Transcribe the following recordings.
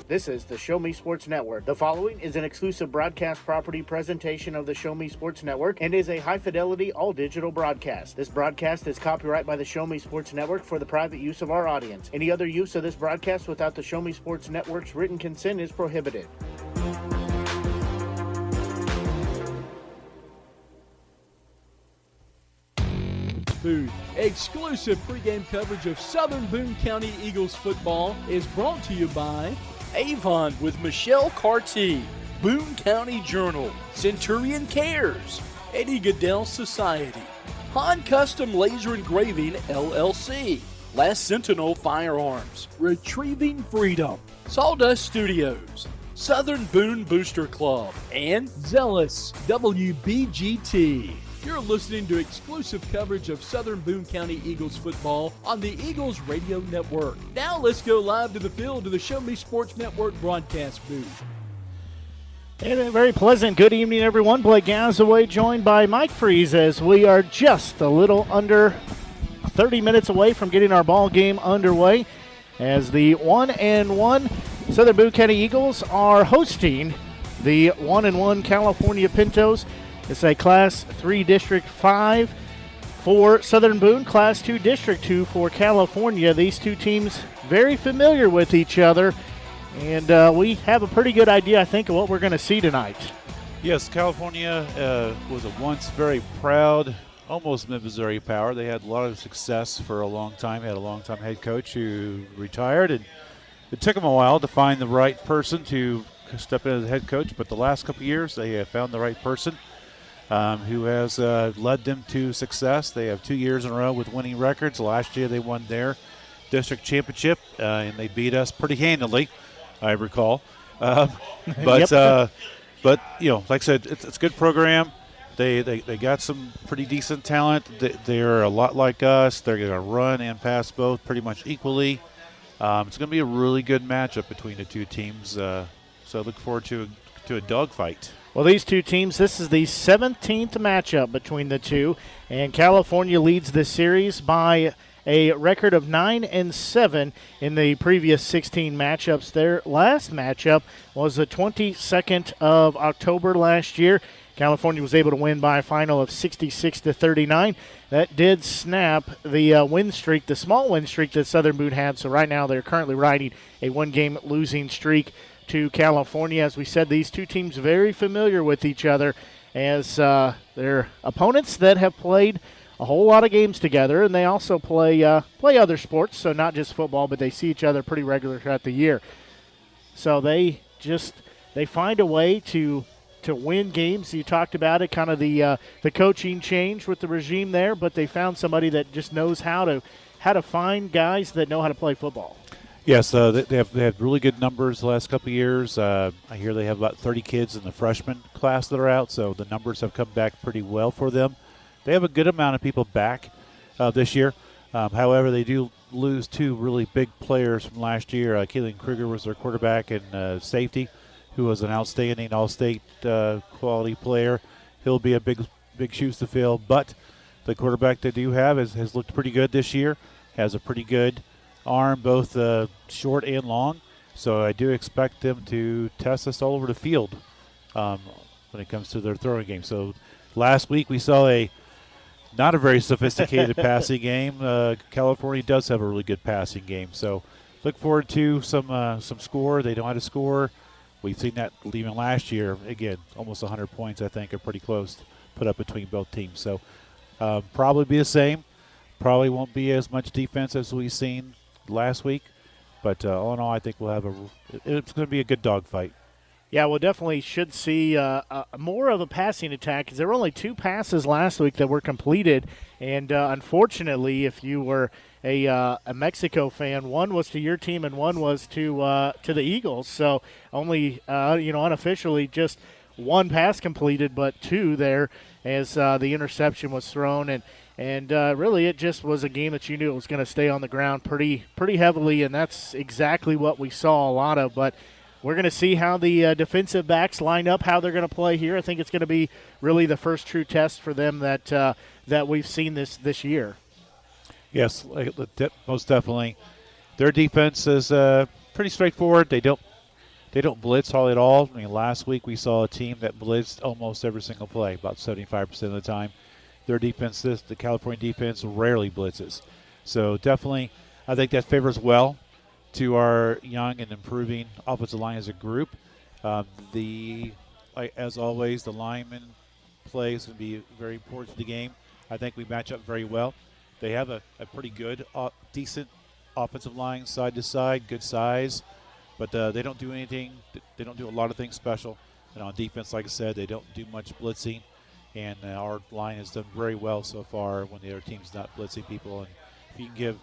This is the Show Me Sports Network. The following is an exclusive broadcast property presentation of the Show Me Sports Network and is a high-fidelity, all-digital broadcast. This broadcast is copyright by the Show Me Sports Network for the private use of our audience. Any other use of this broadcast without the Show Me Sports Network's written consent is prohibited. Boone. Exclusive pregame coverage of Southern Boone County Eagles football is brought to you by Avon with Michelle Carty, Boone County Journal, Centurion Cares, Eddie Goodell Society, Han Custom Laser Engraving LLC, Last Sentinel Firearms, Retrieving Freedom, Sawdust Studios, Southern Boone Booster Club, and Zealous WBGT. You're listening to exclusive coverage of Southern Boone County Eagles football on the Eagles Radio Network. Now let's go live to the field to the Show Me Sports Network broadcast booth. And a very pleasant good evening, everyone. Blake Gazaway joined by Mike Freeze as we are just a little under 30 minutes away from getting our ball game underway as the 1-1 Southern Boone County Eagles are hosting the 1-1 California Pintos. It's a Class 3 District 5 for Southern Boone, Class 2 District 2 for California. These two teams very familiar with each other, and we have a pretty good idea, I think, of what we're going to see tonight. Yes, California was a once very proud, almost Mid-Missouri power. They had a lot of success for a long time. They had a long-time head coach who retired, and it took them a while to find the right person to step in as head coach, but the last couple of years they have found the right person. Who has led them to success. They have 2 years in a row with winning records. Last year they won their district championship, and they beat us pretty handily, I recall. But you know, like I said, it's a good program. They got some pretty decent talent. They're a lot like us. They're going to run and pass both pretty much equally. It's going to be a really good matchup between the two teams. So I look forward to a dogfight. Well, these two teams, this is the 17th matchup between the two, and California leads this series by a record of 9-7 in the previous 16 matchups. Their last matchup was the 22nd of October last year. California was able to win by a final of 66-39. That did snap the win streak, the small win streak that Southern Boone had. So right now they're currently riding a one-game losing streak to California. As we said, these two teams very familiar with each other as they're opponents that have played a whole lot of games together, and they also play other sports, so not just football, but they see each other pretty regularly throughout the year. So they find a way to win games. You talked about it, kind of the coaching change with the regime there, but they found somebody that just knows how to find guys that know how to play football. Yes, they have really good numbers the last couple of years. I hear they have about 30 kids in the freshman class that are out, so the numbers have come back pretty well for them. They have a good amount of people back this year. However, they do lose two really big players from last year. Keelan Kruger was their quarterback and safety, who was an outstanding all-state quality player. He'll be a big shoes to fill, but the quarterback they do have has looked pretty good this year, has a pretty good arm, both short and long. So I do expect them to test us all over the field when it comes to their throwing game. So last week we saw not a very sophisticated passing game. California does have a really good passing game. So look forward to some score. They know how to score. We've seen that even last year. Again, almost 100 points, I think, are pretty close put up between both teams. So probably be the same. Probably won't be as much defense as we've seen last week, but all in all, I think we'll have it's going to be a good dogfight. Yeah, we'll definitely should see more of a passing attack, because there were only 2 passes last week that were completed, and unfortunately, if you were a Mexico fan, one was to your team and one was to the Eagles. So only unofficially just 1 pass completed, but 2 there as the interception was thrown, and really it just was a game that you knew it was going to stay on the ground pretty heavily, and that's exactly what we saw a lot of. But we're going to see how the defensive backs line up, how they're going to play here. I think it's going to be really the first true test for them that we've seen this year. Yes, most definitely. Their defense is pretty straightforward. They don't They don't blitz hardly at all. I mean, last week we saw a team that blitzed almost every single play, about 75% of the time. Their defense, the California defense, rarely blitzes. So definitely, I think that favors well to our young and improving offensive line as a group. As always, the lineman play is going to be very important to the game. I think we match up very well. They have a pretty good, decent offensive line side to side, good size. But they don't do anything. They don't do a lot of things special. And on defense, like I said, they don't do much blitzing. And our line has done very well so far when the other team's not blitzing people. And if you can give,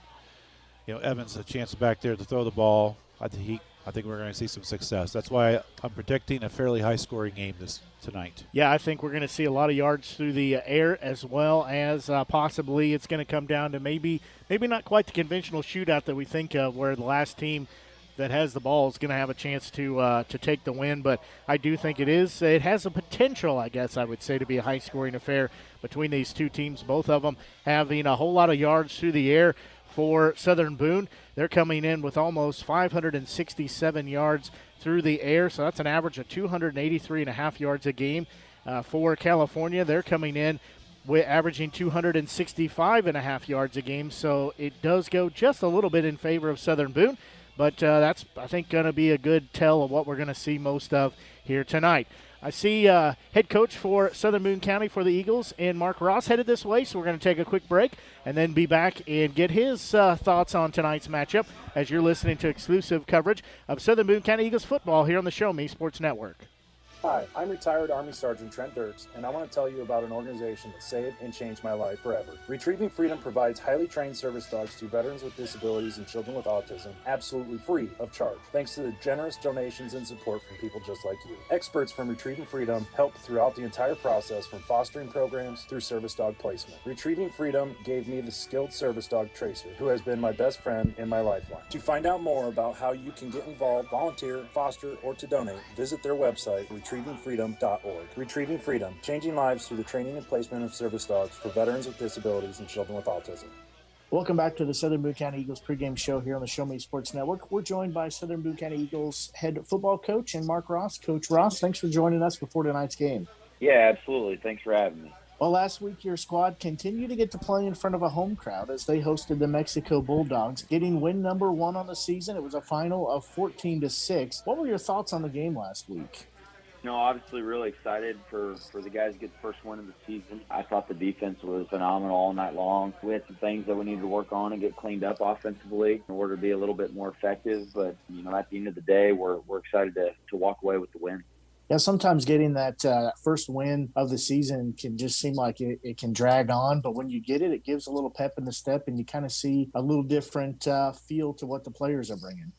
Evans a chance back there to throw the ball, I think we're going to see some success. That's why I'm predicting a fairly high-scoring game tonight. Yeah, I think we're going to see a lot of yards through the air, as well as possibly it's going to come down to maybe not quite the conventional shootout that we think of, where the last team that has the ball is going to have a chance to take the win. But I do think it has a potential, I guess I would say, to be a high-scoring affair between these two teams, both of them having a whole lot of yards through the air. For Southern Boone, they're coming in with almost 567 yards through the air, so that's an average of 283.5 yards a game. For California, they're coming in with averaging 265.5 yards a game, so it does go just a little bit in favor of Southern Boone, but that's, I think, going to be a good tell of what we're going to see most of here tonight. I see head coach for Southern Boone County for the Eagles and Mark Ross headed this way, so we're going to take a quick break and then be back and get his thoughts on tonight's matchup as you're listening to exclusive coverage of Southern Boone County Eagles football here on the Show Me Sports Network. Hi, I'm retired Army Sergeant Trent Dirks, and I want to tell you about an organization that saved and changed my life forever. Retrieving Freedom provides highly trained service dogs to veterans with disabilities and children with autism, absolutely free of charge, thanks to the generous donations and support from people just like you. Experts from Retrieving Freedom help throughout the entire process, from fostering programs through service dog placement. Retrieving Freedom gave me the skilled service dog Tracer, who has been my best friend and my lifeline. To find out more about how you can get involved, volunteer, foster, or to donate, visit their website, retrievingfreedom.org. Retrieving Freedom, changing lives through the training and placement of service dogs for veterans with disabilities and children with autism. Welcome back to the Southern Boone County Eagles pregame show here on the Show Me Sports Network. We're joined by Southern Boone County Eagles head football coach and Mark Ross. Coach Ross, thanks for joining us before tonight's game. Yeah, absolutely. Thanks for having me. Well, last week your squad continued to get to play in front of a home crowd as they hosted the Mexico Bulldogs, getting win number 1 on the season. It was a final of 14-6. What were your thoughts on the game last week? Obviously really excited for the guys to get the first win of the season. I thought the defense was phenomenal all night long. We had some things that we needed to work on and get cleaned up offensively in order to be a little bit more effective. But, at the end of the day, we're excited to walk away with the win. Yeah, sometimes getting that first win of the season can just seem like it can drag on. But when you get it, it gives a little pep in the step, and you kind of see a little different feel to what the players are bringing.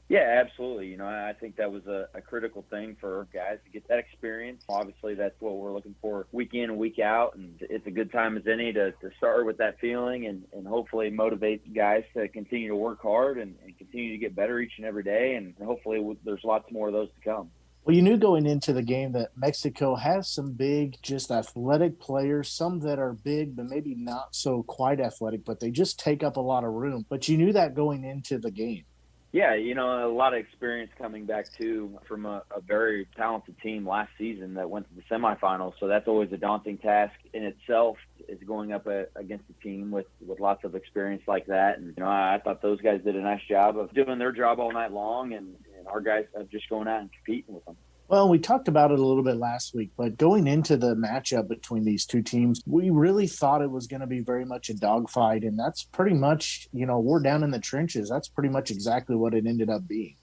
Yeah, absolutely. I think that was a critical thing for guys to get that experience. Obviously, that's what we're looking for week in and week out, and it's a good time as any to start with that feeling and hopefully motivate guys to continue to work hard and continue to get better each and every day, and hopefully there's lots more of those to come. Well, you knew going into the game that Mexico has some big, just athletic players, some that are big but maybe not so quite athletic, but they just take up a lot of room. But you knew that going into the game. Yeah, a lot of experience coming back, too, from a very talented team last season that went to the semifinals. So that's always a daunting task in itself, is going up against a team with lots of experience like that. And, I thought those guys did a nice job of doing their job all night long, and our guys just going out and competing with them. Well, we talked about it a little bit last week, but going into the matchup between these two teams, we really thought it was going to be very much a dogfight, and that's pretty much, we're down in the trenches. That's pretty much exactly what it ended up being.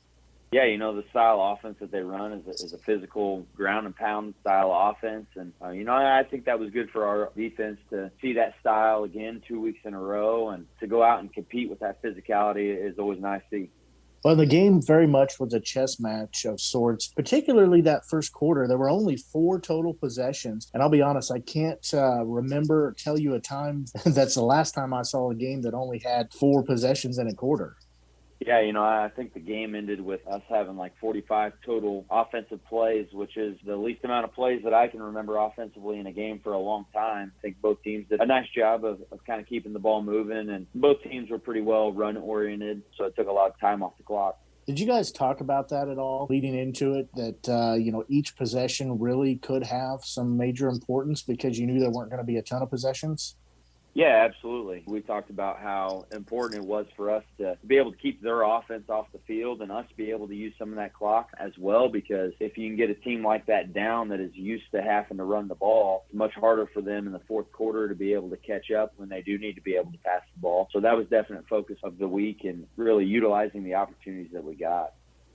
Yeah, the style of offense that they run is a physical ground and pound style of offense, and I think that was good for our defense to see that style again 2 weeks in a row, and to go out and compete with that physicality is always nice to see. Well, the game very much was a chess match of sorts, particularly that first quarter. There were only 4 total possessions. And I'll be honest, I can't remember or tell you a time that's the last time I saw a game that only had 4 possessions in a quarter. Yeah, I think the game ended with us having like 45 total offensive plays, which is the least amount of plays that I can remember offensively in a game for a long time. I think both teams did a nice job of kind of keeping the ball moving, and both teams were pretty well run-oriented, so it took a lot of time off the clock. Did you guys talk about that at all leading into it? That each possession really could have some major importance because you knew there weren't going to be a ton of possessions. Yeah, absolutely. We talked about how important it was for us to be able to keep their offense off the field and us be able to use some of that clock as well, because if you can get a team like that down that is used to having to run the ball, it's much harder for them in the fourth quarter to be able to catch up when they do need to be able to pass the ball. So that was definite focus of the week and really utilizing the opportunities that we got.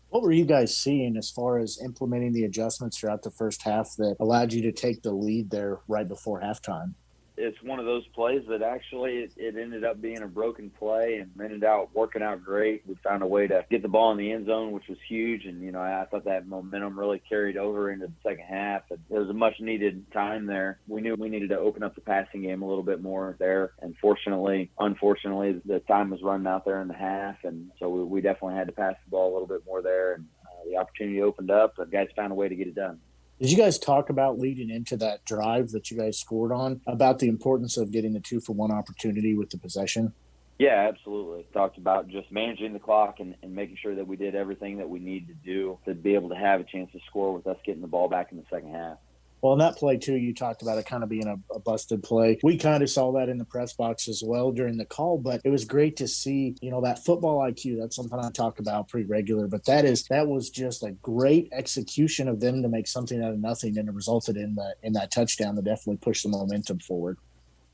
What were you guys seeing as far as implementing the adjustments throughout the first half that allowed you to take the lead there right before halftime? It's one of those plays that actually it ended up being a broken play and ended out working out great. We found a way to get the ball in the end zone, which was huge. And, I thought that momentum really carried over into the second half. It was a much-needed time there. We knew we needed to open up the passing game a little bit more there. And unfortunately, the time was running out there in the half. And so we definitely had to pass the ball a little bit more there. And the opportunity opened up, but guys found a way to get it done. Did you guys talk about leading into that drive that you guys scored on about the importance of getting the 2-for-1 opportunity with the possession? Yeah, absolutely. Talked about just managing the clock and making sure that we did everything that we needed to do to be able to have a chance to score with us getting the ball back in the second half. Well, in that play, too, you talked about it kind of being a busted play. We kind of saw that in the press box as well during the call, but it was great to see, that football IQ. That's something I talk about pretty regular, but that was just a great execution of them to make something out of nothing, and it resulted in that touchdown that definitely pushed the momentum forward.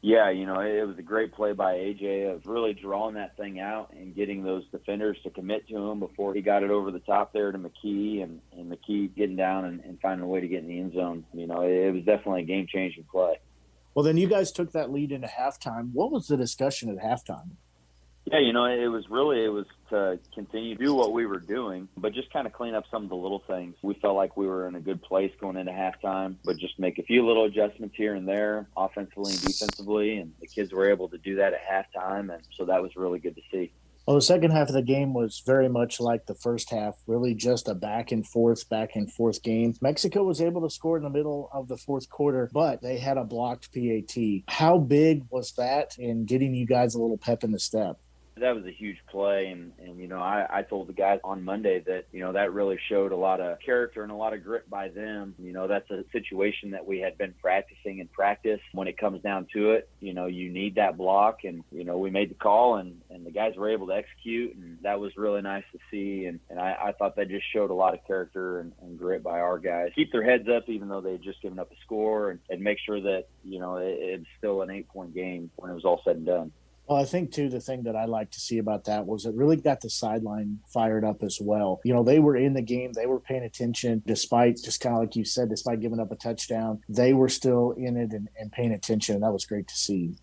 Yeah, it was a great play by AJ of really drawing that thing out and getting those defenders to commit to him before he got it over the top there to McKee, and McKee getting down and finding a way to get in the end zone. It was definitely a game-changing play. Well, then you guys took that lead into halftime. What was the discussion at halftime? Yeah, it was to continue to do what we were doing, but just kind of clean up some of the little things. We felt like we were in a good place going into halftime, but just make a few little adjustments here and there, offensively and defensively, and the kids were able to do that at halftime, and so that was really good to see. Well, the second half of the game was very much like the first half, really just a back and forth game. Mexico was able to score in the middle of the fourth quarter, but they had a blocked PAT. How big was that in getting you guys a little pep in the step? That was a huge play, and I told the guys on Monday that, that really showed a lot of character and a lot of grit by them. That's a situation that we had been practicing in practice. When it comes down to it, you need that block, and, we made the call, and the guys were able to execute, and that was really nice to see, and I thought that just showed a lot of character and grit by our guys. Keep their heads up even though they had just given up a score, and make sure that, it's still an 8-point game when it was all said and done. Well, I think, too, the thing that I like to see about that was it really got the sideline fired up as well. They were in the game. They were paying attention despite, just kind of like you said, despite giving up a touchdown. They were still in it and paying attention. That was great to see.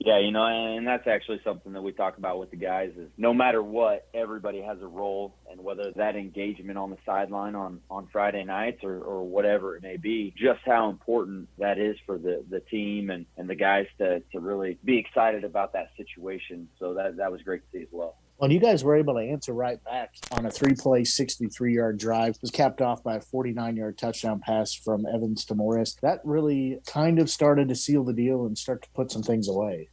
Yeah, and that's actually something that we talk about with the guys is no matter what, everybody has a role, and whether that engagement on the sideline on Friday nights or whatever it may be, just how important that is for the team and the guys to really be excited about that situation. So that was great to see as well. Well, you guys were able to answer right back on a 3-play, 63-yard drive. It was capped off by a 49-yard touchdown pass from Evans to Morris. That really kind of started to seal the deal and start to put some things away.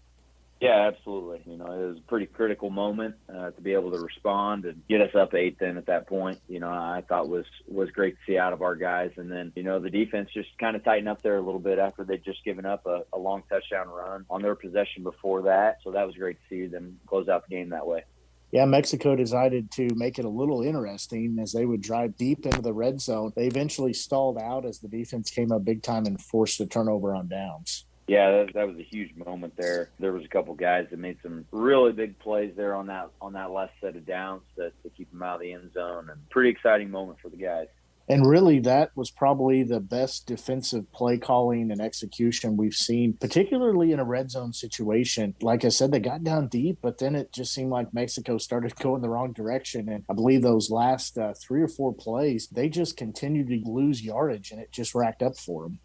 Yeah, absolutely. It was a pretty critical moment to be able to respond and get us up 8 then at that point. I thought was great to see out of our guys. And then, the defense just kind of tightened up there a little bit after they'd just given up a long touchdown run on their possession before that. So that was great to see them close out the game that way. Yeah, Mexico decided to make it a little interesting as they would drive deep into the red zone. They eventually stalled out as the defense came up big time and forced a turnover on downs. Yeah, that was a huge moment there. There was a couple guys that made some really big plays there on that last set of downs to keep them out of the end zone. And pretty exciting moment for the guys. And really, that was probably the best defensive play calling and execution we've seen, particularly in a red zone situation. Like I said, they got down deep, but then it just seemed like Mexico started going the wrong direction. And I believe those last 3 or 4 plays, they just continued to lose yardage, and it just racked up for them.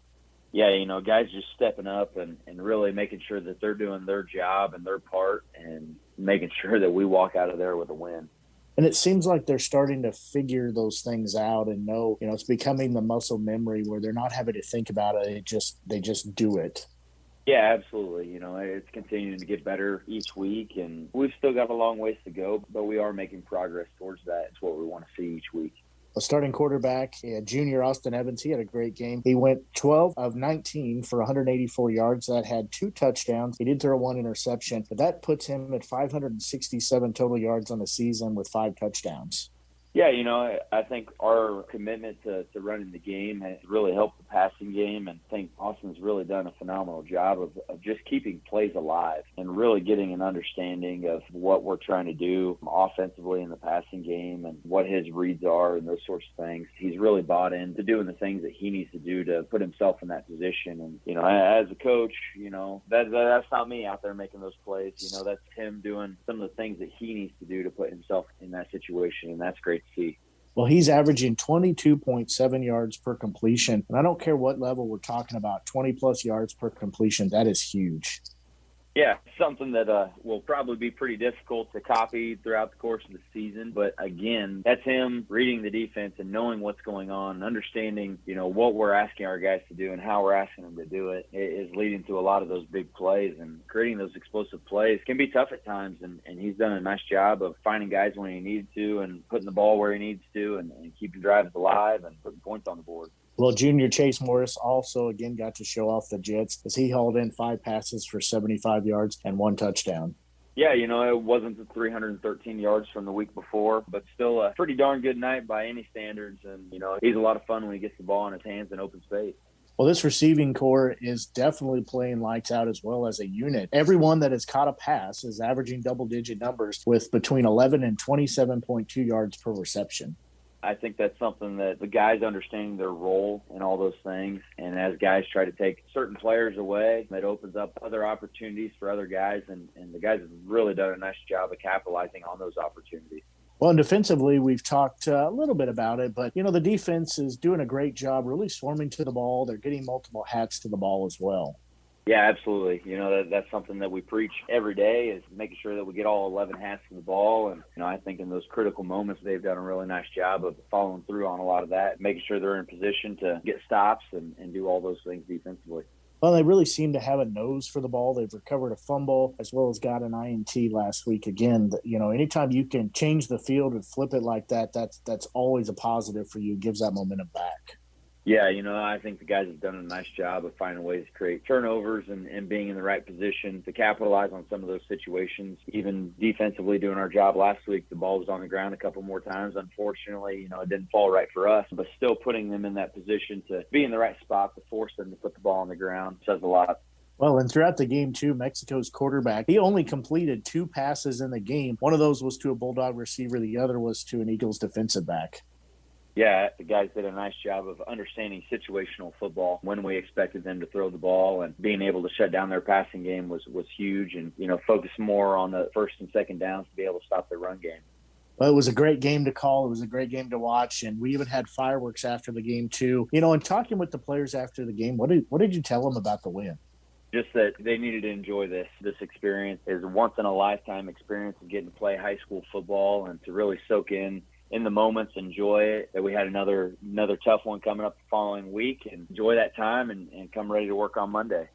Yeah, guys just stepping up and really making sure that they're doing their job and their part and making sure that we walk out of there with a win. And it seems like they're starting to figure those things out and know, it's becoming the muscle memory where they're not having to think about it. They just do it. Yeah, absolutely. It's continuing to get better each week, and we've still got a long ways to go, but we are making progress towards that. It's what we want to see each week. A starting quarterback, junior Austin Evans, he had a great game. He went 12 of 19 for 184 yards. That had 2 touchdowns. He did throw 1 interception, but that puts him at 567 total yards on the season with 5 touchdowns. Yeah, I think our commitment to running the game has really helped the passing game, and I think Austin's really done a phenomenal job of just keeping plays alive and really getting an understanding of what we're trying to do offensively in the passing game and what his reads are and those sorts of things. He's really bought into doing the things that he needs to do to put himself in that position. And, as a coach, that's not me out there making those plays. That's him doing some of the things that he needs to do to put himself in that situation, and that's great. Well, he's averaging 22.7 yards per completion. And I don't care what level we're talking about, 20-plus yards per completion. That is huge. Yeah, something that will probably be pretty difficult to copy throughout the course of the season. But again, that's him reading the defense and knowing what's going on and understanding, what we're asking our guys to do and how we're asking them to do it is leading to a lot of those big plays. And creating those explosive plays can be tough at times. And he's done a nice job of finding guys when he needs to and putting the ball where he needs to and keeping drives alive and putting points on the board. Well, junior Chase Morris also, again, got to show off the Jets as he hauled in 5 passes for 75 yards and 1 touchdown. Yeah, it wasn't the 313 yards from the week before, but still a pretty darn good night by any standards. And, he's a lot of fun when he gets the ball in his hands in open space. Well, this receiving core is definitely playing lights out as well as a unit. Everyone that has caught a pass is averaging double-digit numbers with between 11 and 27.2 yards per reception. I think that's something that the guys understanding their role and all those things. And as guys try to take certain players away, that opens up other opportunities for other guys. And the guys have really done a nice job of capitalizing on those opportunities. Well, and defensively, we've talked a little bit about it, but, the defense is doing a great job really swarming to the ball. They're getting multiple hats to the ball as well. Yeah, absolutely. That's something that we preach every day is making sure that we get all 11 hats to the ball. And, I think in those critical moments, they've done a really nice job of following through on a lot of that, making sure they're in position to get stops and do all those things defensively. Well, they really seem to have a nose for the ball. They've recovered a fumble as well as got an INT last week. Again, anytime you can change the field and flip it like that, that's always a positive for you. It gives that momentum back. Yeah, I think the guys have done a nice job of finding ways to create turnovers and being in the right position to capitalize on some of those situations. Even defensively doing our job last week, the ball was on the ground a couple more times. Unfortunately, it didn't fall right for us, but still putting them in that position to be in the right spot to force them to put the ball on the ground says a lot. Well, and throughout the game, too, Mexico's quarterback, he only completed 2 passes in the game. One of those was to a Bulldog receiver. The other was to an Eagles defensive back. Yeah, the guys did a nice job of understanding situational football, when we expected them to throw the ball, and being able to shut down their passing game was huge, and, focus more on the first and second downs to be able to stop their run game. Well, it was a great game to call. It was a great game to watch, and we even had fireworks after the game, too. And talking with the players after the game, what did you tell them about the win? Just that they needed to enjoy this. This experience is a once-in-a-lifetime experience of getting to play high school football and to really soak in the moments, enjoy it, that we had another tough one coming up the following week, and enjoy that time and come ready to work on Monday.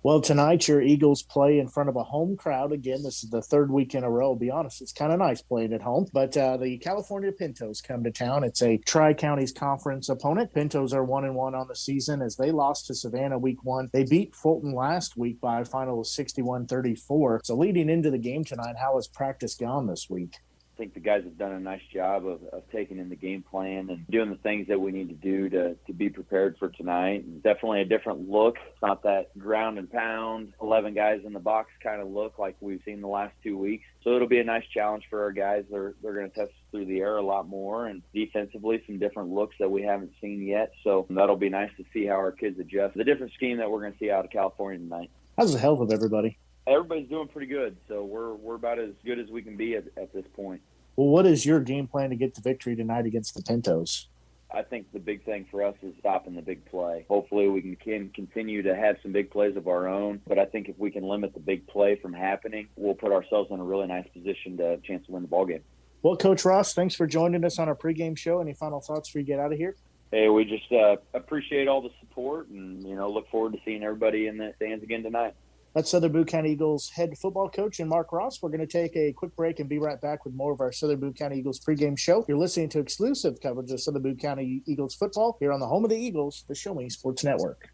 Well, tonight your Eagles play in front of a home crowd. Again, this is the 3rd week in a row. Be honest, it's kind of nice playing at home. But the California Pintos come to town. It's a Tri-Counties Conference opponent. Pintos are 1-1 on the season as they lost to Savannah week 1. They beat Fulton last week by a final of 61-34. So leading into the game tonight, how has practice gone this week? I think the guys have done a nice job of taking in the game plan and doing the things that we need to do to be prepared for tonight. And definitely a different look. It's not that ground and pound, 11 guys in the box kind of look like we've seen the last 2 weeks. So it'll be a nice challenge for our guys. They're going to test us through the air a lot more, and defensively some different looks that we haven't seen yet. So that'll be nice to see how our kids adjust. The different scheme that we're going to see out of California tonight. How's the health of everybody? Everybody's doing pretty good, so we're about as good as we can be at this point. Well, what is your game plan to get the victory tonight against the Pintos? I think the big thing for us is stopping the big play. Hopefully we can continue to have some big plays of our own, but I think if we can limit the big play from happening, we'll put ourselves in a really nice position to chance to win the ballgame. Well, Coach Ross, thanks for joining us on our pregame show. Any final thoughts before you get out of here? Hey, we just appreciate all the support and, look forward to seeing everybody in the stands again tonight. That's Southern Boone County Eagles head football coach and Mark Ross. We're going to take a quick break and be right back with more of our Southern Boone County Eagles pregame show. You're listening to exclusive coverage of Southern Boone County Eagles football here on the home of the Eagles, the Show Me Sports Network.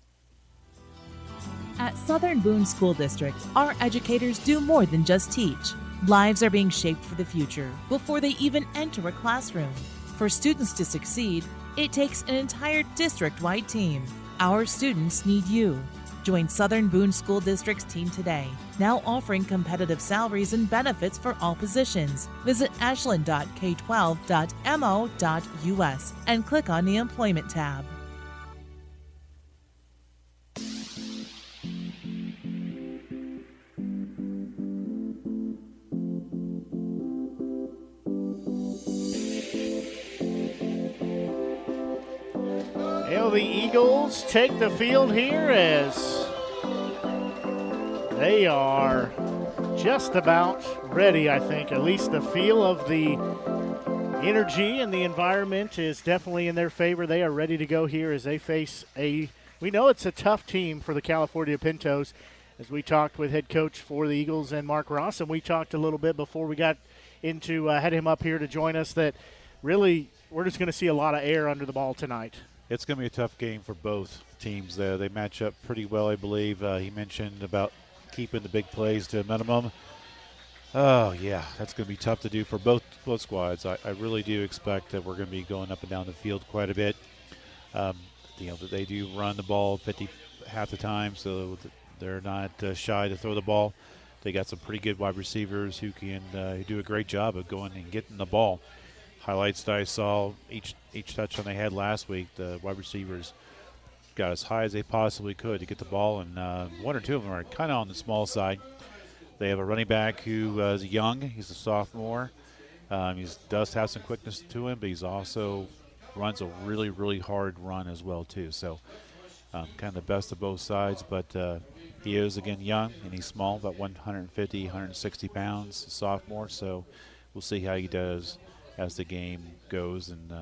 At Southern Boone School District, our educators do more than just teach. Lives are being shaped for the future before they even enter a classroom. For students to succeed, it takes an entire district-wide team. Our students need you. Join Southern Boone School District's team today, now offering competitive salaries and benefits for all positions. Visit ashland.k12.mo.us and click on the Employment tab. The Eagles take the field here as they are just about ready, I think. At least the feel of the energy and the environment is definitely in their favor. They are ready to go here as they face we know it's a tough team for the California Pintos, as we talked with head coach for the Eagles and Mark Ross, and we talked a little bit before we got into had him up here to join us that really we're just going to see a lot of air under the ball tonight. It's going to be a tough game for both teams. They match up pretty well, I believe. He mentioned about keeping the big plays to a minimum. Oh, yeah, that's going to be tough to do for both squads. I really do expect that we're going to be going up and down the field quite a bit. They do run the ball half the time, so they're not shy to throw the ball. They got some pretty good wide receivers who can do a great job of going and getting the ball. Highlights that I saw, each touchdown they had last week, the wide receivers got as high as they possibly could to get the ball, and one or two of them are kind of on the small side. They have a running back who is young. He's a sophomore. He does have some quickness to him, but he's also runs a really, really hard run as well, too. So kind of the best of both sides, but he is, again, young, and he's small, about 150, 160 pounds, sophomore, so we'll see how he does as the game goes, and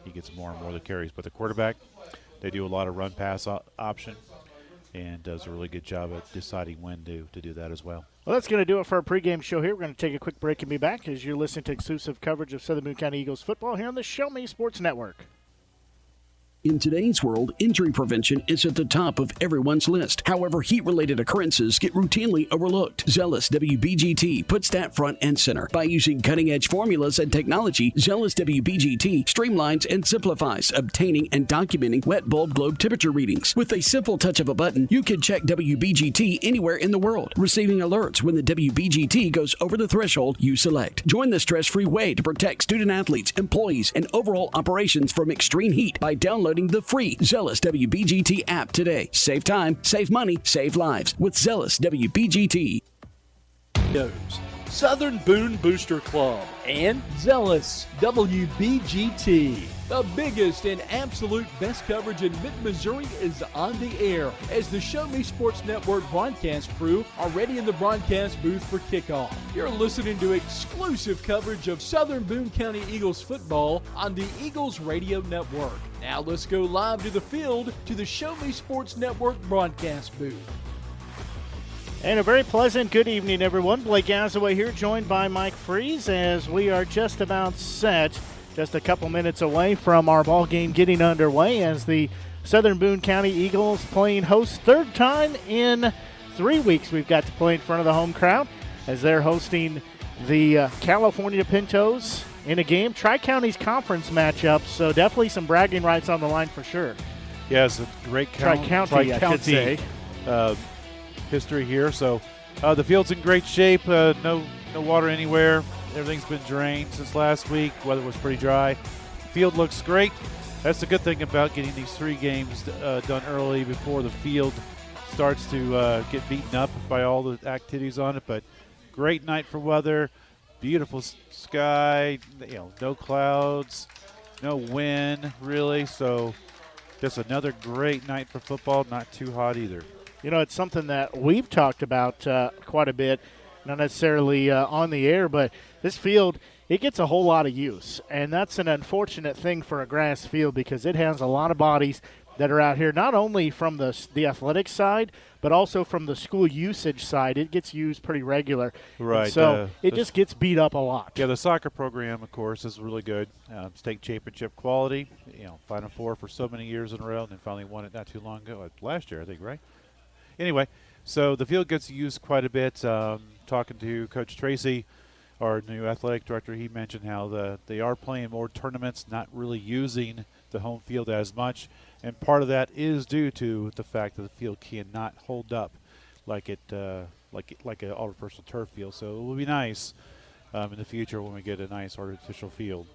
he gets more and more of the carries. But the quarterback, they do a lot of run-pass option and does a really good job at deciding when to do that as well. Well, that's going to do it for our pregame show here. We're going to take a quick break and be back as you're listening to exclusive coverage of Southern Boone County Eagles football here on the Show Me Sports Network. In today's world, injury prevention is at the top of everyone's list. However, heat-related occurrences get routinely overlooked. Zealous WBGT puts that front and center. By using cutting-edge formulas and technology, Zealous WBGT streamlines and simplifies obtaining and documenting wet bulb globe temperature readings. With a simple touch of a button, you can check WBGT anywhere in the world, receiving alerts when the WBGT goes over the threshold you select. Join the stress-free way to protect student-athletes, employees, and overall operations from extreme heat by downloading the free Zealous WBGT app today. Save time, save money, save lives with Zealous WBGT. Southern Boone Booster Club and Zealous WBGT. The biggest and absolute best coverage in mid-Missouri is on the air as the Show Me Sports Network broadcast crew are ready in the broadcast booth for kickoff. You're listening to exclusive coverage of Southern Boone County Eagles football on the Eagles Radio Network. Now let's go live to the field to the Show Me Sports Network broadcast booth. And a very pleasant good evening, everyone. Blake Gazaway here, joined by Mike Freeze, as we are just about set, just a couple minutes away from our ball game getting underway as the Southern Boone County Eagles playing host third time in 3 weeks. We've got to play in front of the home crowd as they're hosting the California Pintos in a game, Tri-County's conference matchup, so definitely some bragging rights on the line for sure. Yeah, it's a great Tri-County, I should say. History here. So the field's in great shape. No water anywhere. Everything's been drained since last week. Weather was pretty dry. Field looks great. That's the good thing about getting these 3 games done early before the field starts to get beaten up by all the activities on it. But great night for weather. Beautiful sky. No clouds, no wind really. So just another great night for football. Not too hot either. It's something that we've talked about quite a bit, not necessarily on the air, but this field, it gets a whole lot of use. And that's an unfortunate thing for a grass field because it has a lot of bodies that are out here, not only from the athletic side, but also from the school usage side. It gets used pretty regular. Right. And so it just gets beat up a lot. Yeah, the soccer program, of course, is really good. State championship quality, Final Four for so many years in a row, and then finally won it not too long ago, last year, I think, right? Anyway, so the field gets used quite a bit. Talking to Coach Tracy, our new athletic director, he mentioned how they are playing more tournaments, not really using the home field as much. And part of that is due to the fact that the field cannot hold up like an artificial turf field. So it will be nice in the future when we get a nice artificial field.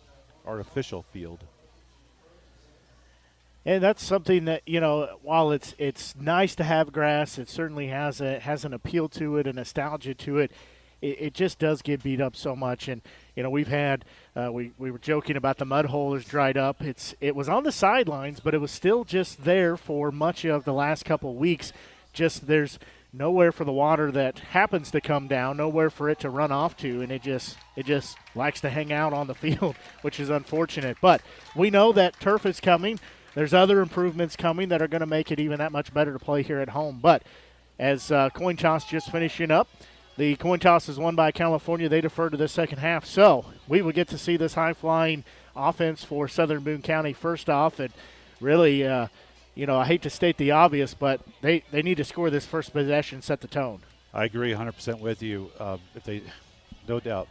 And that's something that, while it's nice to have grass, it certainly has an appeal to it, a nostalgia to it. It just does get beat up so much. And, we've had we were joking about the mud hole is dried up. It was on the sidelines, but it was still just there for much of the last couple weeks. Just there's nowhere for the water that happens to come down, nowhere for it to run off to, and it just likes to hang out on the field, which is unfortunate. But we know that turf is coming. There's other improvements coming that are going to make it even that much better to play here at home. But as coin toss just finishing up, the coin toss is won by California. They defer to the second half. So we will get to see this high-flying offense for Southern Boone County first off. And really, I hate to state the obvious, but they need to score this first possession, set the tone. I agree 100% with you. No doubt.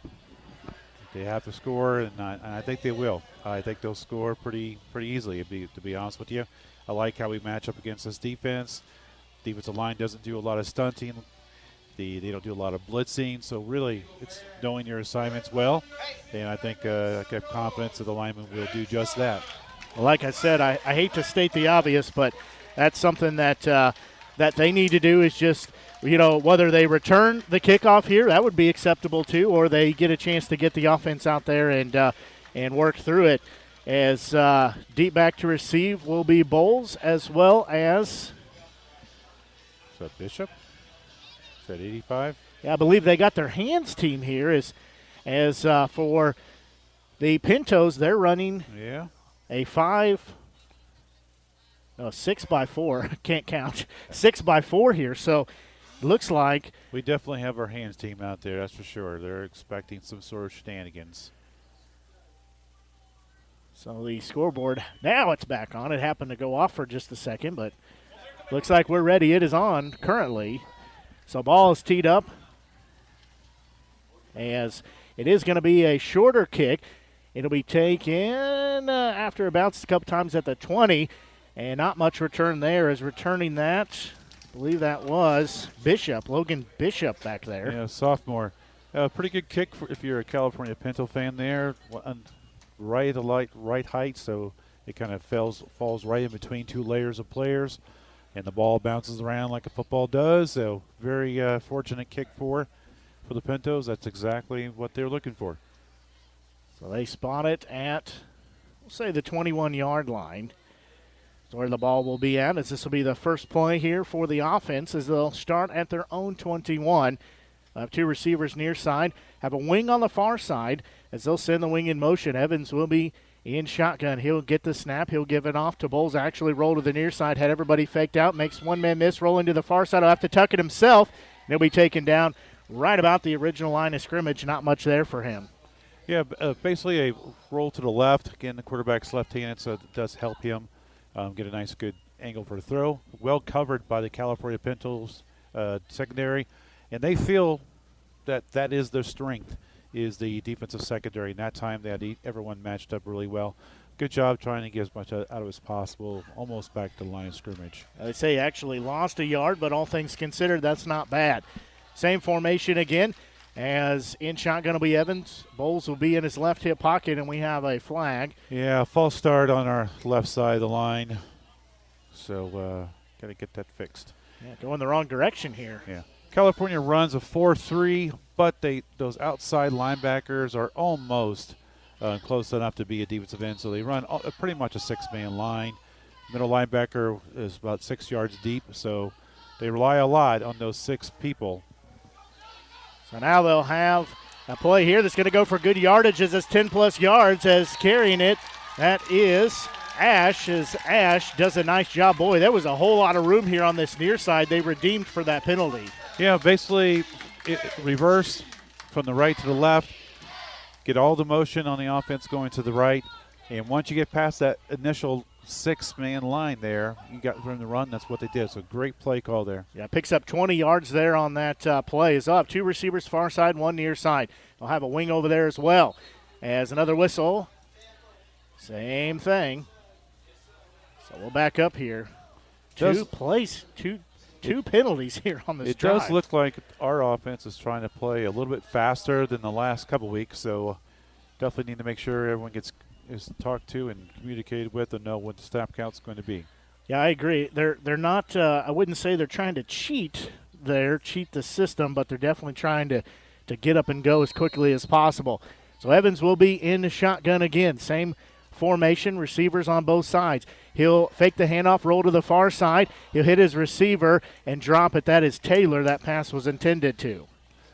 They have to score, and I think they will. I think they'll score pretty easily, to be honest with you. I like how we match up against this defense. Defensive line doesn't do a lot of stunting. They don't do a lot of blitzing. So really, it's knowing your assignments well. And I think I have confidence that the linemen will do just that. Well, like I said, I hate to state the obvious, but that's something that they need to do is just – whether they return the kickoff here, that would be acceptable too, or they get a chance to get the offense out there and work through it. As deep back to receive will be Bowles as well as. Is that Bishop? Is that 85? Yeah, I believe they got their hands team here. As for the Pintos, they're running a 6x4. Can't count. 6x4 here. So. Looks like we definitely have our hands team out there, that's for sure. They're expecting some sort of shenanigans. So the scoreboard, now it's back on. It happened to go off for just a second, but looks like we're ready. It is on currently. So ball is teed up as it is going to be a shorter kick. It'll be taken after it bounced a couple times at the 20, and not much return there. Is returning that. I believe that was Bishop, Logan Bishop back there. Yeah, sophomore. Pretty good kick if you're a California Pinto fan there. Right height, so it kind of falls right in between two layers of players, and the ball bounces around like a football does. So very fortunate kick for the Pintos. That's exactly what they're looking for. So they spot it at, we'll say, the 21-yard line. Where the ball will be at, as this will be the first play here for the offense, as they'll start at their own 21. Have two receivers near side, have a wing on the far side, as they'll send the wing in motion. Evans will be in shotgun. He'll get the snap. He'll give it off to Bowles. Actually roll to the near side, had everybody faked out, makes one man miss, roll into the far side. He'll have to tuck it himself, and he'll be taken down right about the original line of scrimmage. Not much there for him. Yeah, basically a roll to the left. Again, the quarterback's left-handed, so it does help him. Get a nice, good angle for the throw. Well covered by the California Pintos secondary, and they feel that is their strength, is the defensive secondary. And that time they had everyone matched up really well. Good job trying to get as much out of it as possible, almost back to the line of scrimmage. They say actually lost a yard, but all things considered, that's not bad. Same formation again, as in shotgun will be Evans. Bowles will be in his left hip pocket, and we have a flag. Yeah, false start on our left side of the line. So got to get that fixed. Yeah, going the wrong direction here. Yeah. California runs a 4-3, but those outside linebackers are almost close enough to be a defensive end, so they run pretty much a six-man line. Middle linebacker is about 6 yards deep, so they rely a lot on those six people. So now they'll have A play here that's going to go for good yardage as it's 10-plus yards as carrying it. That is Ash, as Ash does a nice job. Boy, there was a whole lot of room here on this near side. They redeemed for that penalty. Yeah, basically reverse from the right to the left, get all the motion on the offense going to the right, and once you get past that initial 6-man line there, you got room to run. That's what they did. So great play call there. Yeah, picks up 20 yards there on that play. Is up. 2 receivers far side, 1 near side. They'll have a wing over there as well. As another whistle, same thing. So we'll back up here. Two penalties here on this drive. It does look like our offense is trying to play a little bit faster than the last couple weeks, so definitely need to make sure everyone is talked to and communicated with and know what the snap count's going to be. Yeah, I agree. They're not. I wouldn't say they're trying to cheat the system, but they're definitely trying to get up and go as quickly as possible. So Evans will be in the shotgun again. Same formation, receivers on both sides. He'll fake the handoff, roll to the far side. He'll hit his receiver and drop it. That is Taylor. That pass was intended to.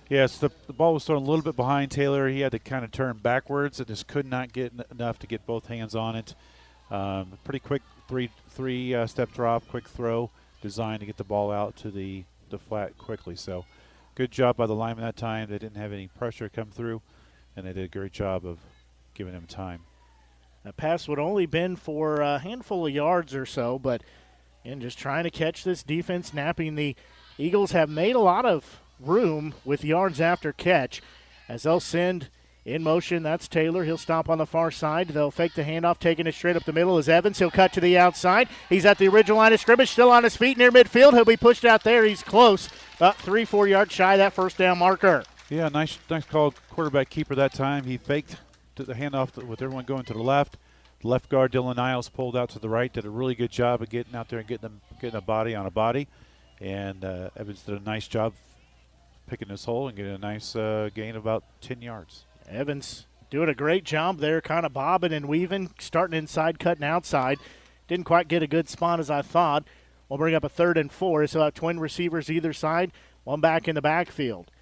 Yes, the ball was thrown a little bit behind Taylor. He had to kind of turn backwards and just could not get enough to get both hands on it. Pretty quick three-step drop, quick throw, designed to get the ball out to the flat quickly. So good job by the lineman that time. They didn't have any pressure come through, and they did a great job of giving him time. That pass would only been for a handful of yards or so, but again, just trying to catch this defense napping. The Eagles have made a lot of room with yards after catch as they'll send in motion. That's Taylor. He'll stop on the far side. They'll fake the handoff, taking it straight up the middle is Evans. He'll cut to the outside. He's at the original line of scrimmage, still on his feet near midfield. He'll be pushed out there. He's close, about 3-4 yards shy of that first down marker. Yeah, nice call, quarterback keeper that time. He faked the handoff with everyone going to the left. The left guard, Dylan Niles, pulled out to the right, did a really good job of getting out there and getting a body on a body. And Evans did a nice job picking this hole and getting a nice gain of about 10 yards. Evans doing a great job there, kind of bobbing and weaving, starting inside, cutting outside. Didn't quite get a good spot as I thought. We'll bring up a 3rd and 4. So have twin receivers either side, one back in the backfield.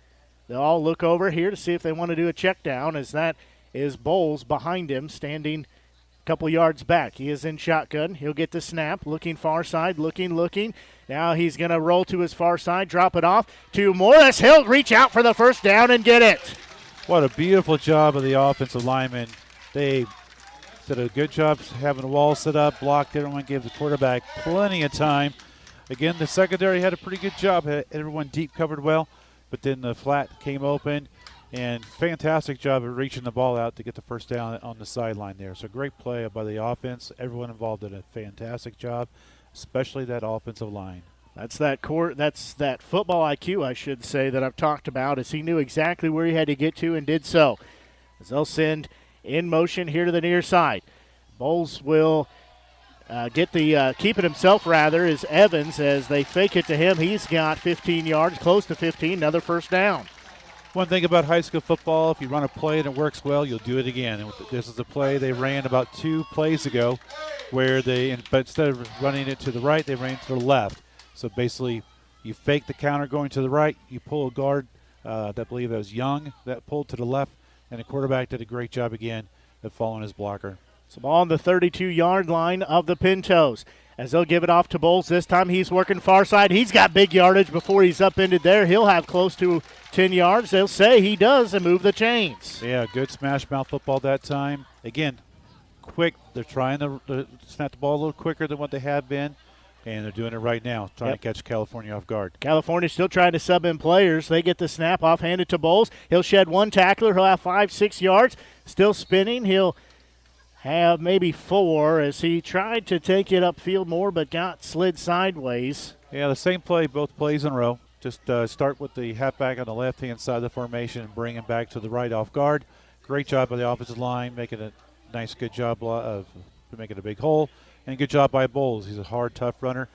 They'll all look over here to see if they want to do a check down, as that is Bowles behind him, standing a couple yards back. He is in shotgun. He'll get the snap, looking far side, looking. Now he's going to roll to his far side, drop it off to Morris. He'll reach out for the first down and get it. What a beautiful job of the offensive linemen. They did a good job having the wall set up, blocked everyone, gave the quarterback plenty of time. Again, the secondary had a pretty good job. Had everyone deep covered well, but then the flat came open, and fantastic job of reaching the ball out to get the first down on the sideline there. So great play by the offense. Everyone involved did a fantastic job, especially that offensive line. That's that football IQ, I should say, that I've talked about, as he knew exactly where he had to get to and did so. As they'll send in motion here to the near side. Bowles will keep it himself, is Evans, as they fake it to him. He's got 15 yards, close to 15, another first down. One thing about high school football, if you run a play and it works well, you'll do it again. And this is a play they ran about 2 plays ago where but instead of running it to the right, they ran to the left. So basically, you fake the counter going to the right, you pull a guard, I believe that was Young, that pulled to the left, and the quarterback did a great job again of following his blocker. So ball on the 32-yard line of the Pintos. As they'll give it off to Bowles. This time he's working far side. He's got big yardage before he's upended there. He'll have close to 10 yards. They'll say he does and move the chains. Yeah, good smash mouth football that time. Again, quick. They're trying to snap the ball a little quicker than what they have been. And they're doing it right now, trying to catch California off guard. California still trying to sub in players. They get the snap off, handed to Bowles. He'll shed one tackler. He'll have 5-6 yards. Still spinning. He'll have maybe 4 as he tried to take it upfield more but got slid sideways. Yeah, the same play, both plays in a row. Just start with the halfback on the left-hand side of the formation and bring him back to the right off guard. Great job by the offensive line, making a nice, good job of making a big hole. And good job by Bowles. He's a hard, tough runner.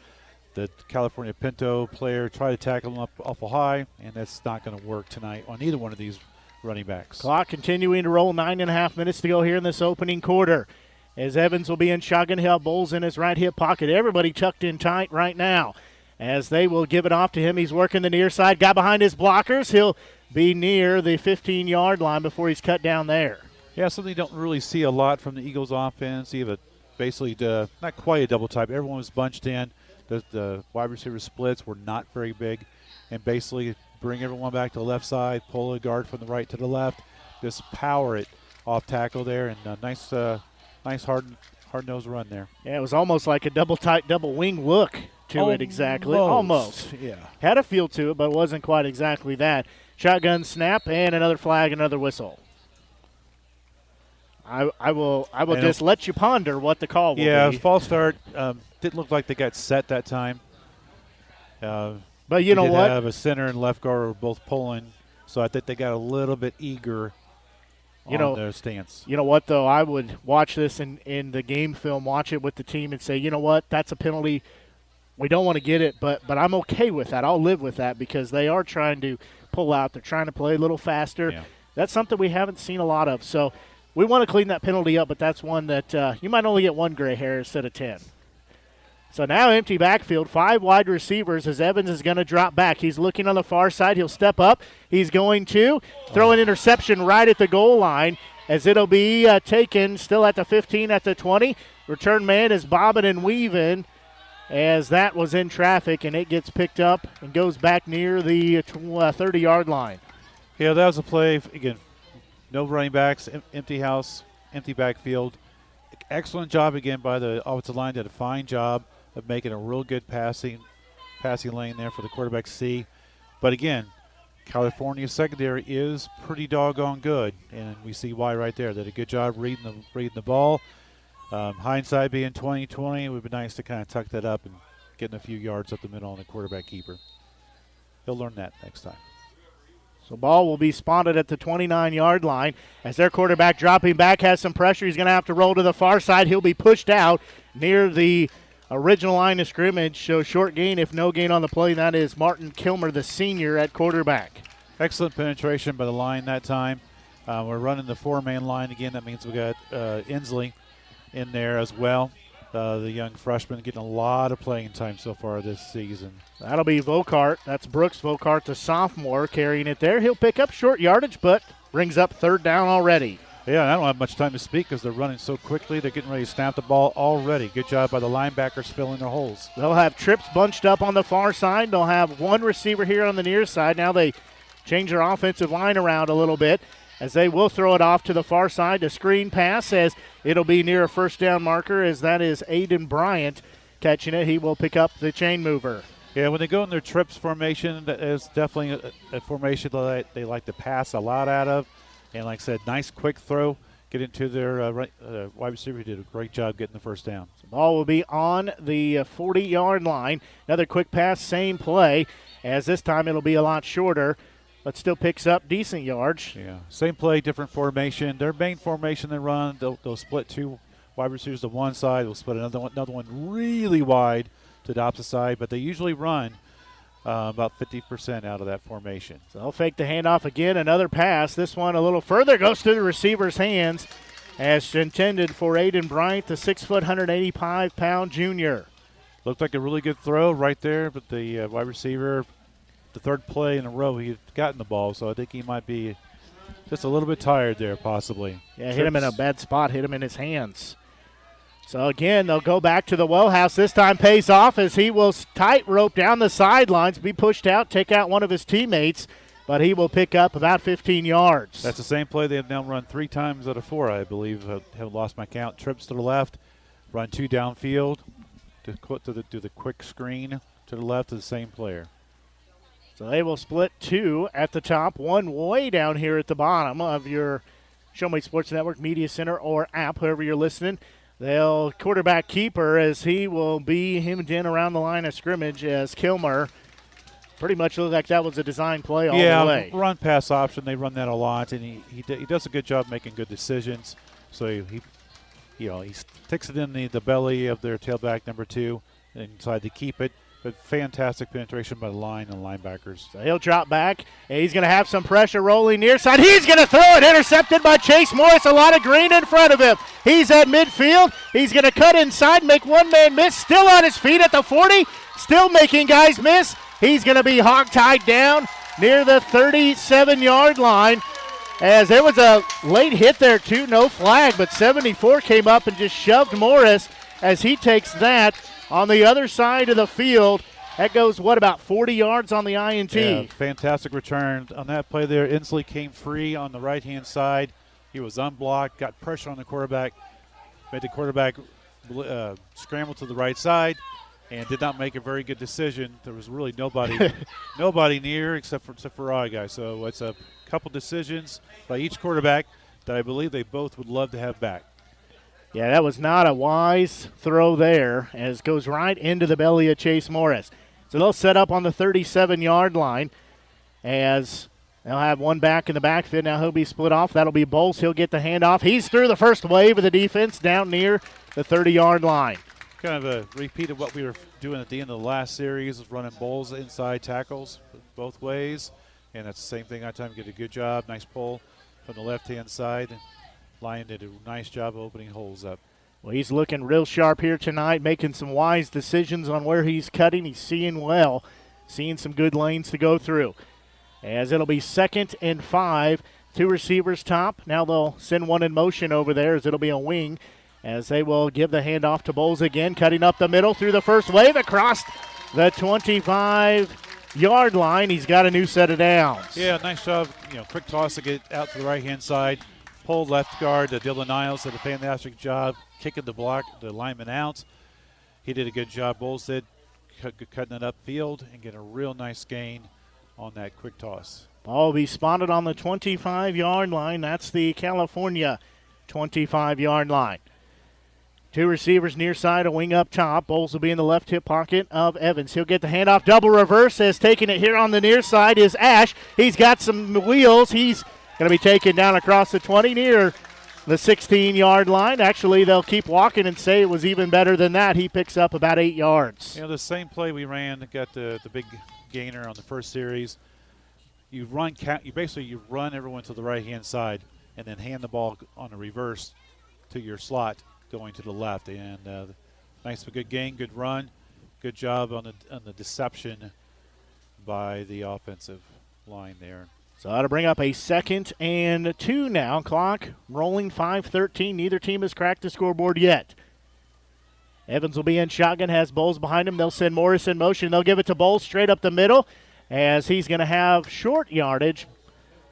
The California Pinto player tried to tackle him up awful high, and that's not going to work tonight on either one of these running backs. Clock continuing to roll, 9.5 minutes to go here in this opening quarter. As Evans will be in shotgun, he'll have Bowles in his right hip pocket. Everybody tucked in tight right now. As they will give it off to him, he's working the near side. Got behind his blockers. He'll be near the 15-yard line before he's cut down there. Yeah, something you don't really see a lot from the Eagles offense. You have basically not quite a double type. Everyone was bunched in. The wide receiver splits were not very big. And basically bring everyone back to the left side, pull a guard from the right to the left, just power it off tackle there. And nice hard-nosed run there. Yeah, it was almost like a double tight, double wing look to it exactly. Almost. Yeah. Had a feel to it, but it wasn't quite exactly that. Shotgun snap and another flag, another whistle. I will just let you ponder what the call will be. Yeah, false start. Didn't look like they got set that time. But you know what? Have a center and left guard were both pulling, so I think they got a little bit eager on their stance. You know what, though? I would watch this in the game film, watch it with the team and say, you know what, that's a penalty. We don't want to get it, but I'm okay with that. I'll live with that because they are trying to pull out. They're trying to play a little faster. Yeah. That's something we haven't seen a lot of. So we want to clean that penalty up, but that's one that you might only get one gray hair instead of 10. So now empty backfield, 5 wide receivers as Evans is going to drop back. He's looking on the far side. He'll step up. He's going to throw an interception right at the goal line as it'll be taken still at the 15, at the 20. Return man is bobbing and weaving as that was in traffic, and it gets picked up and goes back near the 30-yard line. Yeah, that was a play. Again, no running backs, empty house, empty backfield. Excellent job again by the offensive line. Did a fine job of making a real good passing lane there for the quarterback C. But again, California secondary is pretty doggone good, and we see why right there. They did a good job reading the ball. Hindsight being 20/20, it would be nice to kind of tuck that up and getting a few yards up the middle on the quarterback keeper. He'll learn that next time. So ball will be spotted at the 29-yard line as their quarterback dropping back has some pressure. He's going to have to roll to the far side. He'll be pushed out near the original line of scrimmage. So short gain, if no gain on the play. That is Martin Kilmer, the senior, at quarterback. Excellent penetration by the line that time. We're running the 4-man line again. That means we got Inslee in there as well. The young freshman getting a lot of playing time so far this season. That'll be Vocart. That's Brooks Vocart, the sophomore, carrying it there. He'll pick up short yardage, but brings up third down already. Yeah, I don't have much time to speak because they're running so quickly. They're getting ready to snap the ball already. Good job by the linebackers filling their holes. They'll have trips bunched up on the far side. They'll have one receiver here on the near side. Now they change their offensive line around a little bit as they will throw it off to the far side. A screen pass as it'll be near a first down marker as that is Aiden Bryant catching it. He will pick up the chain mover. Yeah, when they go in their trips formation, that is definitely a formation that they like to pass a lot out of. And like I said, nice quick throw. Get into their wide receiver. He did a great job getting the first down. The ball will be on the 40-yard line. Another quick pass, same play, as this time it'll be a lot shorter, but still picks up decent yards. Yeah, same play, different formation. Their main formation they run, they'll split 2 wide receivers to one side. They'll split another one really wide to the opposite side, but they usually run about 50% out of that formation. So they'll fake the handoff again. Another pass. This one a little further goes through the receiver's hands as intended for Aiden Bryant, the 6', 185-pound junior. Looked like a really good throw right there, but the wide receiver, the third play in a row, he had gotten the ball, so I think he might be just a little bit tired there possibly. Yeah, hit him in a bad spot, hit him in his hands. So again, they'll go back to the well house. This time pays off as he will tightrope down the sidelines, be pushed out, take out one of his teammates, but he will pick up about 15 yards. That's the same play they have now run 3 times out of 4, I believe. I have lost my count. Trips to the left, run 2 downfield, do the quick screen to the left of the same player. So they will split 2 at the top, 1 way down here at the bottom of your Show Me Sports Network Media Center or app, whoever you're listening. They'll quarterback keeper as he will be hemmed in around the line of scrimmage as Kilmer pretty much looked like that was a design play all the way. Yeah, run pass option. They run that a lot, and he does a good job making good decisions. So he sticks it in the belly of their tailback number 2 and decide to keep it. But fantastic penetration by the line and linebackers. So he'll drop back. And he's going to have some pressure rolling near side. He's going to throw it. Intercepted by Chase Morris. A lot of green in front of him. He's at midfield. He's going to cut inside, make one man miss. Still on his feet at the 40. Still making guys miss. He's going to be hog-tied down near the 37-yard line. As there was a late hit there too, no flag, but 74 came up and just shoved Morris as he takes that on the other side of the field. That goes, about 40 yards on the INT? Yeah, fantastic return on that play there. Inslee came free on the right-hand side. He was unblocked, got pressure on the quarterback, made the quarterback scramble to the right side, and did not make a very good decision. There was really nobody near except for our guy. So it's a couple decisions by each quarterback that I believe they both would love to have back. Yeah, that was not a wise throw there, as it goes right into the belly of Chase Morris. So they'll set up on the 37-yard line as they'll have one back in the backfield. Now he'll be split off. That'll be Bowles. He'll get the handoff. He's through the first wave of the defense down near the 30-yard line. Kind of a repeat of what we were doing at the end of the last series, running Bowles inside tackles both ways. And that's the same thing that time. Get a good job. Nice pull from the left-hand side. Lyon did a nice job of opening holes up. Well, he's looking real sharp here tonight, making some wise decisions on where he's cutting. He's seeing well, seeing some good lanes to go through. As it'll be 2nd and 5, 2 receivers top. Now they'll send one in motion over there as it'll be a wing, as they will give the handoff to Bowles again, cutting up the middle through the first wave across the 25-yard line. He's got a new set of downs. Yeah, nice job. Quick toss to get out to the right-hand side. Pulled left guard. Dylan Niles did a fantastic job kicking the lineman out. He did a good job. Bowles did cutting it upfield and getting a real nice gain on that quick toss. Ball will be spotted on the 25-yard line. That's the California 25-yard line. 2 receivers near side, a wing up top. Bowles will be in the left hip pocket of Evans. He'll get the handoff. Double reverse as taking it here on the near side is Ash. He's got some wheels. He's going to be taken down across the 20 near the 16-yard line. Actually, they'll keep walking and say it was even better than that. He picks up about 8 yards. The same play we ran, got the big gainer on the first series. You run everyone to the right-hand side and then hand the ball on a reverse to your slot going to the left. And nice, good gain, good run. Good job on the deception by the offensive line there. So that'll bring up a 2nd and 2 now. Clock rolling 5:13. Neither team has cracked the scoreboard yet. Evans will be in shotgun, has Bowles behind him. They'll send Morris in motion. They'll give it to Bowles straight up the middle as he's going to have short yardage,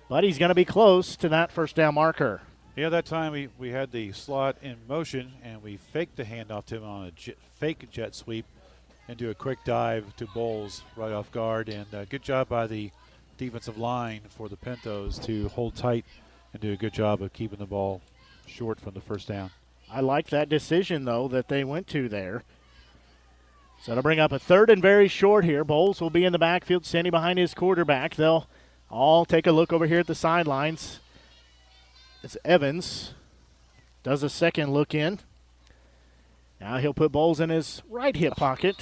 but he's going to be close to that first down marker. Yeah, that time we had the slot in motion, and we faked the handoff to him on a fake jet sweep and do a quick dive to Bowles right off guard. And good job by the defensive line for the Pintos to hold tight and do a good job of keeping the ball short from the first down. I like that decision, though, that they went to there. So to bring up a 3rd and very short here. Bowles will be in the backfield, standing behind his quarterback. They'll all take a look over here at the sidelines. It's Evans. Does a second look in. Now he'll put Bowles in his right hip pocket.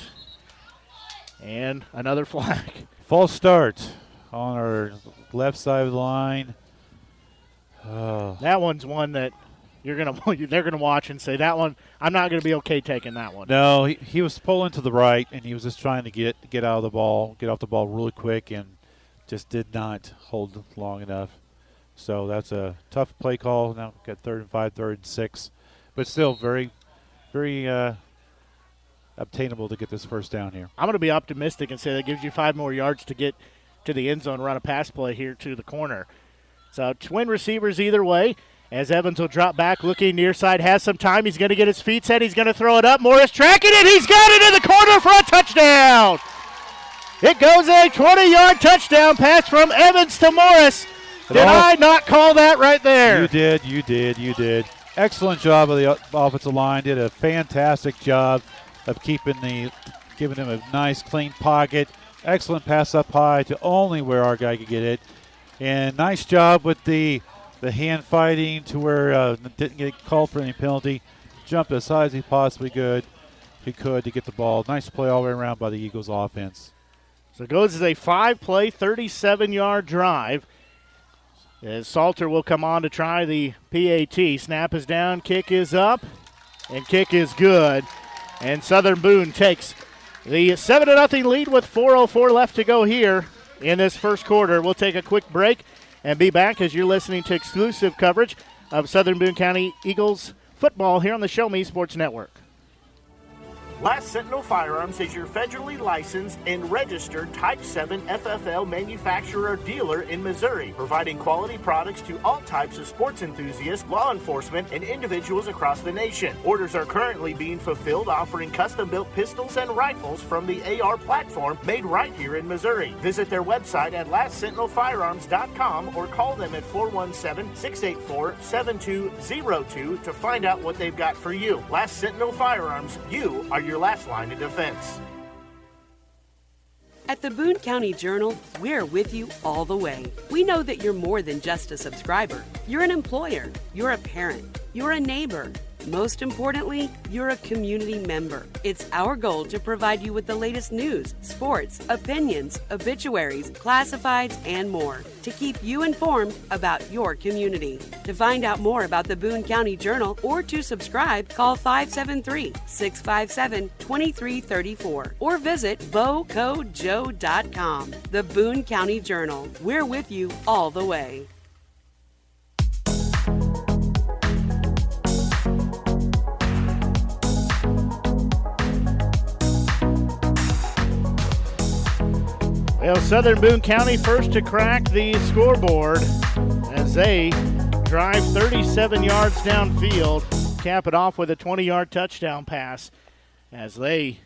And another flag. False start on our left side of the line. That one's one that they're gonna watch and say, that one, I'm not gonna be okay taking that one. No, he was pulling to the right, and he was just trying to get out of the ball, get off the ball really quick, and just did not hold long enough. So that's a tough play call. Now we've got 3rd and 5, 3rd and 6, but still very, very obtainable to get this first down here. I'm going to be optimistic and say that gives you 5 more yards to get to the end zone, run a pass play here to the corner. So twin receivers either way, as Evans will drop back, looking near side, has some time. He's going to get his feet set. He's going to throw it up. Morris tracking it. He's got it in the corner for a touchdown. It goes a 20-yard touchdown pass from Evans to Morris. Did I not call that right there? You did. Excellent job of the offensive line. Did a fantastic job of giving him a nice, clean pocket. Excellent pass up high to only where our guy could get it. And nice job with the hand fighting to where didn't get called for any penalty. Jumped as high as he possibly could to get the ball. Nice play all the way around by the Eagles offense. So it goes as a 5-play, 37-yard drive. As Salter will come on to try the PAT. Snap is down, kick is up, and kick is good. And Southern Boone takes the 7-0 lead with 4:04 left to go here in this first quarter. We'll take a quick break and be back as you're listening to exclusive coverage of Southern Boone County Eagles football here on the Show Me Sports Network. Last Sentinel Firearms is your federally licensed and registered Type 7 FFL manufacturer dealer in Missouri, providing quality products to all types of sports enthusiasts, law enforcement, and individuals across the nation. Orders are currently being fulfilled, offering custom-built pistols and rifles from the AR platform made right here in Missouri. Visit their website at lastsentinelfirearms.com or call them at 417-684-7202 to find out what they've got for you. Last Sentinel Firearms, you are your last line of defense. At the Boone County Journal, we're with you all the way. We know that you're more than just a subscriber. You're an employer, you're a parent, you're a neighbor. Most importantly, you're a community member. It's our goal to provide you with the latest news, sports, opinions, obituaries, classifieds, and more to keep you informed about your community. To find out more about the Boone County Journal or to subscribe, call 573-657-2334 or visit bocojoe.com. The Boone County Journal. We're with you all the way. Well, Southern Boone County first to crack the scoreboard as they drive 37 yards downfield, cap it off with a 20-yard touchdown pass as they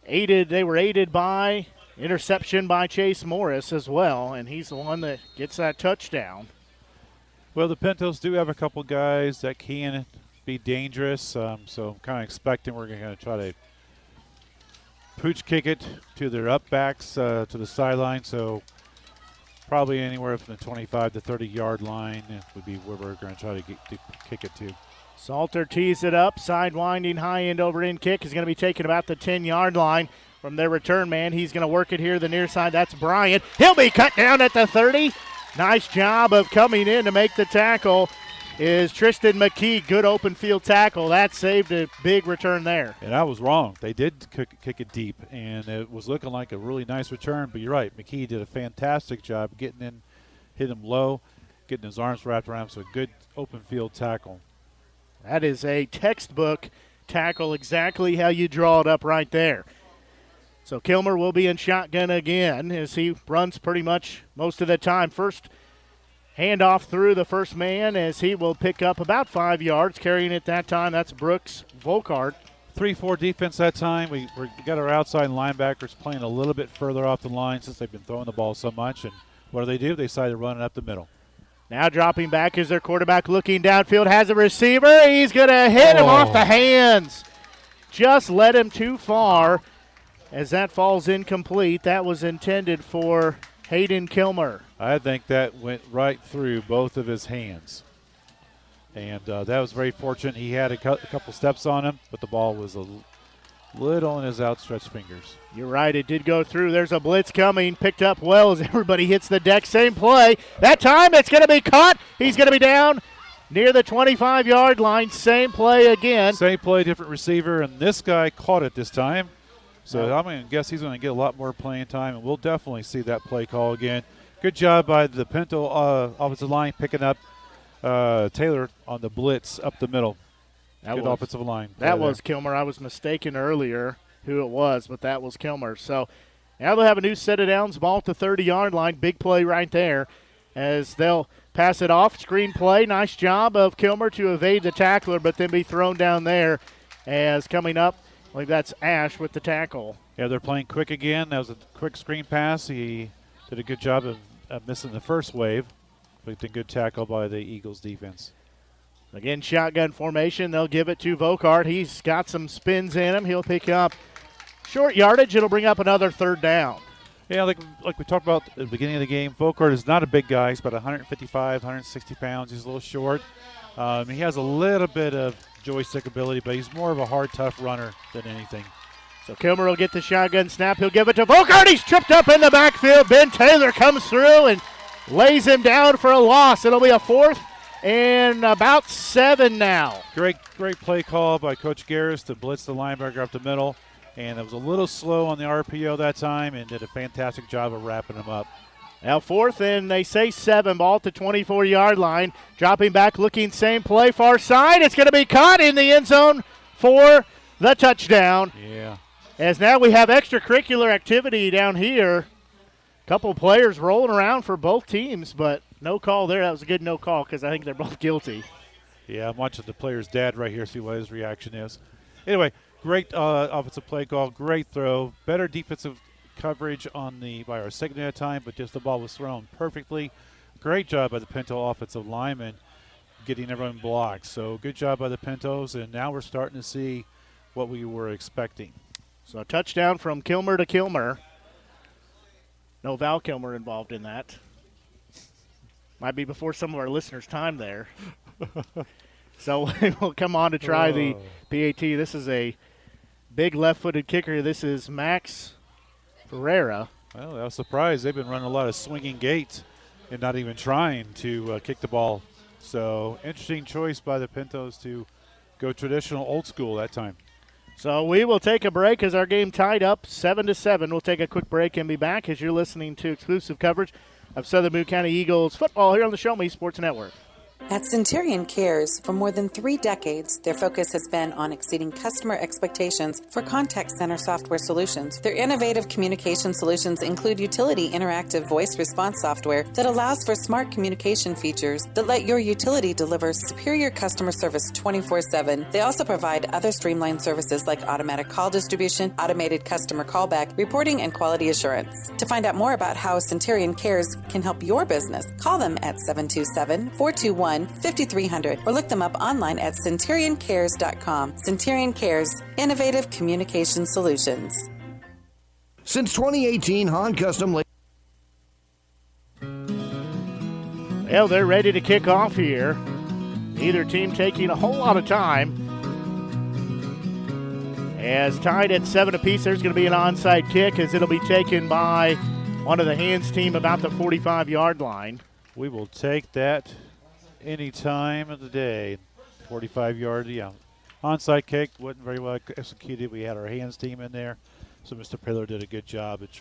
were aided by interception by Chase Morris as well, and he's the one that gets that touchdown. Well, the Pintos do have a couple guys that can be dangerous, so I'm kind of expecting we're going to try to pooch kick it to their up backs to the sideline, so probably anywhere from the 25 to 30-yard line would be where we're going to try to kick it to. Salter tees it up, sidewinding high end over end kick is going to be taken about the 10-yard line from their return man. He's going to work it here the near side. That's Bryant. He'll be cut down at the 30. Nice job of coming in to make the tackle is Tristan McKee. Good open field tackle. That saved a big return there. And I was wrong. They did kick it deep, and it was looking like a really nice return. But you're right. McKee did a fantastic job getting in, hit him low, getting his arms wrapped around him. So a good open field tackle. That is a textbook tackle, exactly how you draw it up right there. So Kilmer will be in shotgun again as he runs pretty much most of the time. First handoff through the first man as he will pick up about 5 yards. Carrying it that time, that's Brooks Volkart. 3-4 defense that time. We got our outside linebackers playing a little bit further off the line since they've been throwing the ball so much. And what do? They decide to run it up the middle. Now dropping back is their quarterback looking downfield, has a receiver. He's going to hit him off the hands. Just led him too far as that falls incomplete. That was intended for Hayden Kilmer. I think that went right through both of his hands. And that was very fortunate. He had a couple steps on him, but the ball was a little in his outstretched fingers. You're right, it did go through. There's a blitz coming, picked up well as everybody hits the deck. Same play. That time it's going to be caught. He's going to be down near the 25-yard line. Same play again. Same play, different receiver, and this guy caught it this time. So I'm going to guess he's going to get a lot more playing time, and we'll definitely see that play call again. Good job by the Pinto offensive line picking up Taylor on the blitz up the middle. Good offensive line. That was Kilmer. I was mistaken earlier who it was, but that was Kilmer. So now they'll have a new set of downs, ball at the 30-yard line. Big play right there as they'll pass it off. Screen play. Nice job of Kilmer to evade the tackler, but then be thrown down there as coming up. I believe that's Ash with the tackle. Yeah, they're playing quick again. That was a quick screen pass. He did a good job of missing the first wave. But a good tackle by the Eagles defense. Again, shotgun formation. They'll give it to Volkart. He's got some spins in him. He'll pick up short yardage. It'll bring up another third down. Yeah, like we talked about at the beginning of the game, Volkart is not a big guy. He's about 155, 160 pounds. He's a little short. He has a little bit of joystick ability, but he's more of a hard, tough runner than anything. So Kilmer will get the shotgun snap. He'll give it to Volkart. He's tripped up in the backfield. Ben Taylor comes through and lays him down for a loss. It'll be a 4th and about 7 now. Great play call by Coach Garris to blitz the linebacker up the middle. and it was a little slow on the RPO that time and did a fantastic job of wrapping them up. Now 4th and they say 7, ball at the 24-yard line. Dropping back, looking same play, far side. It's going to be caught in the end zone for the touchdown. Yeah. As now we have extracurricular activity down here. Couple players rolling around for both teams, but no call there. That was a good no call because I think they're both guilty. Yeah, I'm watching the player's dad right here, see what his reaction is. Anyway, great offensive play call, great throw, better defensive coverage by our secondary time, but just the ball was thrown perfectly. Great job by the Pinto offensive lineman getting everyone blocked. So good job by the Pintos, and now we're starting to see what we were expecting. So a touchdown from Kilmer to Kilmer. No Val Kilmer involved in that. Might be before some of our listeners' time there. So we'll come on to try the PAT. This is a big left-footed kicker. This is Max Ferreira. Well, I was surprised. They've been running a lot of swinging gates and not even trying to kick the ball. So interesting choice by the Pintos to go traditional old school that time. So we will take a break as our game tied up 7-7. We'll take a quick break and be back as you're listening to exclusive coverage of Southern Boone County Eagles football here on the Show Me Sports Network. At Centurion Cares, for more than 3 decades, their focus has been on exceeding customer expectations for contact center software solutions. Their innovative communication solutions include utility interactive voice response software that allows for smart communication features that let your utility deliver superior customer service 24/7. They also provide other streamlined services like automatic call distribution, automated customer callback, reporting, and quality assurance. To find out more about how Centurion Cares can help your business, call them at 727-421-5300 or look them up online at centurioncares.com. Centurion Cares, innovative communication solutions. Since 2018, Han Custom. Well, they're ready to kick off here. Neither team taking a whole lot of time. As tied at 7 apiece, there's going to be an onside kick as it'll be taken by one of the hands team about the 45-yard line. We will take that any time of the day. 45-yard, onside kick wasn't very well executed. We had our hands team in there, so Mr. Pillar did a good job at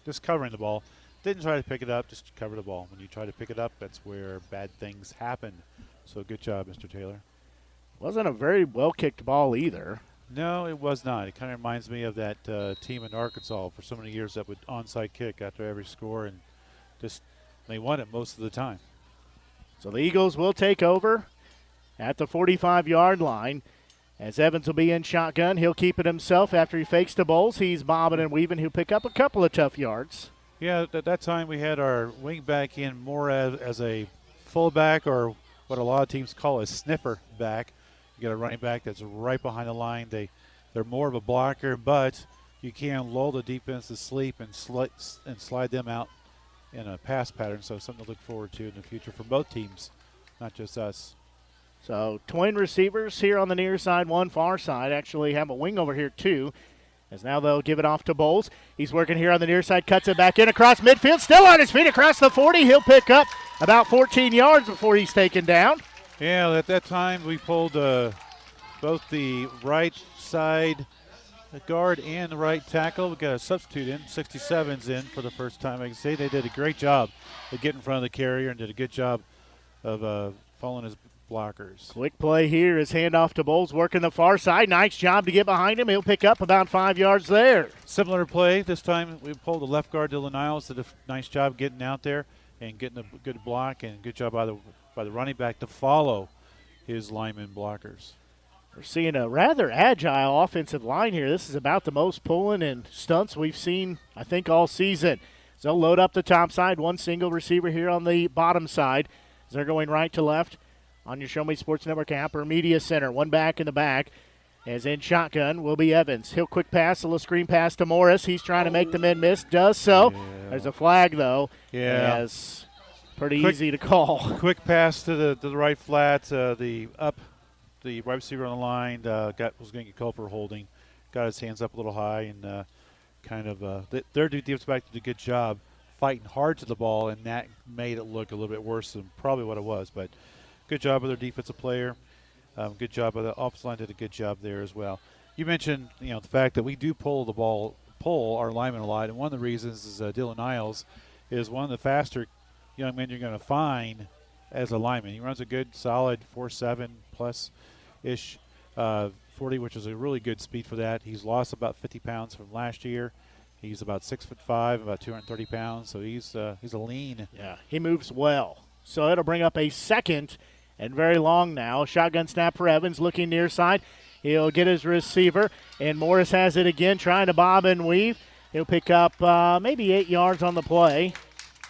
just covering the ball. Didn't try to pick it up, just cover the ball. When you try to pick it up, that's where bad things happen. So good job, Mr. Taylor. Wasn't a very well-kicked ball either. No, it was not. It kind of reminds me of that team in Arkansas for so many years that would onside kick after every score, and just they won it most of the time. So the Eagles will take over at the 45-yard line as Evans will be in shotgun. He'll keep it himself after he fakes the Bowles. He's bobbing and weaving. He'll pick up a couple of tough yards. Yeah, at that time we had our wing back in more as a fullback, or what a lot of teams call a sniffer back. You got a running back that's right behind the line. They're more of a blocker, but you can lull the defense to sleep and slide them out in a pass pattern. So something to look forward to in the future for both teams, not just us. So twin receivers here on the near side, one far side. Actually have a wing over here too, as now they'll give it off to Bowles. He's working here on the near side, cuts it back in across midfield, still on his feet across the 40. He'll pick up about 14 yards before he's taken down. Yeah, at that time we pulled both the right side guard and the right tackle. We got a substitute in, 67's in for the first time. I can say they did a great job of getting in front of the carrier and did a good job of following his blockers. Quick play here is handoff to Bowles, working the far side. Nice job to get behind him. He'll pick up about 5 yards there. Similar play. This time we pulled the left guard, Dylan Niles, did a nice job getting out there and getting a good block, and good job by the running back to follow his lineman blockers. We're seeing a rather agile offensive line here. This is about the most pulling and stunts we've seen, I think, all season. So they'll load up the top side. One single receiver here on the bottom side. As they're going right to left on your Show Me Sports Network app or Media Center. One back in the back. As in shotgun will be Evans. He'll quick pass, a little screen pass to Morris. He's trying to make the men miss. Does so. Yeah. There's a flag, though. Yeah. As pretty easy to call. Quick pass to the right flat. The right receiver on the line was going to get called for holding. Got his hands up a little high, and their defensive back did a good job fighting hard to the ball, and that made it look a little bit worse than probably what it was. But good job of their defensive player. Good job of the offensive line, did a good job there as well. You mentioned, the fact that we do pull our linemen a lot, and one of the reasons is Dylan Niles is one of the faster young men you're going to find as a lineman. He runs a good, solid 4.7 plus-ish 40, which is a really good speed for that. He's lost about 50 pounds from last year. He's about 6'5", about 230 pounds, so he's a lean. Yeah, he moves well. So it'll bring up a second and very long now. Shotgun snap for Evans, looking near side. He'll get his receiver, and Morris has it again, trying to bob and weave. He'll pick up maybe 8 yards on the play.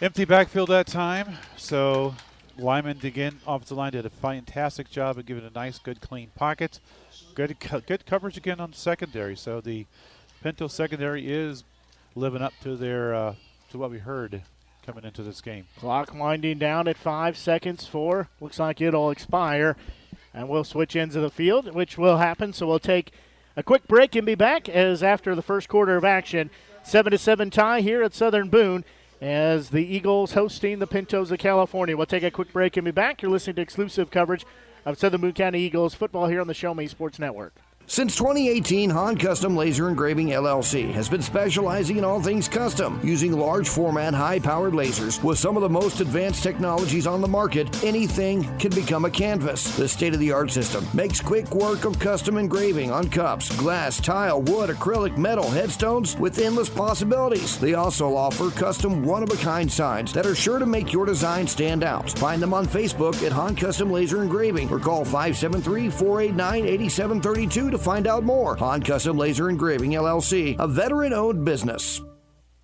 Empty backfield that time, so Lyman, again, offensive line did a fantastic job of giving a nice, good, clean pocket. Good coverage again on the secondary, so the Pintos secondary is living up to their to what we heard coming into this game. Clock winding down at 5 seconds for, looks like it'll expire. And we'll switch ends of the field, which will happen. So we'll take a quick break and be back as after the first quarter of action. 7-7 tie here at Southern Boone as the Eagles hosting the Pintos of California. We'll take a quick break and be back. You're listening to exclusive coverage of Southern Boone County Eagles football here on the Show Me Sports Network. Since 2018, Han Custom Laser Engraving LLC has been specializing in all things custom, using large format, high-powered lasers with some of the most advanced technologies on the market. Anything can become a canvas. The state-of-the-art system makes quick work of custom engraving on cups, glass, tile, wood, acrylic, metal, headstones with endless possibilities. They also offer custom one-of-a-kind signs that are sure to make your design stand out. Find them on Facebook at Han Custom Laser Engraving or call 573-489-8732 to find out more. Han Custom Laser Engraving LLC, a veteran-owned business.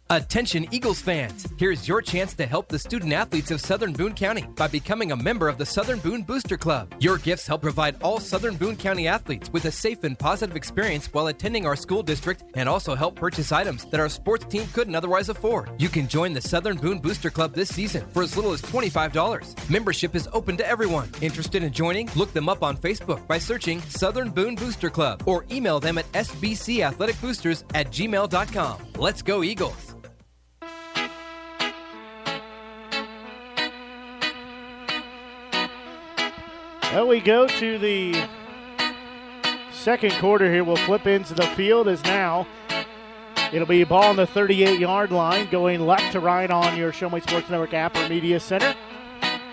Attention Eagles fans, here's your chance to help the student athletes of Southern Boone County by becoming a member of the Southern Boone Booster Club. Your gifts help provide all Southern Boone County athletes with a safe and positive experience while attending our school district, and also help purchase items that our sports team couldn't otherwise afford. You can join the Southern Boone Booster Club this season for as little as $25. Membership is open to everyone. Interested in joining? Look them up on Facebook by searching Southern Boone Booster Club or email them at sbcathleticboosters@gmail.com. Let's go Eagles! Well, we go to the second quarter here. We'll flip into the field as now it'll be a ball on the 38-yard line going left to right on your Show Me Sports Network app or media center.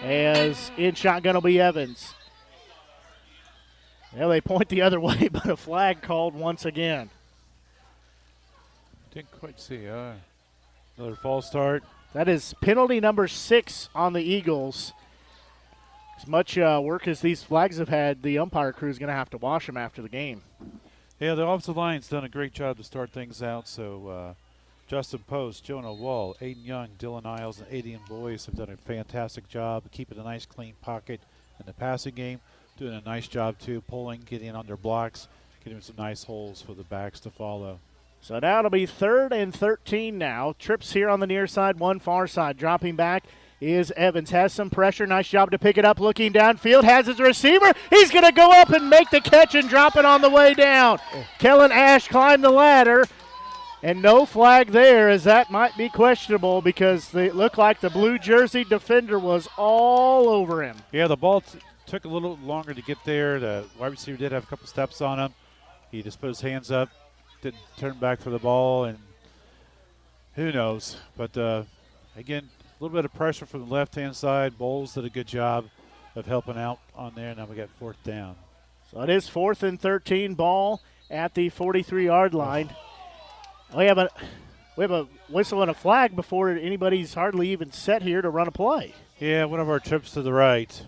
As in shotgun will be Evans. Well, they point the other way, but a flag called once again. Didn't quite see. Another false start. That is penalty number 6 on the Eagles. As much work as these flags have had, the umpire crew is going to have to wash them after the game. Yeah, the offensive line's done a great job to start things out. So Justin Post, Jonah Wall, Aiden Young, Dylan Niles, and Adian Boyce have done a fantastic job of keeping a nice clean pocket in the passing game. Doing a nice job, too, pulling, getting on their blocks, getting some nice holes for the backs to follow. So now it'll be 3rd and 13 now. Trips here on the near side, one far side. Dropping back is Evans. Has some pressure. Nice job to pick it up. Looking downfield. Has his receiver. He's going to go up and make the catch and drop it on the way down. Kellen Ash climbed the ladder. And no flag there, as that might be questionable because it looked like the blue jersey defender was all over him. Yeah, the ball took a little longer to get there. The wide receiver did have a couple steps on him. He just put his hands up, didn't turn back for the ball, and who knows. But, again, a little bit of pressure from the left-hand side. Bowles did a good job of helping out on there. Now we got 4th down. So it is 4th and 13, ball at the 43-yard line. We have a whistle and a flag before anybody's hardly even set here to run a play. Yeah, one of our trips to the right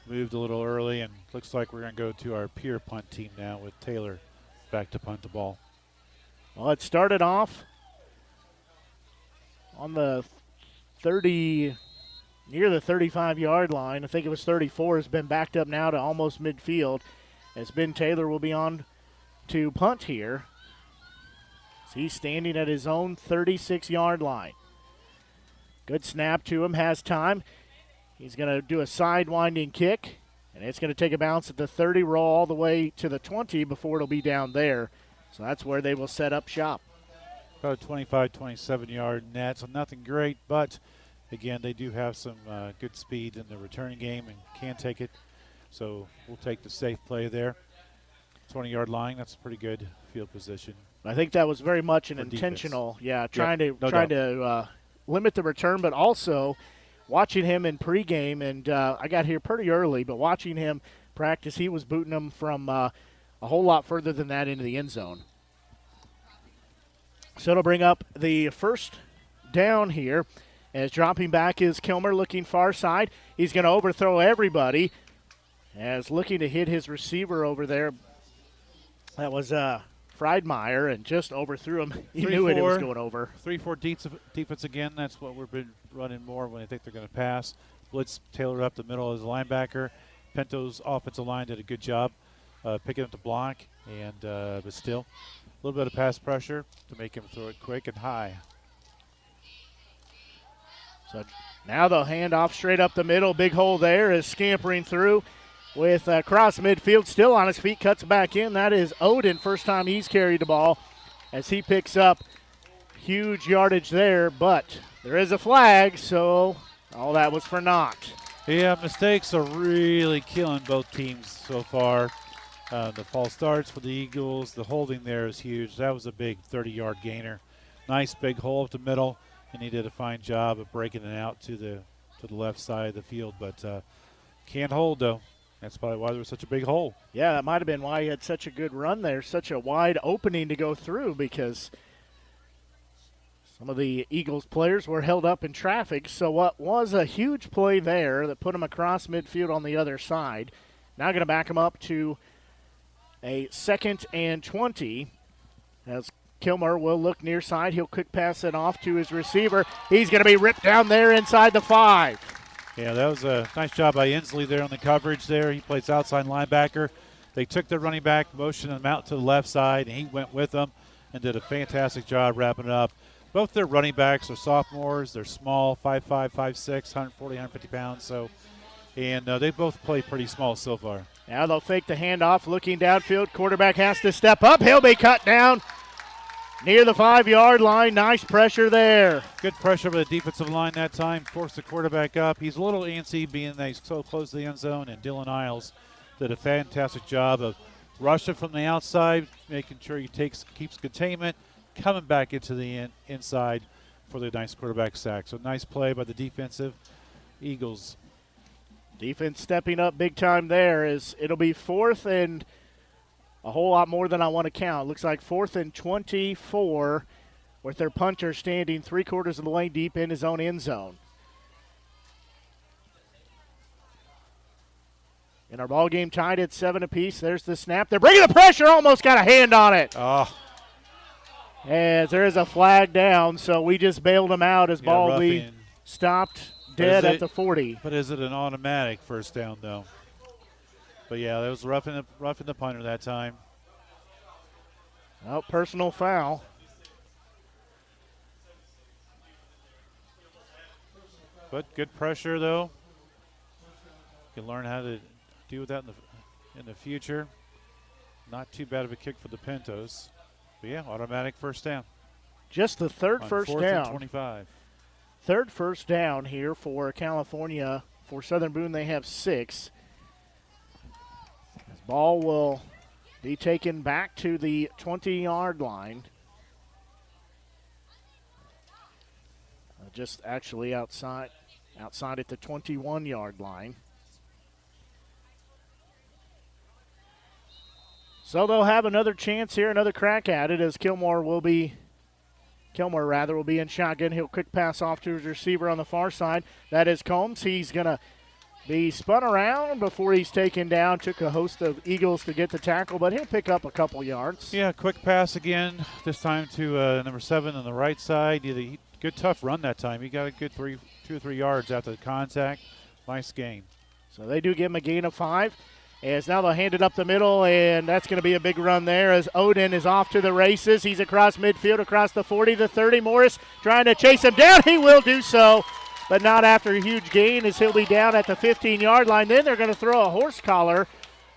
moved a little early, and looks like we're going to go to our peer punt team now with Taylor back to punt the ball. Well, it started off on the 30, near the 35-yard line. I think it was 34, has been backed up now to almost midfield as Ben Taylor will be on to punt here. So he's standing at his own 36-yard line. Good snap to him, has time. He's going to do a sidewinding kick, and it's going to take a bounce at the 30, roll all the way to the 20 before it'll be down there. So that's where they will set up shop. About a 25, 27-yard net, so nothing great, but, again, they do have some good speed in the returning game and can take it. So we'll take the safe play there. 20-yard line. That's a pretty good field position. I think that was very much an intentional, trying to limit the return, but also watching him in pregame, and I got here pretty early, but watching him practice, he was booting them from a whole lot further than that into the end zone. So it'll bring up the first down here, as dropping back is Kilmer, looking far side. He's going to overthrow everybody, as looking to hit his receiver over there. That was Friedmeyer, and just overthrew him. He knew it was going over. 3-4 defense again. That's what we've been running more when I think they're going to pass. Blitz Taylor up the middle as a linebacker. Pintos' offensive line did a good job picking up the block, and but still a little bit of pass pressure to make him throw it quick and high. So now they'll hand off straight up the middle. Big hole there is scampering through with cross midfield, still on his feet, cuts back in. That is Odin, first time he's carried the ball, as he picks up huge yardage there, but there is a flag, so all that was for naught. Yeah, mistakes are really killing both teams so far. The false starts for the Eagles, the holding there is huge. That was a big 30-yard gainer. Nice big hole up the middle, and he did a fine job of breaking it out to the left side of the field, but can't hold though. That's probably why there was such a big hole. Yeah, that might have been why he had such a good run there, such a wide opening to go through, because some of the Eagles players were held up in traffic. So what was a huge play there that put him across midfield on the other side. Now going to back him up to a 2nd and 20, as Kilmer will look near side. He'll quick pass it off to his receiver. He's going to be ripped down there inside the 5. Yeah, that was a nice job by Inslee there on the coverage there. He plays outside linebacker. They took their running back, motioned him out to the left side, and he went with them and did a fantastic job wrapping it up. Both their running backs are sophomores. They're small, 5'5", 5'6", 140, 150 pounds. So, and they both play pretty small so far. Now they'll fake the handoff, looking downfield. Quarterback has to step up. He'll be cut down near the 5-yard line. Nice pressure there. Good pressure by the defensive line that time. Forced the quarterback up. He's a little antsy being that he's so close to the end zone, and Dylan Isles did a fantastic job of rushing from the outside, making sure he keeps containment, coming back into the inside for the nice quarterback sack. So nice play by the defensive Eagles. Defense stepping up big time there, as it'll be 4th and a whole lot more than I want to count. Looks like 4th and 24 with their punter standing 3/4 of the way deep in his own end zone. In our ball game tied at 7 apiece. There's the snap. They're bringing the pressure. Almost got a hand on it. Oh. As there is a flag down, so we just bailed him out as ball will be stopped dead at the 40. But is it an automatic first down, though? But, yeah, that was roughing the punter that time. Oh, personal foul. But good pressure, though. You can learn how to deal with that in the future. Not too bad of a kick for the Pintos. But, yeah, automatic first down. Just the third first down. 4th and 25. Third first down here for California. For Southern Boone, they have 6. This ball will be taken back to the 20-yard line. Just actually outside at the 21-yard line. So they'll have another chance here, another crack at it, as Kilmer will be in shotgun. He'll quick pass off to his receiver on the far side. That is Combs. He's going to be spun around before he's taken down. Took a host of Eagles to get the tackle, but he'll pick up a couple yards. Yeah, quick pass again, this time to number 7 on the right side. Good tough run that time. He got a good 2 or 3 yards after the contact. Nice gain. So they do give him a gain of 5. As now they'll hand it up the middle, and that's going to be a big run there as Odin is off to the races. He's across midfield, across the 40, the 30. Morris trying to chase him down. He will do so, but not after a huge gain, as he'll be down at the 15-yard line. Then they're going to throw a horse collar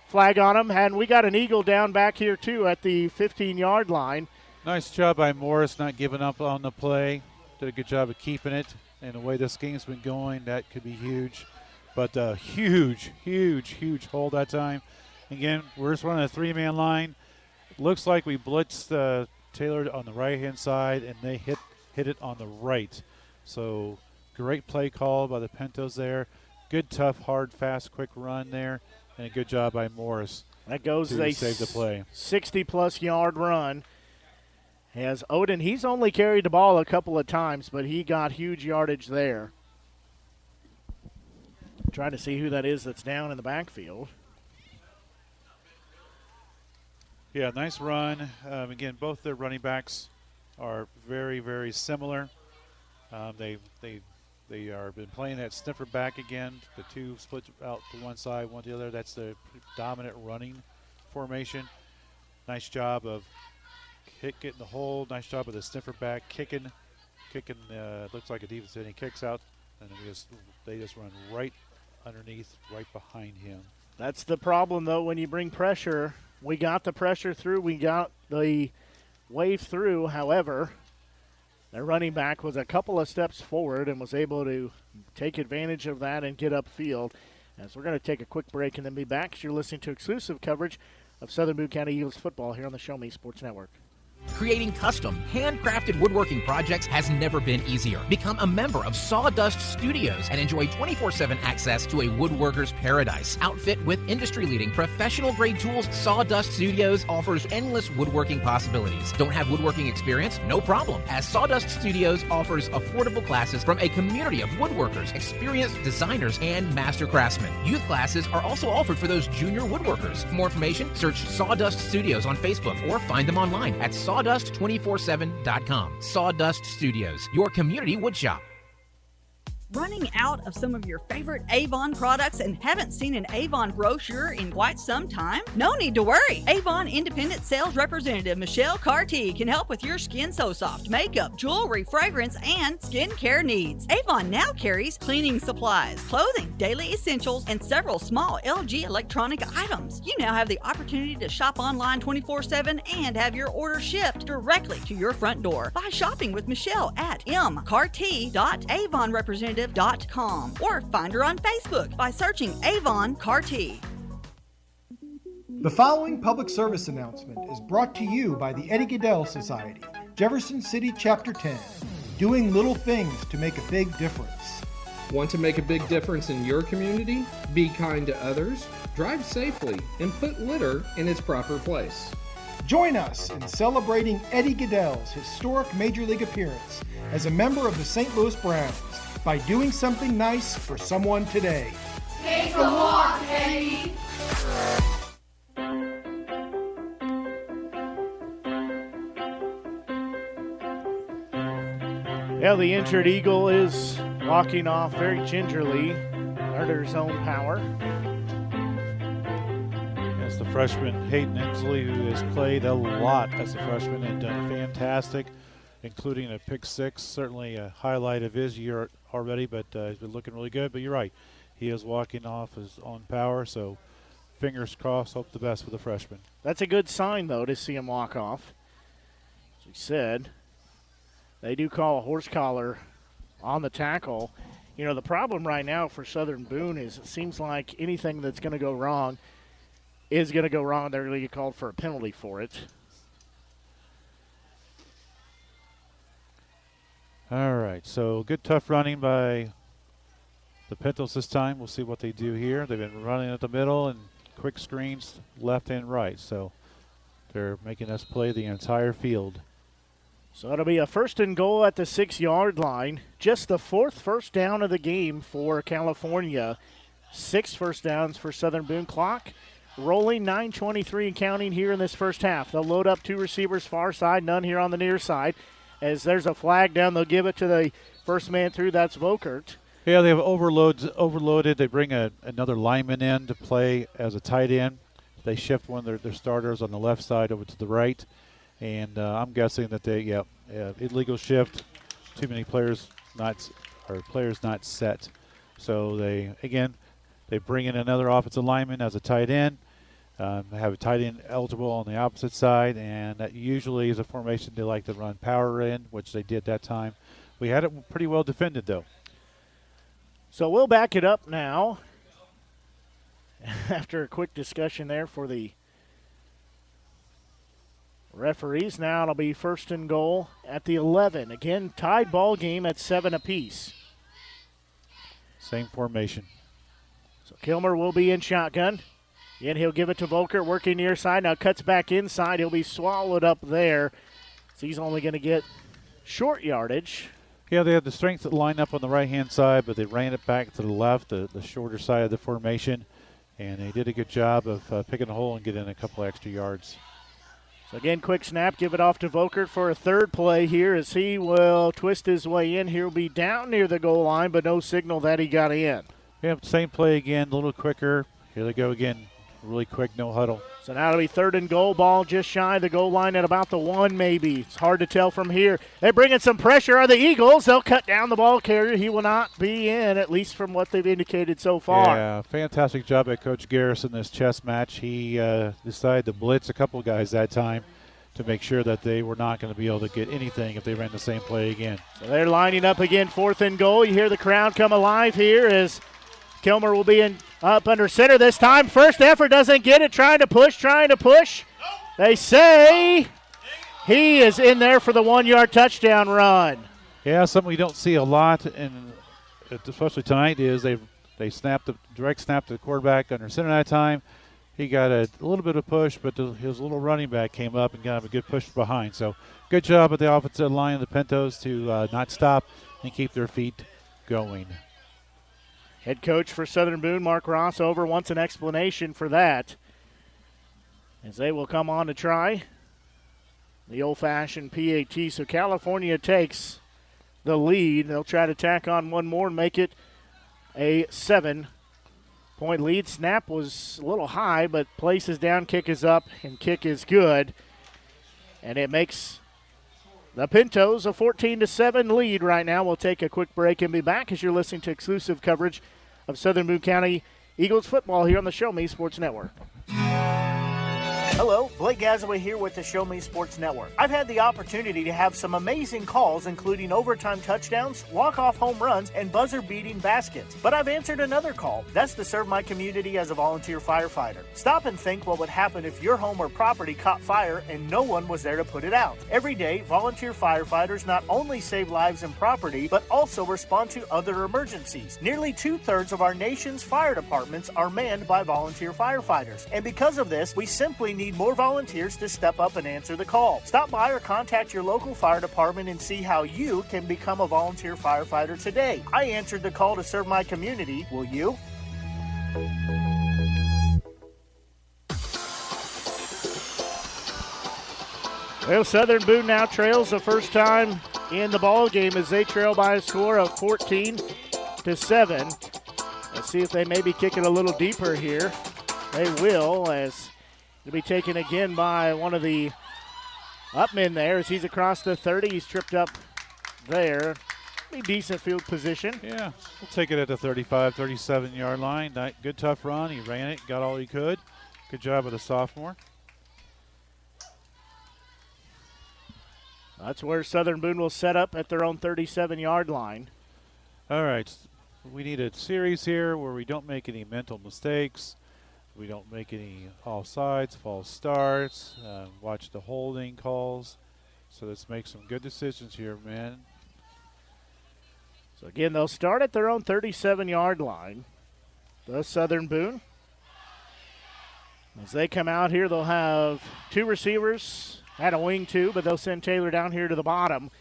flag on him, and we got an Eagle down back here, too, at the 15-yard line. Nice job by Morris not giving up on the play. Did a good job of keeping it, and the way this game's been going, that could be huge. But huge, huge, huge hole that time. Again, we're just running a 3-man line. Looks like we blitzed Taylor on the right-hand side, and they hit it on the right. So great play call by the Pintos there. Good, tough, hard, fast, quick run there, and a good job by Morris. That goes to save the play. 60-plus yard run. As Odin, he's only carried the ball a couple of times, but he got huge yardage there. Trying to see who that is that's down in the backfield. Yeah, nice run. Again, both their running backs are very, very similar. They are been playing that sniffer back again. The two split out to one side, one to the other. That's the dominant running formation. Nice job of getting the hold. Nice job of the sniffer back kicking. Looks like a defense and he kicks out, and they just run right underneath, right behind him. That's the problem, though, when you bring pressure. We got the pressure through. We got the wave through. However, their running back was a couple of steps forward and was able to take advantage of that and get upfield. As we're going to take a quick break and then be back, as you're listening to exclusive coverage of Southern Boone County Eagles football here on the Show Me Sports Network. Creating custom, handcrafted woodworking projects has never been easier. Become a member of Sawdust Studios and enjoy 24/7 access to a woodworker's paradise. Outfit with industry-leading professional-grade tools, Sawdust Studios offers endless woodworking possibilities. Don't have woodworking experience? No problem, as Sawdust Studios offers affordable classes from a community of woodworkers, experienced designers, and master craftsmen. Youth classes are also offered for those junior woodworkers. For more information, search Sawdust Studios on Facebook or find them online at sawdust247.com. Sawdust Studios, your community woodshop. Running out of some of your favorite Avon products and haven't seen an Avon brochure in quite some time? No need to worry. Avon Independent Sales Representative Michelle Carty can help with your Skin So Soft makeup, jewelry, fragrance, and skincare needs. Avon now carries cleaning supplies, clothing, daily essentials, and several small LG electronic items. You now have the opportunity to shop online 24/7 and have your order shipped directly to your front door by shopping with Michelle at mcarty.avonrepresentative.com or find her on Facebook by searching Avon Carty. The following public service announcement is brought to you by the Eddie Gaedel Society, Jefferson City Chapter 10, doing little things to make a big difference. Want to make a big difference in your community? Be kind to others, drive safely, and put litter in its proper place. Join us in celebrating Eddie Gaedel's historic Major League appearance as a member of the St. Louis Browns by doing something nice for someone today. Take a walk, Eddie! Yeah, the injured Eagle is walking off very gingerly under his own power. That's the freshman Hayden Inslee, who has played a lot as a freshman and done fantastic, including a pick six, certainly a highlight of his year already, but he's been looking really good. But you're right, he is walking off his own power, so fingers crossed, hope the best for the freshman. That's a good sign, though, to see him walk off. As we said, they do call a horse collar on the tackle. You know, the problem right now for Southern Boone is it seems like anything that's going to go wrong is going to go wrong. They're going to get called for a penalty for it. All right, so good tough running by the Pintos this time. We'll see what they do here. They've been running at the middle and quick screens left and right, so they're making us play the entire field. So it'll be a 1st and goal at the 6-yard line. Just the 4th first down of the game for California. 6 first downs for Southern Boone. Clock rolling, 9:23 and counting here in this first half. They'll load up 2 receivers far side, none here on the near side. As there's a flag down, they'll give it to the first man through. That's Vokert. Yeah, they have overloaded. They bring another lineman in to play as a tight end. They shift one of their starters on the left side over to the right. And I'm guessing that they, illegal shift, too many players not set. So they bring in another offensive lineman as a tight end. Have a tight end eligible on the opposite side, and that usually is a formation they like to run power in, which they did that time. We had it pretty well defended, though. So we'll back it up now. after a quick discussion there for the referees. Now it'll be first and goal at the 11. Again, tied ball game at 7 apiece. Same formation. So Kilmer will be in shotgun. Again, he'll give it to Volker, working near side. Now cuts back inside. He'll be swallowed up there. So he's only going to get short yardage. Yeah, they had the strength to line up on the right-hand side, but they ran it back to the left, the shorter side of the formation, and they did a good job of picking a hole and getting a couple extra yards. So again, quick snap, give it off to Volker for a third play here as he will twist his way in. He'll be down near the goal line, but no signal that he got in. Yeah, same play again, a little quicker. Here they go again, really quick, no huddle. So now it'll be third and goal, ball just shy of the goal line at about the 1 maybe. It's hard to tell from here. They're bringing some pressure on the Eagles. They'll cut down the ball carrier. He will not be in, at least from what they've indicated so far. Yeah, fantastic job by Coach Garrison this chess match. He decided to blitz a couple guys that time to make sure that they were not going to be able to get anything if they ran the same play again. So they're lining up again, fourth and goal. You hear the crowd come alive here as Kilmer will be up under center this time. First effort, doesn't get it, trying to push. They say he is in there for the 1-yard touchdown run. Yeah, something we don't see a lot, and especially tonight, is they snapped the direct snap to the quarterback under center that time. He got a little bit of push, but his little running back came up and got him a good push behind. So good job at the offensive line of the Pintos to not stop and keep their feet going. Head coach for Southern Boone, Mark Rossover, wants an explanation for that, as they will come on to try the old-fashioned PAT. So California takes the lead. They'll try to tack on one more and make it a 7-point lead. Snap was a little high, but place is down, kick is up, and kick is good. And it makes the Pintos a 14-7 lead right now. We'll take a quick break and be back as you're listening to exclusive coverage of Southern Boone County Eagles football here on the Show Me Sports Network. Hello, Blake Gazaway here with the Show Me Sports Network. I've had the opportunity to have some amazing calls, including overtime touchdowns, walk-off home runs, and buzzer-beating baskets. But I've answered another call. That's to serve my community as a volunteer firefighter. Stop and think what would happen if your home or property caught fire and no one was there to put it out. Every day, volunteer firefighters not only save lives and property, but also respond to other emergencies. Nearly 2/3 of our nation's fire departments are manned by volunteer firefighters. And because of this, we simply need more volunteers to step up and answer the call. Stop by or contact your local fire department and see how you can become a volunteer firefighter today. I answered the call to serve my community. Will you? Well, Southern Boone now trails the first time in the ball game as they trail by a score of 14-7. Let's see if they maybe kick it a little deeper here. They will, as it'll be taken again by one of the upmen there as he's across the 30. He's tripped up there. Be decent field position. Yeah, we'll take it at the 35, 37-yard line. Good, tough run. He ran it, got all he could. Good job with the sophomore. That's where Southern Boone will set up at their own 37-yard line. All right, we need a series here where we don't make any mental mistakes. We don't make any offsides, false starts, watch the holding calls. So let's make some good decisions here, man. So again, they'll start at their own 37-yard line. The Southern Boone. As they come out here, they'll have two receivers and a wing too, but they'll send Taylor down here to the bottom.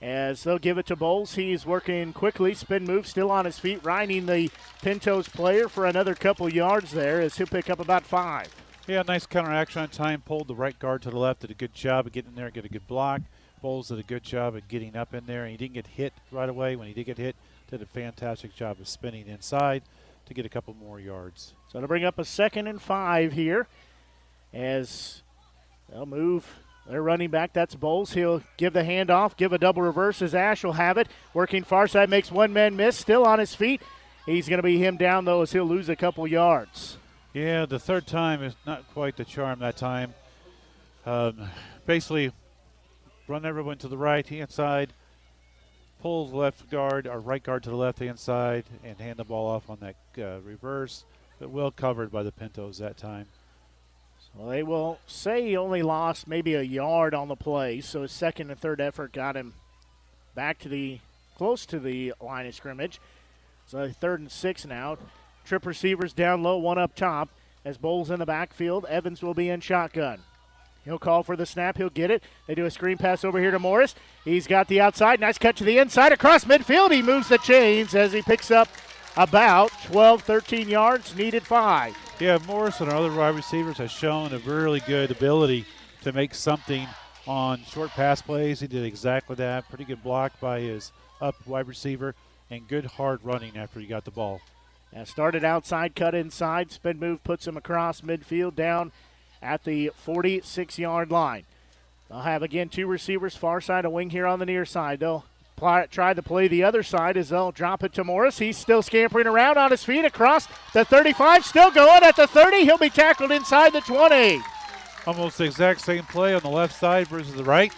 As they'll give it to Bowles. He's working quickly, spin move, still on his feet, riding the Pintos player for another couple yards there as he'll pick up about 5. Yeah, nice counteraction on time, pulled the right guard to the left, did a good job of getting in there, get a good block. Bowles did a good job of getting up in there, and he didn't get hit right away. When he did get hit, did a fantastic job of spinning inside to get a couple more yards. So to bring up a 2nd and 5 here as they'll move their running back, that's Bowles. He'll give the handoff, give a double reverse as Ash will have it. Working far side, makes one man miss, still on his feet. He's going to be him down, though, as he'll lose a couple yards. Yeah, the third time is not quite the charm that time. Basically, run everyone to the right-hand side, pull the left guard or right guard to the left-hand side, and hand the ball off on that reverse. but well covered by the Pintos that time. Well, they will say he only lost maybe a yard on the play, so his second and third effort got him back to close to the line of scrimmage. So 3rd and 6 now. Trip receivers down low, one up top. As Bowles in the backfield, Evans will be in shotgun. He'll call for the snap. He'll get it. They do a screen pass over here to Morris. He's got the outside. Nice cut to the inside. Across midfield, he moves the chains as he picks up about 12, 13 yards. Needed 5. Yeah, Morris and our other wide receivers has shown a really good ability to make something on short pass plays. He did exactly that. Pretty good block by his up wide receiver and good hard running after he got the ball. Now started outside, cut inside. Spin move puts him across midfield down at the 46-yard line. They'll have, again, 2 receivers, far side, a wing here on the near side. They'll try to play the other side as they'll drop it to Morris. He's still scampering around on his feet across the 35, still going at the 30. He'll be tackled inside the 20. Almost the exact same play on the left side versus the right.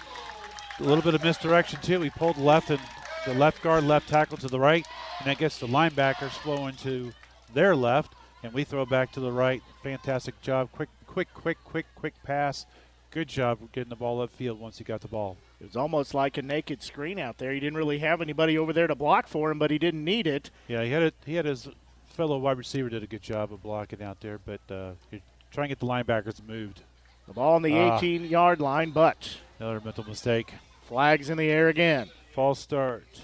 A little bit of misdirection, too. He pulled left and the left guard, left tackle to the right, and that gets the linebackers flowing to their left, and we throw back to the right. Fantastic job. Quick pass. Good job getting the ball upfield once he got the ball. It was almost like a naked screen out there. He didn't really have anybody over there to block for him, but he didn't need it. Yeah, he had his fellow wide receiver did a good job of blocking out there, but trying to get the linebackers moved. The ball on the 18-yard line, but another mental mistake. Flags in the air again. False start.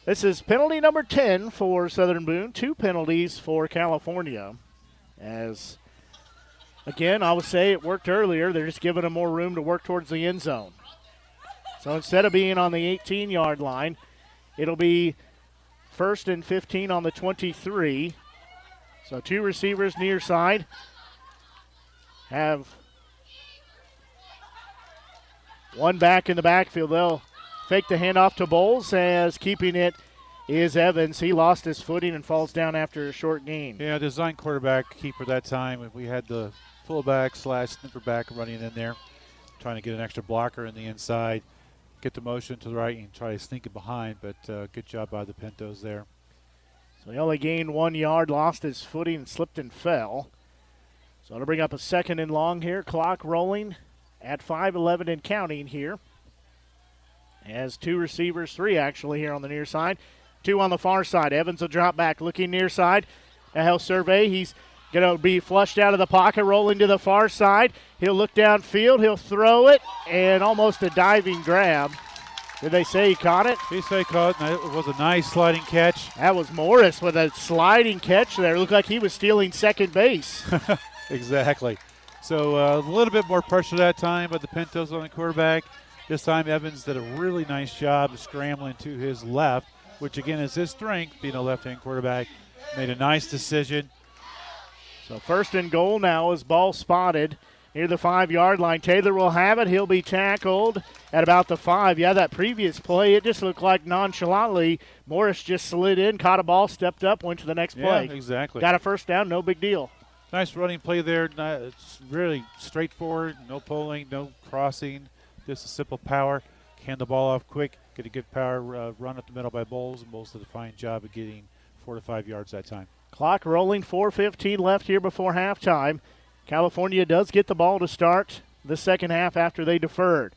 This is penalty number 10 for Southern Boone. 2 penalties for California. As, again, I would say it worked earlier. They're just giving them more room to work towards the end zone. So instead of being on the 18-yard line, it'll be 1st and 15 on the 23. So 2 receivers near side have one back in the backfield. They'll fake the handoff to Bowles as keeping it is Evans. He lost his footing and falls down after a short gain. Yeah, design quarterback keeper that time. We had the fullback / snipper back running in there, trying to get an extra blocker in the inside, get the motion to the right and try to sneak it behind, but good job by the Pintos there. So he only gained 1 yard, lost his footing, and slipped and fell. So it'll bring up a 2nd and long here. Clock rolling at 5:11 and counting here. As 2 receivers, 3 actually here on the near side. 2 on the far side. Evans will drop back, looking near side. Now he'll survey. He's going to be flushed out of the pocket, rolling to the far side. He'll look downfield. He'll throw it, and almost a diving grab. Did they say he caught it? He said he caught it. It was a nice sliding catch. That was Morris with a sliding catch there. It looked like he was stealing second base. Exactly. So a little bit more pressure that time, but the Pintos on the quarterback. This time Evans did a really nice job of scrambling to his left, which again is his strength, being a left-hand quarterback. Made a nice decision. So 1st and goal now is ball spotted near the 5-yard line. Taylor will have it. He'll be tackled at about the 5. Yeah, that previous play, it just looked like nonchalantly Morris just slid in, caught a ball, stepped up, went to the next play. Yeah, exactly. Got a 1st down, no big deal. Nice running play there. It's really straightforward, no pulling, no crossing, just a simple power. Hand the ball off quick, get a good power run up the middle by Bowles, and Bowles did a fine job of getting 4 to 5 yards that time. Clock rolling, 4:15 left here before halftime. California does get the ball to start the second half after they deferred.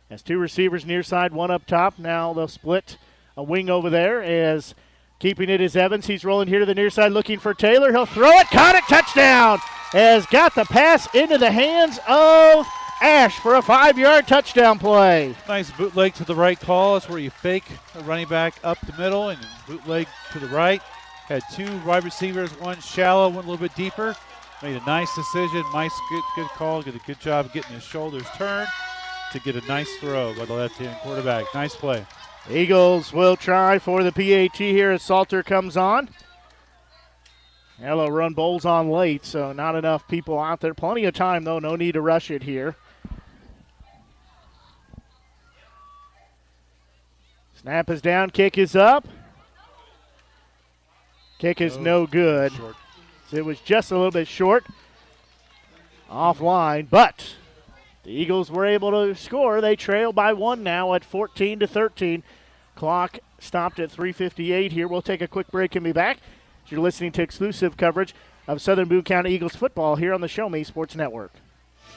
As 2 receivers near side, 1 up top. Now they'll split a wing over there as keeping it is Evans. He's rolling here to the near side looking for Taylor. He'll throw it, caught it, touchdown. Has got the pass into the hands of Ash for a 5-yard touchdown play. Nice bootleg to the right call. That's where you fake a running back up the middle and bootleg to the right. Had 2 wide receivers, 1 shallow, 1 a little bit deeper. Made a nice decision, nice, good call. Did a good job of getting his shoulders turned to get a nice throw by the left-hand quarterback. Nice play. Eagles will try for the PAT here as Salter comes on. Hello, run Bowles on late, so not enough people out there. Plenty of time, though. No need to rush it here. Snap is down, kick is up. Kick is no good. Short. So it was just a little bit short. Offline, but the Eagles were able to score. They trail by 1 now at 14-13. Clock stopped at 3:58 here. We'll take a quick break and be back. You're listening to exclusive coverage of Southern Boone County Eagles football here on the Show Me Sports Network.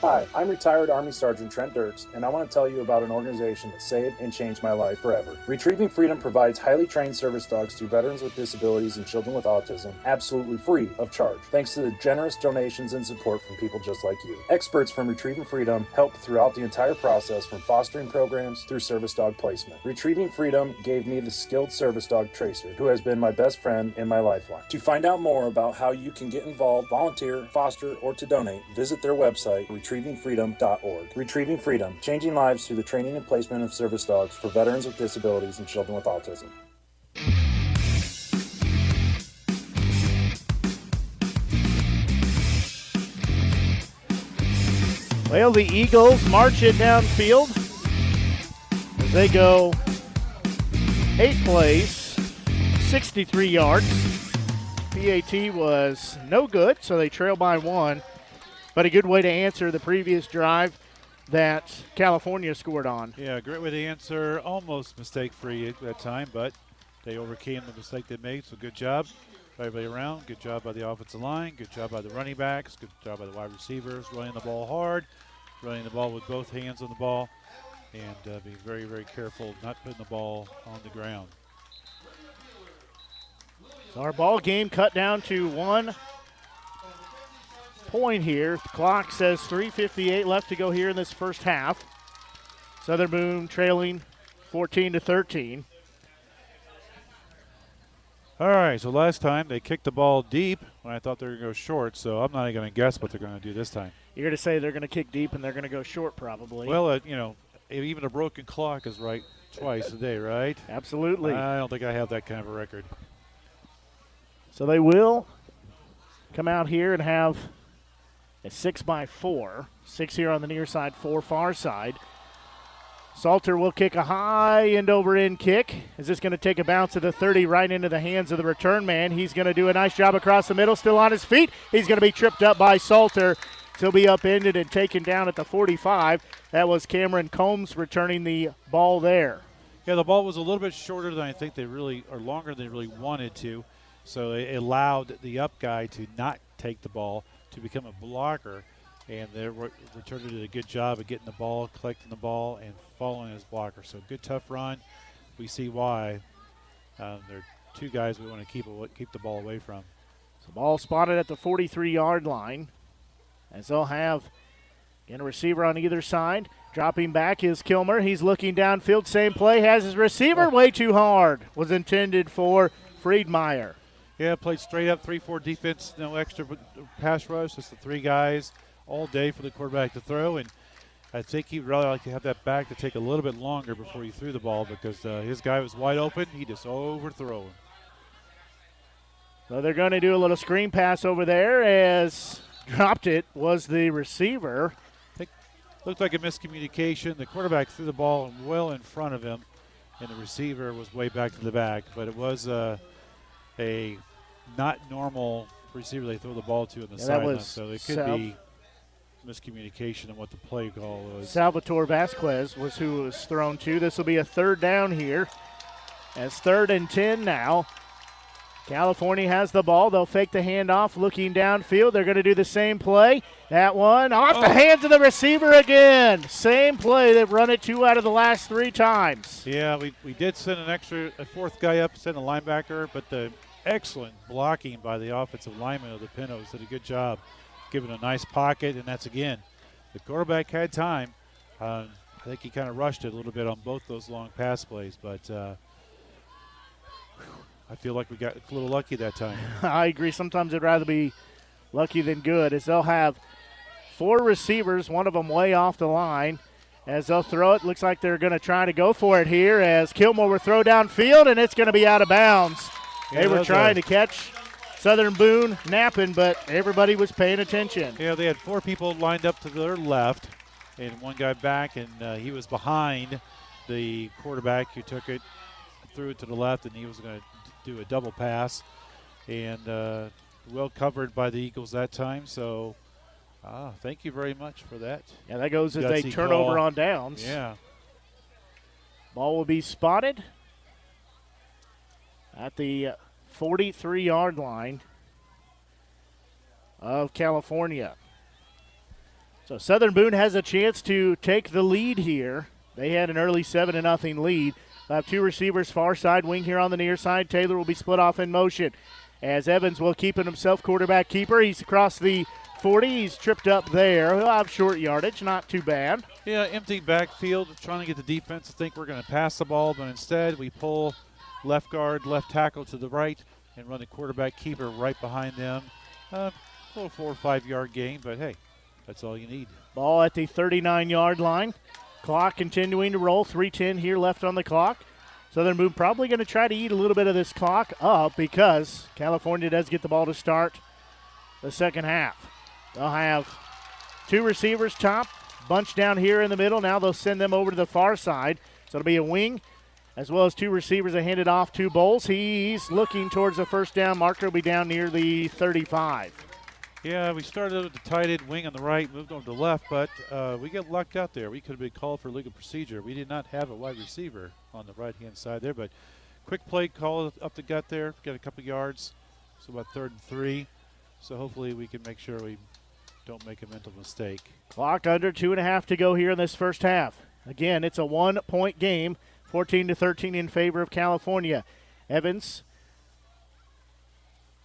Hi, I'm retired Army Sergeant Trent Dirks, and I want to tell you about an organization that saved and changed my life forever. Retrieving Freedom provides highly trained service dogs to veterans with disabilities and children with autism, absolutely free of charge, thanks to the generous donations and support from people just like you. Experts from Retrieving Freedom help throughout the entire process, from fostering programs through service dog placement. Retrieving Freedom gave me the skilled service dog Tracer, who has been my best friend and my lifeline. To find out more about how you can get involved, volunteer, foster, or to donate, visit their website, retrievingfreedom.org. Retrieving Freedom, changing lives through the training and placement of service dogs for veterans with disabilities and children with autism. Well, the Eagles march it downfield as they go 8 plays, 63 yards. PAT was no good, so they trail by 1. But a good way to answer the previous drive that California scored on. Yeah, great way to answer. Almost mistake-free at that time, but they overcame the mistake they made, so good job by everybody around. Good job by the offensive line. Good job by the running backs. Good job by the wide receivers, running the ball hard, running the ball with both hands on the ball, and be very, very careful not putting the ball on the ground. So our ball game cut down to 1 point here. The clock says 3:58 left to go here in this first half. Southern Boone trailing 14-13. All right, so last time they kicked the ball deep when I thought they were going to go short, so I'm not even going to guess what they're going to do this time. You're going to say they're going to kick deep and they're going to go short probably. Well, even a broken clock is right twice a day, right? Absolutely. I don't think I have that kind of a record. So they will come out here and have a 6x4. 6 here on the near side, 4 far side. Salter will kick a high end-over-end kick. Is this going to take a bounce at the 30 right into the hands of the return man? He's going to do a nice job across the middle, still on his feet. He's going to be tripped up by Salter. He'll be upended and taken down at the 45. That was Cameron Combs returning the ball there. Yeah, the ball was a little bit shorter than I think they really, or longer than they really wanted to. So it allowed the up guy to not take the ball, to become a blocker, and they returned did a good job of getting the ball, collecting the ball, and following his blocker. So good, tough run. We see why. There are 2 guys we want to keep the ball away from. So ball spotted at the 43-yard line, as they'll have a receiver on either side. Dropping back is Kilmer. He's looking downfield. Same play. Has his receiver way too hard. Was intended for Friedmeier. Yeah, played straight up 3-4 defense, no extra pass rush. Just the 3 guys all day for the quarterback to throw. And I think he'd rather like to have that back to take a little bit longer before he threw the ball because his guy was wide open. He just overthrew him. So they're going to do a little screen pass over there as dropped it was the receiver. Looked like a miscommunication. The quarterback threw the ball well in front of him, and the receiver was way back to the back. But it was a not normal receiver they throw the ball to in the sideline. So it could be miscommunication on what the play call was. Salvatore Vasquez was who it was thrown to. This will be a 3rd down here. As 3rd and 10 now. California has the ball. They'll fake the handoff, looking downfield. They're going to do the same play. That one off the hands of the receiver again. Same play. They've run it 2 out of the last 3 times. Yeah, we did send a 4th guy up, send a linebacker, but the excellent blocking by the offensive lineman of the Pintos did a good job, giving a nice pocket, and that's, again, the quarterback had time. I think he kind of rushed it a little bit on both those long pass plays, but I feel like we got a little lucky that time. I agree. Sometimes I'd rather be lucky than good, as they'll have 4 receivers, one of them way off the line. As they'll throw it, looks like they're going to try to go for it here as Kilmore will throw downfield, and it's going to be out of bounds. Yeah, they were trying to catch Southern Boone napping, but everybody was paying attention. Yeah, they had 4 people lined up to their left and 1 guy back, and he was behind the quarterback who took it, threw it to the left, and he was going to do a double pass, and well covered by the Eagles that time. So thank you very much for that. Yeah, that goes as a turnover on downs. Yeah. Ball will be spotted at the 43-yard line of California. So Southern Boone has a chance to take the lead here. They had an early 7-0 lead. They'll have two receivers, far side wing here on the near side. Taylor will be split off in motion as Evans will keep it himself, quarterback keeper. He's across the 40. He's tripped up there. He'll have short yardage, not too bad. Yeah, empty backfield, trying to get the defense to think we're going to pass the ball, but instead we pull left guard, left tackle to the right and run the quarterback keeper right behind them. Little 4 or 5 yard gain, but hey, that's all you need. Ball at the 39-yard line. Clock continuing to roll. 3:10 here left on the clock. Southern Boone probably going to try to eat a little bit of this clock up because California does get the ball to start the second half. They'll have two receivers top, bunched down here in the middle. Now they'll send them over to the far side. So it'll be a wing as well as two receivers that hand it off to Bowles. He's looking towards the first down marker. Will be down near the 35. Yeah, we started with the tight end wing on the right, moved over to the left, but we got lucked out there. We could have been called for legal procedure. We did not have a wide receiver on the right-hand side there, but quick play call up the gut there, get a couple yards. So about 3rd and 3. So hopefully we can make sure we don't make a mental mistake. Clock under 2.5 to go here in this first half. Again, it's a 1-point game, 14-13 in favor of California. Evans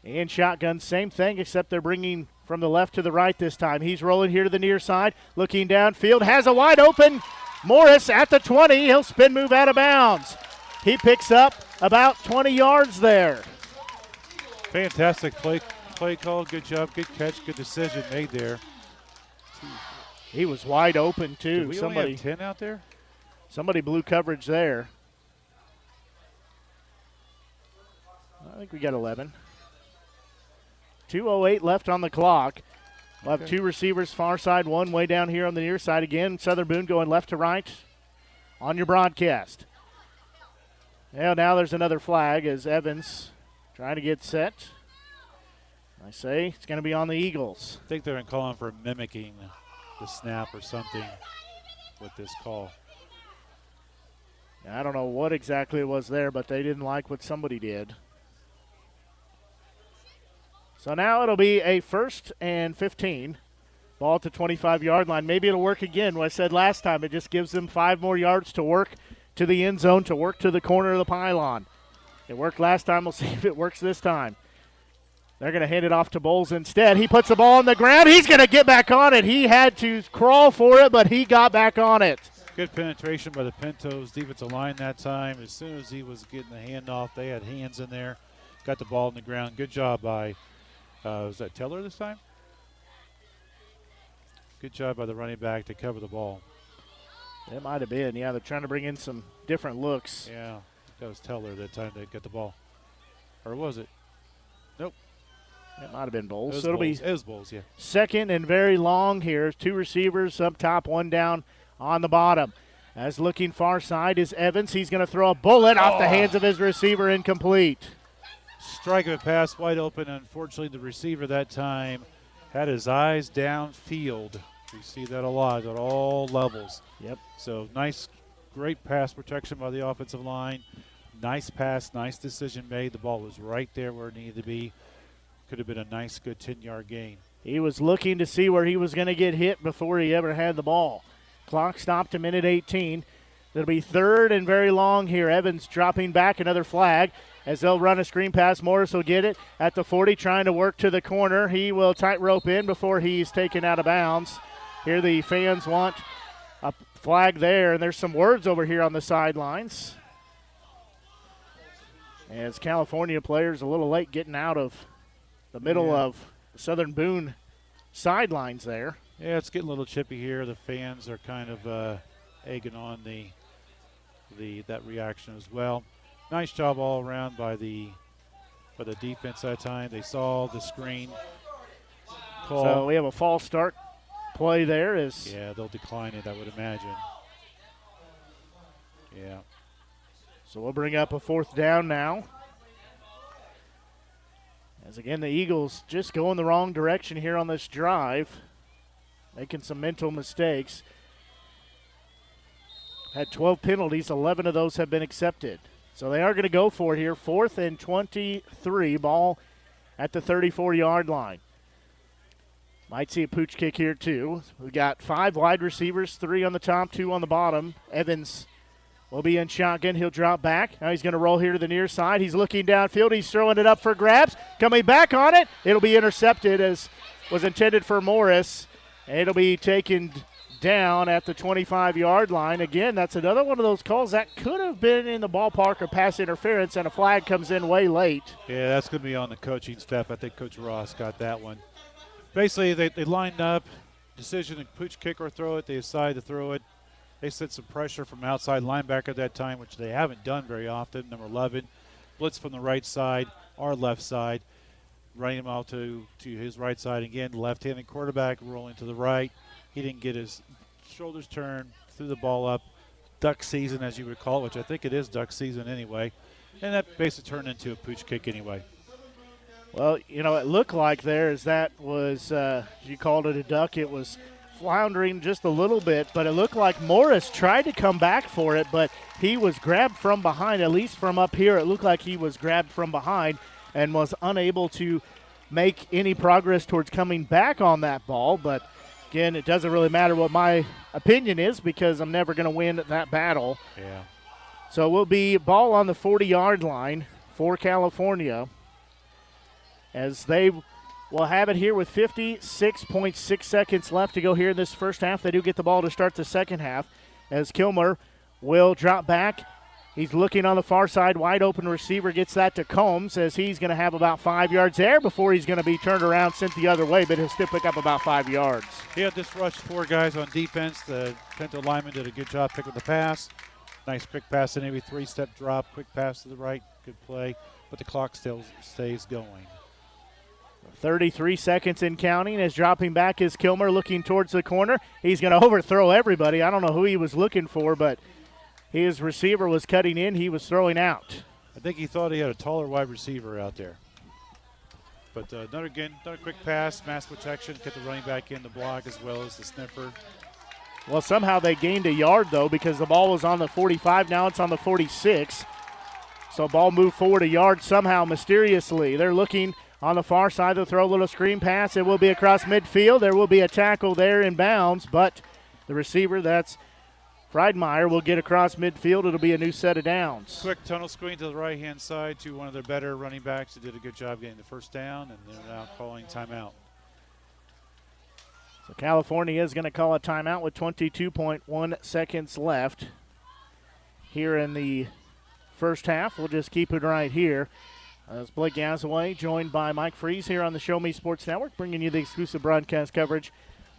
and shotgun, same thing, except they're bringing from the left to the right this time. He's rolling here to the near side, looking downfield, has a wide open Morris at the 20. He'll spin move out of bounds. He picks up about 20 yards there. Fantastic play call, good job, good catch, good decision made there. He was wide open too. Did we only have 10 out there? Somebody blew coverage there. I think we got 11. 2:08 left on the clock. We'll have two receivers far side, one way down here on the near side. Again, Southern Boone going left to right on your broadcast. Well, now there's another flag as Evans trying to get set. I say it's going to be on the Eagles. I think they're calling for mimicking the snap or something with this call. I don't know what exactly it was there, but they didn't like what somebody did. So now it'll be a 1st and 15. Ball at the 25-yard line. Maybe it'll work again. What I said last time, it just gives them 5 more yards to work to the end zone, to work to the corner of the pylon. It worked last time. We'll see if it works this time. They're going to hand it off to Bowles instead. He puts the ball on the ground. He's going to get back on it. He had to crawl for it, but he got back on it. Good penetration by the Pintos defensive line that time. As soon as he was getting the handoff, they had hands in there. Got the ball on the ground. Good job by, was that Teller this time? Good job by the running back to cover the ball. It might have been. Yeah, they're trying to bring in some different looks. Yeah, that was Teller that time to get the ball. Or was it? Nope. It might have been Bowles. It so it'll Bowles. be It was Bowles, yeah. 2nd and very long here. 2 receivers up top, 1 down on the bottom. As looking far side is Evans. He's going to throw a bullet off the hands of his receiver, incomplete. Strike of a pass wide open. Unfortunately, the receiver that time had his eyes downfield. We see that a lot at all levels. Yep. So nice, great pass protection by the offensive line. Nice pass, nice decision made. The ball was right there where it needed to be. Could have been a nice, good 10-yard gain. He was looking to see where he was going to get hit before he ever had the ball. Clock stopped a minute 18. It'll be 3rd and very long here. Evans dropping back, another flag. As they'll run a screen pass, Morris will get it at the 40, trying to work to the corner. He will tightrope in before he's taken out of bounds. Here the fans want a flag there, and there's some words over here on the sidelines. As California players a little late getting out of the middle of the Southern Boone sidelines there. Yeah, it's getting a little chippy here. The fans are kind of egging on that reaction as well. Nice job all around by the defense that time. They saw the screen call. So we have a false start play there. Yeah, they'll decline it, I would imagine. Yeah. So we'll bring up a 4th down now. As again, the Eagles just go in the wrong direction here on this drive, making some mental mistakes. Had 12 penalties, 11 of those have been accepted. So they are going to go for it here. 4th and 23, ball at the 34-yard line. Might see a pooch kick here, too. We got 5 wide receivers, 3 on the top, 2 on the bottom. Evans will be in shotgun. He'll drop back. Now he's going to roll here to the near side. He's looking downfield. He's throwing it up for grabs. Coming back on it. It'll be intercepted as was intended for Morris. And it'll be taken down at the 25-yard line. Again, that's another one of those calls that could have been in the ballpark or pass interference, and a flag comes in way late. Yeah, that's going to be on the coaching staff. I think Coach Ross got that one. Basically, they lined up, decision to pooch kick or throw it. They decided to throw it. They set some pressure from outside linebacker at that time, which they haven't done very often. Number 11, blitz from the right side, our left side, running him out to his right side again. Left-handed quarterback rolling to the right. He didn't get his shoulders turned, threw the ball up. Duck season, as you would call it, which I think it is duck season anyway. And that basically turned into a pooch kick anyway. Well, you know, it looked like there as that was, you called it a duck, it was floundering just a little bit, but it looked like Morris tried to come back for it, but he was grabbed from behind, at least from up here. It looked like he was grabbed from behind and was unable to make any progress towards coming back on that ball, but again, it doesn't really matter what my opinion is because I'm never going to win that battle. Yeah. So it will be ball on the 40-yard line for California as they will have it here with 56.6 seconds left to go here in this first half. They do get the ball to start the second half as Kilmer will drop back. He's looking on the far side, wide open receiver, gets that to Combs as he's going to have about 5 yards there before he's going to be turned around, sent the other way, but he'll still pick up about 5 yards. He had just rushed 4 guys on defense. The Pintos lineman did a good job picking the pass. Nice quick pass in every 3-step drop, quick pass to the right, good play, but the clock still stays going. 33 seconds in counting as dropping back is Kilmer looking towards the corner. He's going to overthrow everybody. I don't know who he was looking for, but his receiver was cutting in. He was throwing out. I think he thought he had a taller wide receiver out there. But another quick pass, mass protection, get the running back in the block as well as the sniffer. Well, somehow they gained a yard, though, because the ball was on the 45. Now it's on the 46. So ball moved forward a yard somehow mysteriously. They're looking on the far side. They'll throw a little screen pass. It will be across midfield. There will be a tackle there in bounds, but the receiver, that's Friedmeier, will get across midfield. It'll be a new set of downs. Quick tunnel screen to the right-hand side to one of their better running backs who did a good job getting the first down, and they're now calling timeout. So California is going to call a timeout with 22.1 seconds left here in the first half. We'll just keep it right here. As Blake Gasaway, joined by Mike Freeze here on the Show Me Sports Network, bringing you the exclusive broadcast coverage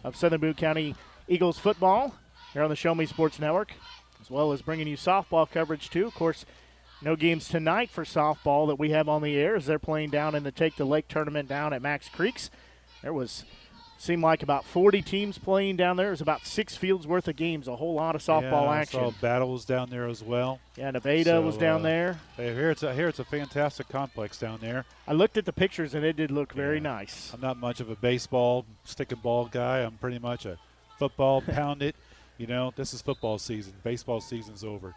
of Southern Boone County Eagles football here on the Show Me Sports Network, as well as bringing you softball coverage too. Of course, no games tonight for softball that we have on the air as they're playing down in the Take the Lake tournament down at Max Creeks. Seemed like about 40 teams playing down there. There's about 6 fields worth of games, a whole lot of softball action. I saw Battle was down there as well. Yeah, Nevada was down there. Here it's a fantastic complex down there. I looked at the pictures, and it did look very nice. I'm not much of a baseball, stick and ball guy. I'm pretty much a football, pound it. You know, this is football season. Baseball season's over.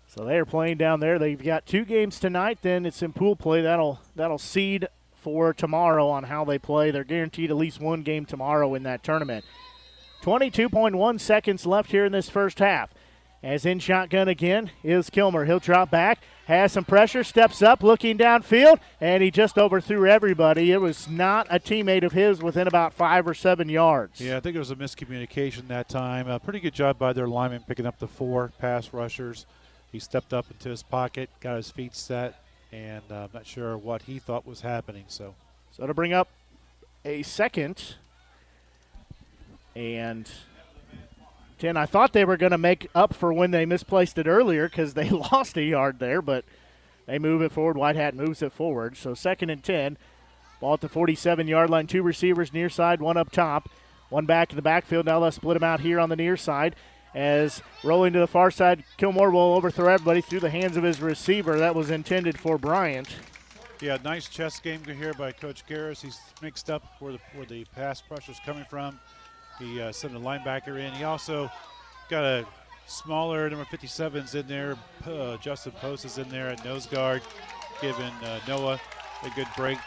So they're playing down there. They've got 2 games tonight. Then it's in pool play. That'll seed for tomorrow on how they play. They're guaranteed at least 1 game tomorrow in that tournament. 22.1 seconds left here in this first half. As in shotgun again is Kilmer. He'll drop back, has some pressure, steps up, looking downfield, and he just overthrew everybody. It was not a teammate of his within about 5 or 7 yards. Yeah, I think there was a miscommunication that time. A pretty good job by their lineman picking up the 4 pass rushers. He stepped up into his pocket, got his feet set, and I'm not sure what he thought was happening. So to bring up a second, and 10, I thought they were going to make up for when they misplaced it earlier because they lost a yard there, but they move it forward. White Hat moves it forward. So 2nd and 10, ball at the 47-yard line. 2 receivers near side, 1 up top, 1 back in the backfield. Now let's split them out here on the near side. As rolling to the far side, Kilmore will overthrow everybody through the hands of his receiver. That was intended for Bryant. Yeah, nice chess game here by Coach Garris. He's mixed up where the pass pressure is coming from. He sent a linebacker in. He also got a smaller number 57's in there. Justin Post is in there at nose guard, giving Noah a good break.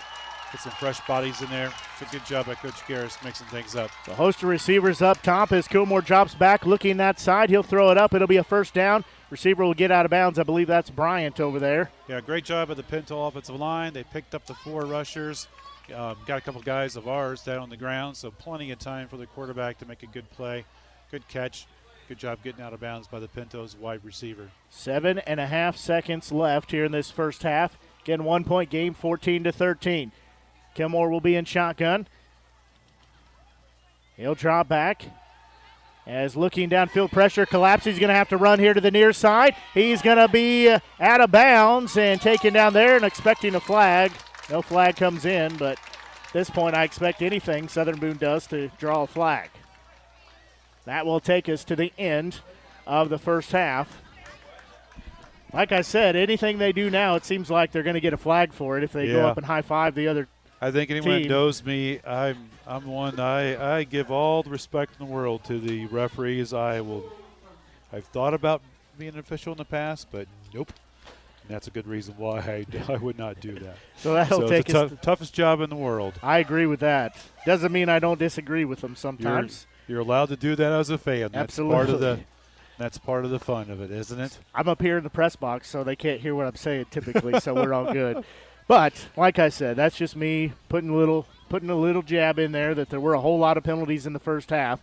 Get some fresh bodies in there. It's a good job by Coach Garris mixing things up. The host of receivers up top as Coolmore drops back, looking that side. He'll throw it up. It'll be a first down. Receiver will get out of bounds. I believe that's Bryant over there. Yeah, great job at the Pinto offensive line. They picked up the 4 rushers. Got a couple guys of ours down on the ground, so plenty of time for the quarterback to make a good play. Good catch. Good job getting out of bounds by the Pintos wide receiver. 7.5 seconds left here in this first half. Again, 1-point game, 14-13. Kilmore will be in shotgun. He'll drop back. As looking downfield, pressure collapses. He's going to have to run here to the near side. He's going to be out of bounds and taken down there and expecting a flag. No flag comes in, but at this point I expect anything Southern Boone does to draw a flag. That will take us to the end of the first half. Like I said, anything they do now, it seems like they're going to get a flag for it if they go up and high-five the other I think anyone team. that knows me, I'm one. I give all the respect in the world to the referees. I've thought about being an official in the past, but nope. And that's a good reason why I would not do that. So that'll take it's the toughest job in the world. I agree with that. Doesn't mean I don't disagree with them sometimes. You're allowed to do that as a fan. Absolutely. That's part of the fun of it, isn't it? I'm up here in the press box, so they can't hear what I'm saying typically, so we're all good. But, like I said, that's just me putting a little jab in there that there were a whole lot of penalties in the first half.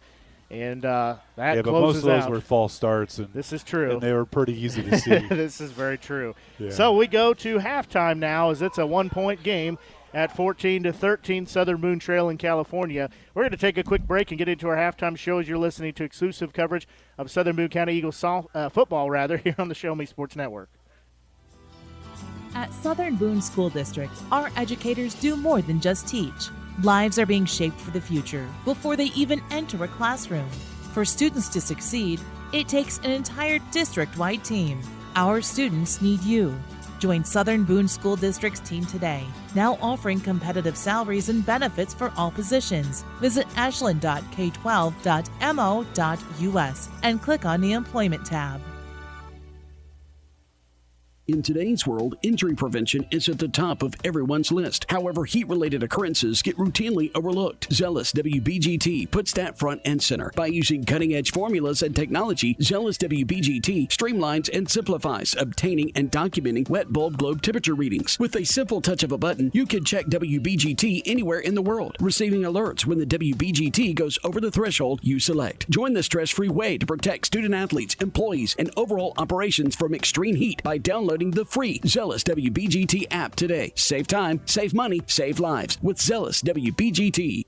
And that but closes most of those out. were false starts. And this is true. And they were pretty easy to see. This is very true. Yeah. So we go to halftime now as it's a 1-point game at 14-13, Southern Boone Trail in California. We're going to take a quick break and get into our halftime show as you're listening to exclusive coverage of Southern Boone County Eagles football here on the Show Me Sports Network. At Southern Boone School District, our educators do more than just teach. Lives are being shaped for the future before they even enter a classroom. For students to succeed, it takes an entire district-wide team. Our students need you. Join Southern Boone School District's team today, now offering competitive salaries and benefits for all positions. Visit ashland.k12.mo.us and click on the Employment tab. In today's world, injury prevention is at the top of everyone's list. However, heat-related occurrences get routinely overlooked. Zealous WBGT puts that front and center. By using cutting-edge formulas and technology, Zealous WBGT streamlines and simplifies obtaining and documenting wet bulb globe temperature readings. With a simple touch of a button, you can check WBGT anywhere in the world, receiving alerts when the WBGT goes over the threshold you select. Join the stress-free way to protect student-athletes, employees, and overall operations from extreme heat by downloading the free Zealous WBGT app today. Save time, save money, save lives with Zealous WBGT.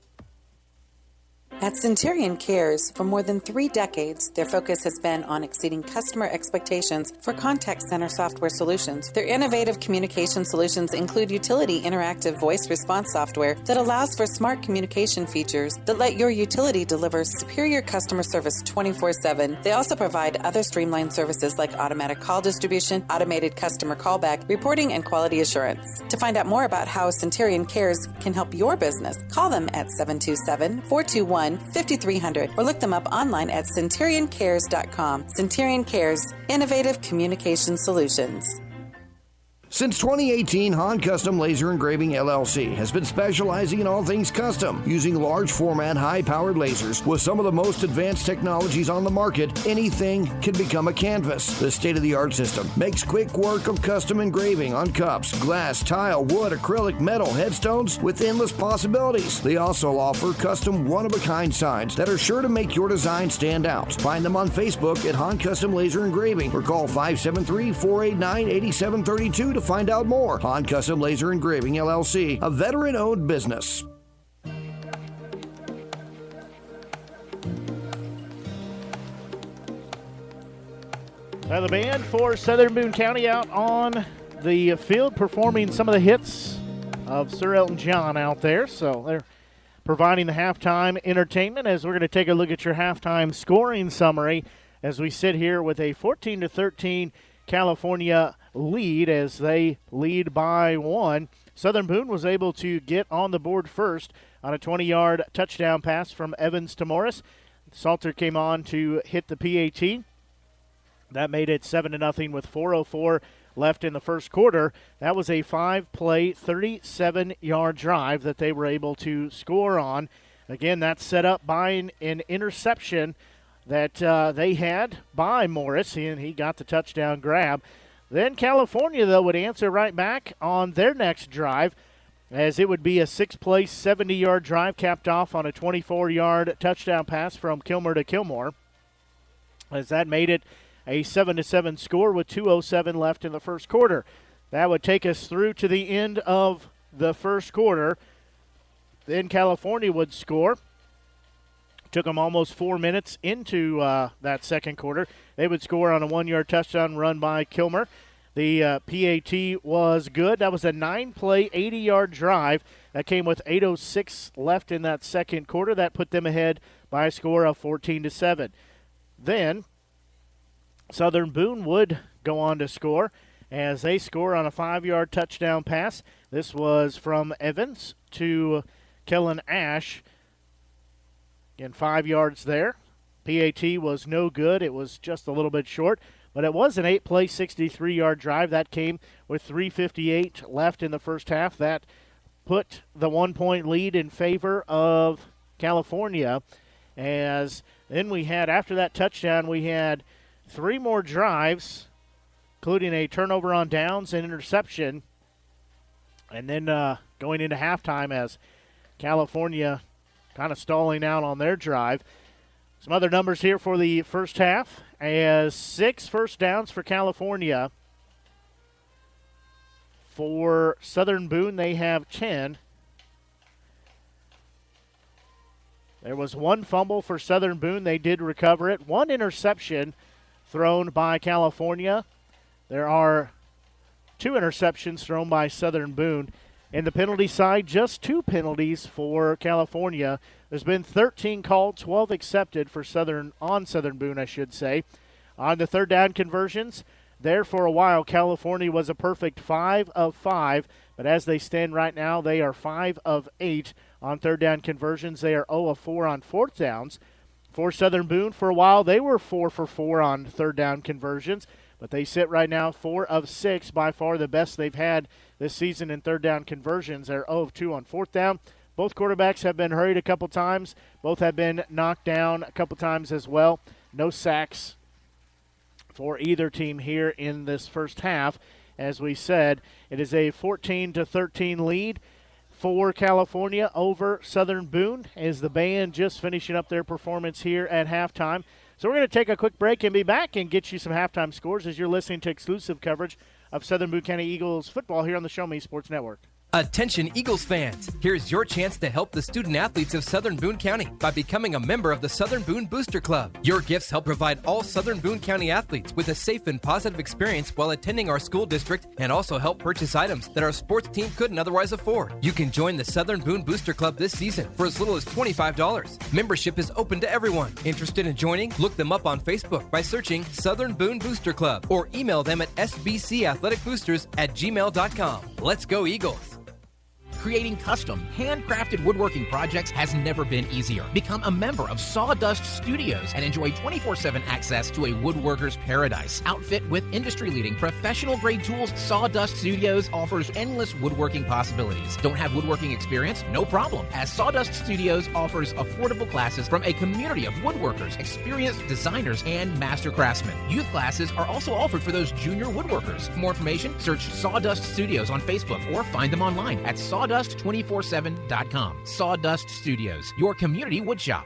At Centurion Cares, for more than 3 decades, their focus has been on exceeding customer expectations for contact center software solutions. Their innovative communication solutions include utility interactive voice response software that allows for smart communication features that let your utility deliver superior customer service 24/7. They also provide other streamlined services like automatic call distribution, automated customer callback, reporting, and quality assurance. To find out more about how Centurion Cares can help your business, call them at 727-421-5300 or look them up online at centurioncares.com. Centurion Cares, innovative communication solutions. Since 2018, Han Custom Laser Engraving LLC has been specializing in all things custom, using large format, high-powered lasers with some of the most advanced technologies on the market. Anything can become a canvas. The state-of-the-art system makes quick work of custom engraving on cups, glass, tile, wood, acrylic, metal, headstones with endless possibilities. They also offer custom one-of-a-kind signs that are sure to make your design stand out. Find them on Facebook at Han Custom Laser Engraving or call 573-489-8732 to find out more. Han Custom Laser Engraving LLC, a veteran-owned business. Now the band for Southern Boone County out on the field performing some of the hits of Sir Elton John out there. So they're providing the halftime entertainment as we're going to take a look at your halftime scoring summary as we sit here with a 14-13 California lead as they lead by 1. Southern Boone was able to get on the board first on a 20-yard touchdown pass from Evans to Morris. Salter came on to hit the PAT. That made it 7-0 with 4:04 left in the first quarter. That was a 5-play, 37-yard drive that they were able to score on. Again, that's set up by an interception that they had by Morris, and he got the touchdown grab. Then California, though, would answer right back on their next drive, as it would be a 6-play, 70-yard drive capped off on a 24-yard touchdown pass from Kilmer to Kilmore, as that made it a 7-7 score with 2:07 left in the first quarter. That would take us through to the end of the first quarter. Then California would score. Took them almost 4 minutes into that second quarter. They would score on a 1-yard touchdown run by Kilmer. The PAT was good. That was a 9-play, 80-yard drive that came with 8:06 left in that second quarter. That put them ahead by a score of 14-7. Then Southern Boone would go on to score as they score on a 5-yard touchdown pass. This was from Evans to Kellen Ash. Again, 5 yards there. PAT was no good. It was just a little bit short, but it was an 8-play, 63-yard drive. That came with 3:58 left in the first half. That put the 1-point lead in favor of California. As then we had, after that touchdown, we had 3 more drives, including a turnover on downs and interception. And then going into halftime as California kind of stalling out on their drive. Some other numbers here for the first half, as 6 first downs for California. For Southern Boone, they have 10. There was 1 fumble for Southern Boone. They did recover it. 1 interception thrown by California. There are 2 interceptions thrown by Southern Boone. In the penalty side, just 2 penalties for California. There's been 13 called, 12 accepted for Southern Boone, I should say. On the third down conversions, there for a while, California was a perfect 5 of 5, but as they stand right now, they are 5 of 8 on third down conversions. They are 0 of 4 on fourth downs. For Southern Boone, for a while, they were 4 for 4 on third down conversions, but they sit right now 4 of 6, by far the best they've had this season in third down conversions. They're 0 of 2 on fourth down. Both quarterbacks have been hurried a couple times. Both have been knocked down a couple times as well. No sacks for either team here in this first half. As we said, it is a 14-13 lead for California over Southern Boone, as the band just finishing up their performance here at halftime. So we're going to take a quick break and be back and get you some halftime scores as you're listening to exclusive coverage of Southern Boone County Eagles football here on the Show Me Sports Network. Attention Eagles fans, here's your chance to help the student athletes of Southern Boone County by becoming a member of the Southern Boone Booster Club. Your gifts help provide all Southern Boone County athletes with a safe and positive experience while attending our school district, and also help purchase items that our sports team couldn't otherwise afford. You can join the Southern Boone Booster Club this season for as little as $25. Membership is open to everyone. Interested in joining? Look them up on Facebook by searching Southern Boone Booster Club or email them at sbcathleticboosters@gmail.com. Let's go Eagles! Creating custom, handcrafted woodworking projects has never been easier. Become a member of Sawdust Studios and enjoy 24/7 access to a woodworker's paradise. Outfit with industry-leading professional-grade tools, Sawdust Studios offers endless woodworking possibilities. Don't have woodworking experience? No problem, as Sawdust Studios offers affordable classes from a community of woodworkers, experienced designers, and master craftsmen. Youth classes are also offered for those junior woodworkers. For more information, search Sawdust Studios on Facebook or find them online at sawdust247.com. Sawdust Studios, your community woodshop.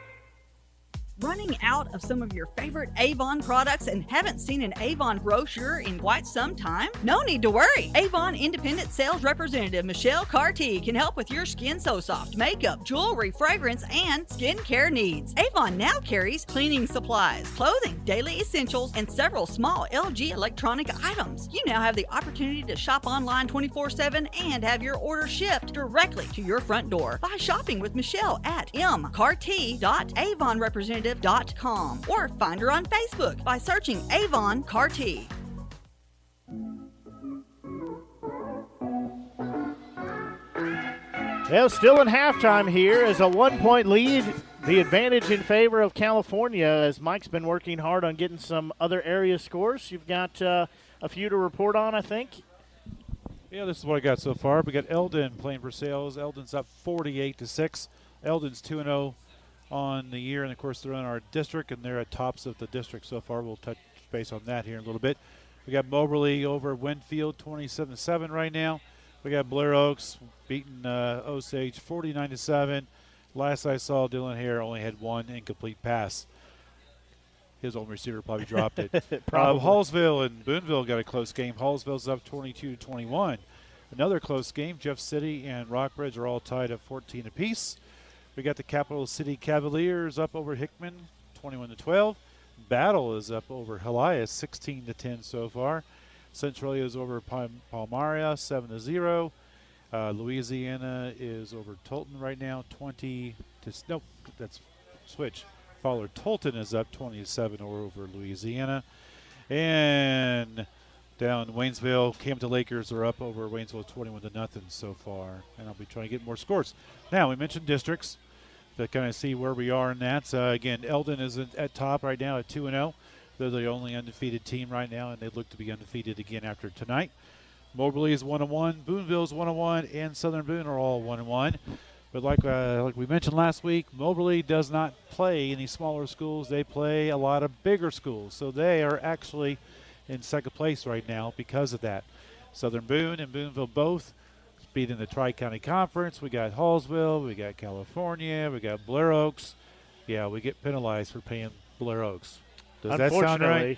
Running out of some of your favorite Avon products and haven't seen an Avon brochure in quite some time? No need to worry. Avon Independent Sales Representative Michelle Carty can help with your Skin So Soft makeup, jewelry, fragrance, and skincare needs. Avon now carries cleaning supplies, clothing, daily essentials, and several small LG electronic items. You now have the opportunity to shop online 24/7 and have your order shipped directly to your front door by shopping with Michelle at mcarty.avonrepresentative.com or find her on Facebook by searching Avon Carty. Well, still in halftime here as a 1-point lead the advantage in favor of California as Mike's been working hard on getting some other area scores. You've got a few to report on, I think. Yeah, this is what I got so far. We got Eldon playing for Sales. Eldon's up 48-6. Eldon's 2-0 on the year, and of course they're in our district, and they're at tops of the district so far. We'll touch base on that here in a little bit. We got Moberly over Winfield 27-7 right now. We got Blair Oaks beating Osage 49-7. Last I saw, Dylan Hare only had one incomplete pass. His own receiver probably dropped it. Hallsville and Booneville got a close game. Hallsville's up 22-21. Another close game. Jeff City and Rockbridge are all tied at 14 apiece. We got the Capital City Cavaliers up over Hickman 21-12. Battle is up over Helias 16-10 so far. Centralia is over Palmaria 7-0. Louisiana is over Tolton right now 20-nope, that's switch. Fowler Tolton is up 27 over Louisiana. And down in Waynesville, Camden Lakers are up over Waynesville 21-0 so far. And I'll be trying to get more scores. Now, we mentioned districts to kind of see where we are in that. Again, Eldon is at top right now at 2-0. They're the only undefeated team right now, and they look to be undefeated again after tonight. Moberly is 1-1, Booneville is 1-1, and Southern Boone are all 1-1. But like we mentioned last week, Moberly does not play any smaller schools. They play a lot of bigger schools. So they are actually in second place right now because of that. Southern Boone and Booneville both beat in the Tri-County Conference. We got Hallsville, we got California, we got Blair Oaks. Yeah, we get penalized for paying Blair Oaks. Does that sound right?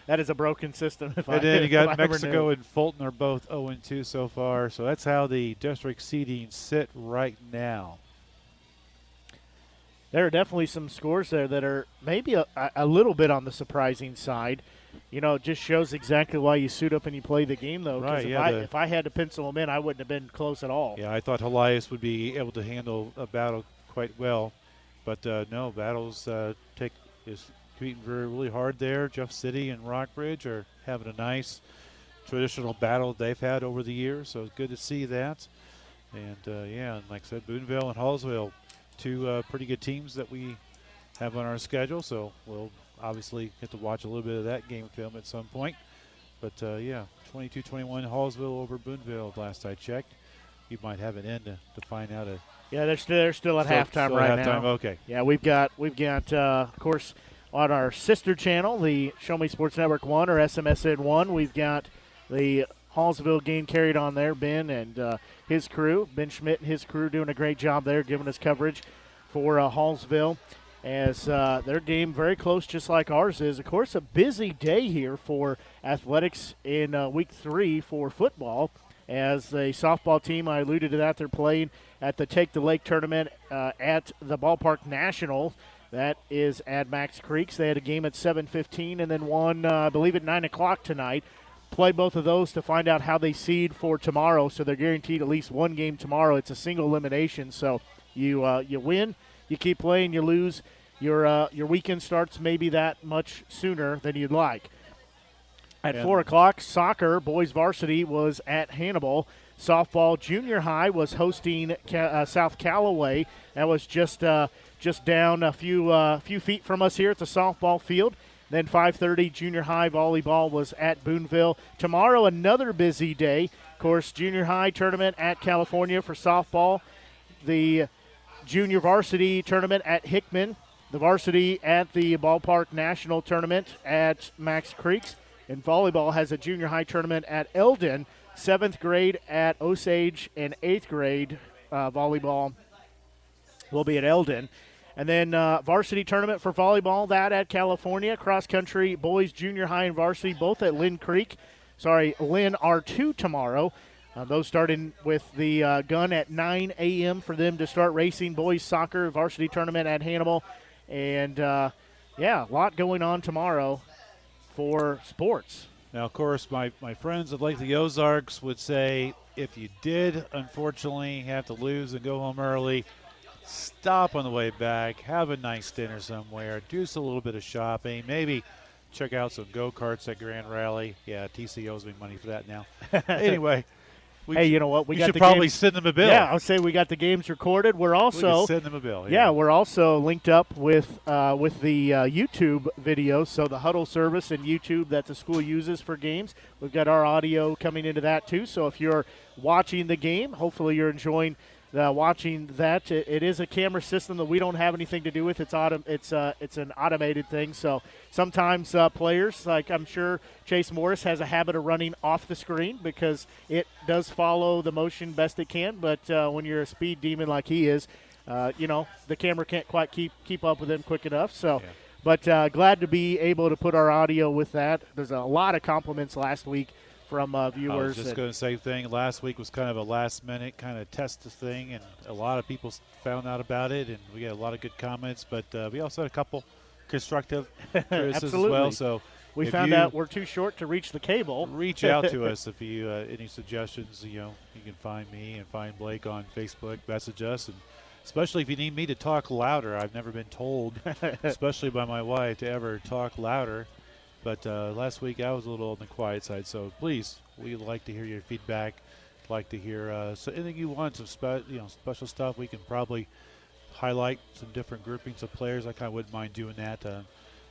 That is a broken system. And then you got Mexico and Fulton are both 0-2 so far. So that's how the district seedings sit right now. There are definitely some scores there that are maybe a little bit on the surprising side. You know, it just shows exactly why you suit up and you play the game, though. Right, If I had to pencil them in, I wouldn't have been close at all. Yeah, I thought Helias would be able to handle a battle quite well. But, no, Battles is competing really hard there. Jeff City and Rockbridge are having a nice traditional battle they've had over the years, so it's good to see that. And, and like I said, Booneville and Hallsville, two pretty good teams that we have on our schedule, so we'll obviously get to watch a little bit of that game film at some point. But, 22-21 Hallsville over Booneville last I checked. You might have it in to find out. Yeah, they're still at halftime right now. Okay. Yeah, we've got of course, on our sister channel, the Show Me Sports Network 1 or SMSN 1, we've got the Hallsville game carried on there. Ben and his crew, Ben Schmidt and his crew doing a great job there, giving us coverage for Hallsville as their game very close, just like ours is. Of course, a busy day here for athletics in week 3 for football. As the softball team, I alluded to that, they're playing at the Take the Lake tournament at the Ballpark National. That is at Max Creeks. They had a game at 7:15 and then one, I believe, at 9 o'clock tonight. Play both of those to find out how they seed for tomorrow. So they're guaranteed at least one game tomorrow. It's a single elimination. So you win, you keep playing, you lose. Your weekend starts maybe that much sooner than you'd like. At 4 o'clock, soccer, boys varsity, was at Hannibal. Softball junior high was hosting South Callaway. That was just down a few feet from us here at the softball field. Then 5:30 junior high volleyball was at Booneville. Tomorrow, another busy day. Of course, junior high tournament at California for softball. The junior varsity tournament at Hickman. The varsity at the Ballpark National tournament at Max Creeks. And volleyball has a junior high tournament at Eldon. 7th grade at Osage and 8th grade volleyball will be at Eldon. And then varsity tournament for volleyball, that at California. Cross country, boys, junior high, and varsity, both at Lynn R2 tomorrow. Those starting with the gun at 9 a.m. for them to start racing. Boys soccer, varsity tournament at Hannibal. And, a lot going on tomorrow for sports. Now, of course, my friends at Lake the Ozarks would say if you did, unfortunately, have to lose and go home early, stop on the way back, have a nice dinner somewhere, do a little bit of shopping, maybe check out some go-karts at Grand Rally. Yeah, TC owes me money for that now. Anyway, Hey, you know what? We got should the probably games, send them a bill. Yeah, I'll say we got the games recorded. We're also send them a bill. We're also linked up with the YouTube video. So the huddle service and YouTube that the school uses for games, we've got our audio coming into that too. So if you're watching the game, hopefully you're enjoying watching that. It is a camera system that we don't have anything to do with. It's an automated thing. So sometimes players, like I'm sure Chase Morris, has a habit of running off the screen because it does follow the motion best it can. But when you're a speed demon like he is, the camera can't quite keep up with him quick enough. So. Yeah. But glad to be able to put our audio with that. There's a lot of compliments last week from viewers. I was just going to say thing. Last week was kind of a last-minute kind of test thing, and a lot of people found out about it, and we got a lot of good comments. But we also had a couple constructive criticisms as well. So we found out we're too short to reach the cable. Reach out to us if you any suggestions. You can find me and find Blake on Facebook. Message us, and especially if you need me to talk louder. I've never been told, especially by my wife, to ever talk louder. But last week I was a little on the quiet side, so please, we'd like to hear your feedback. Like to hear anything you want, some special stuff. We can probably highlight some different groupings of players. I kind of wouldn't mind doing that.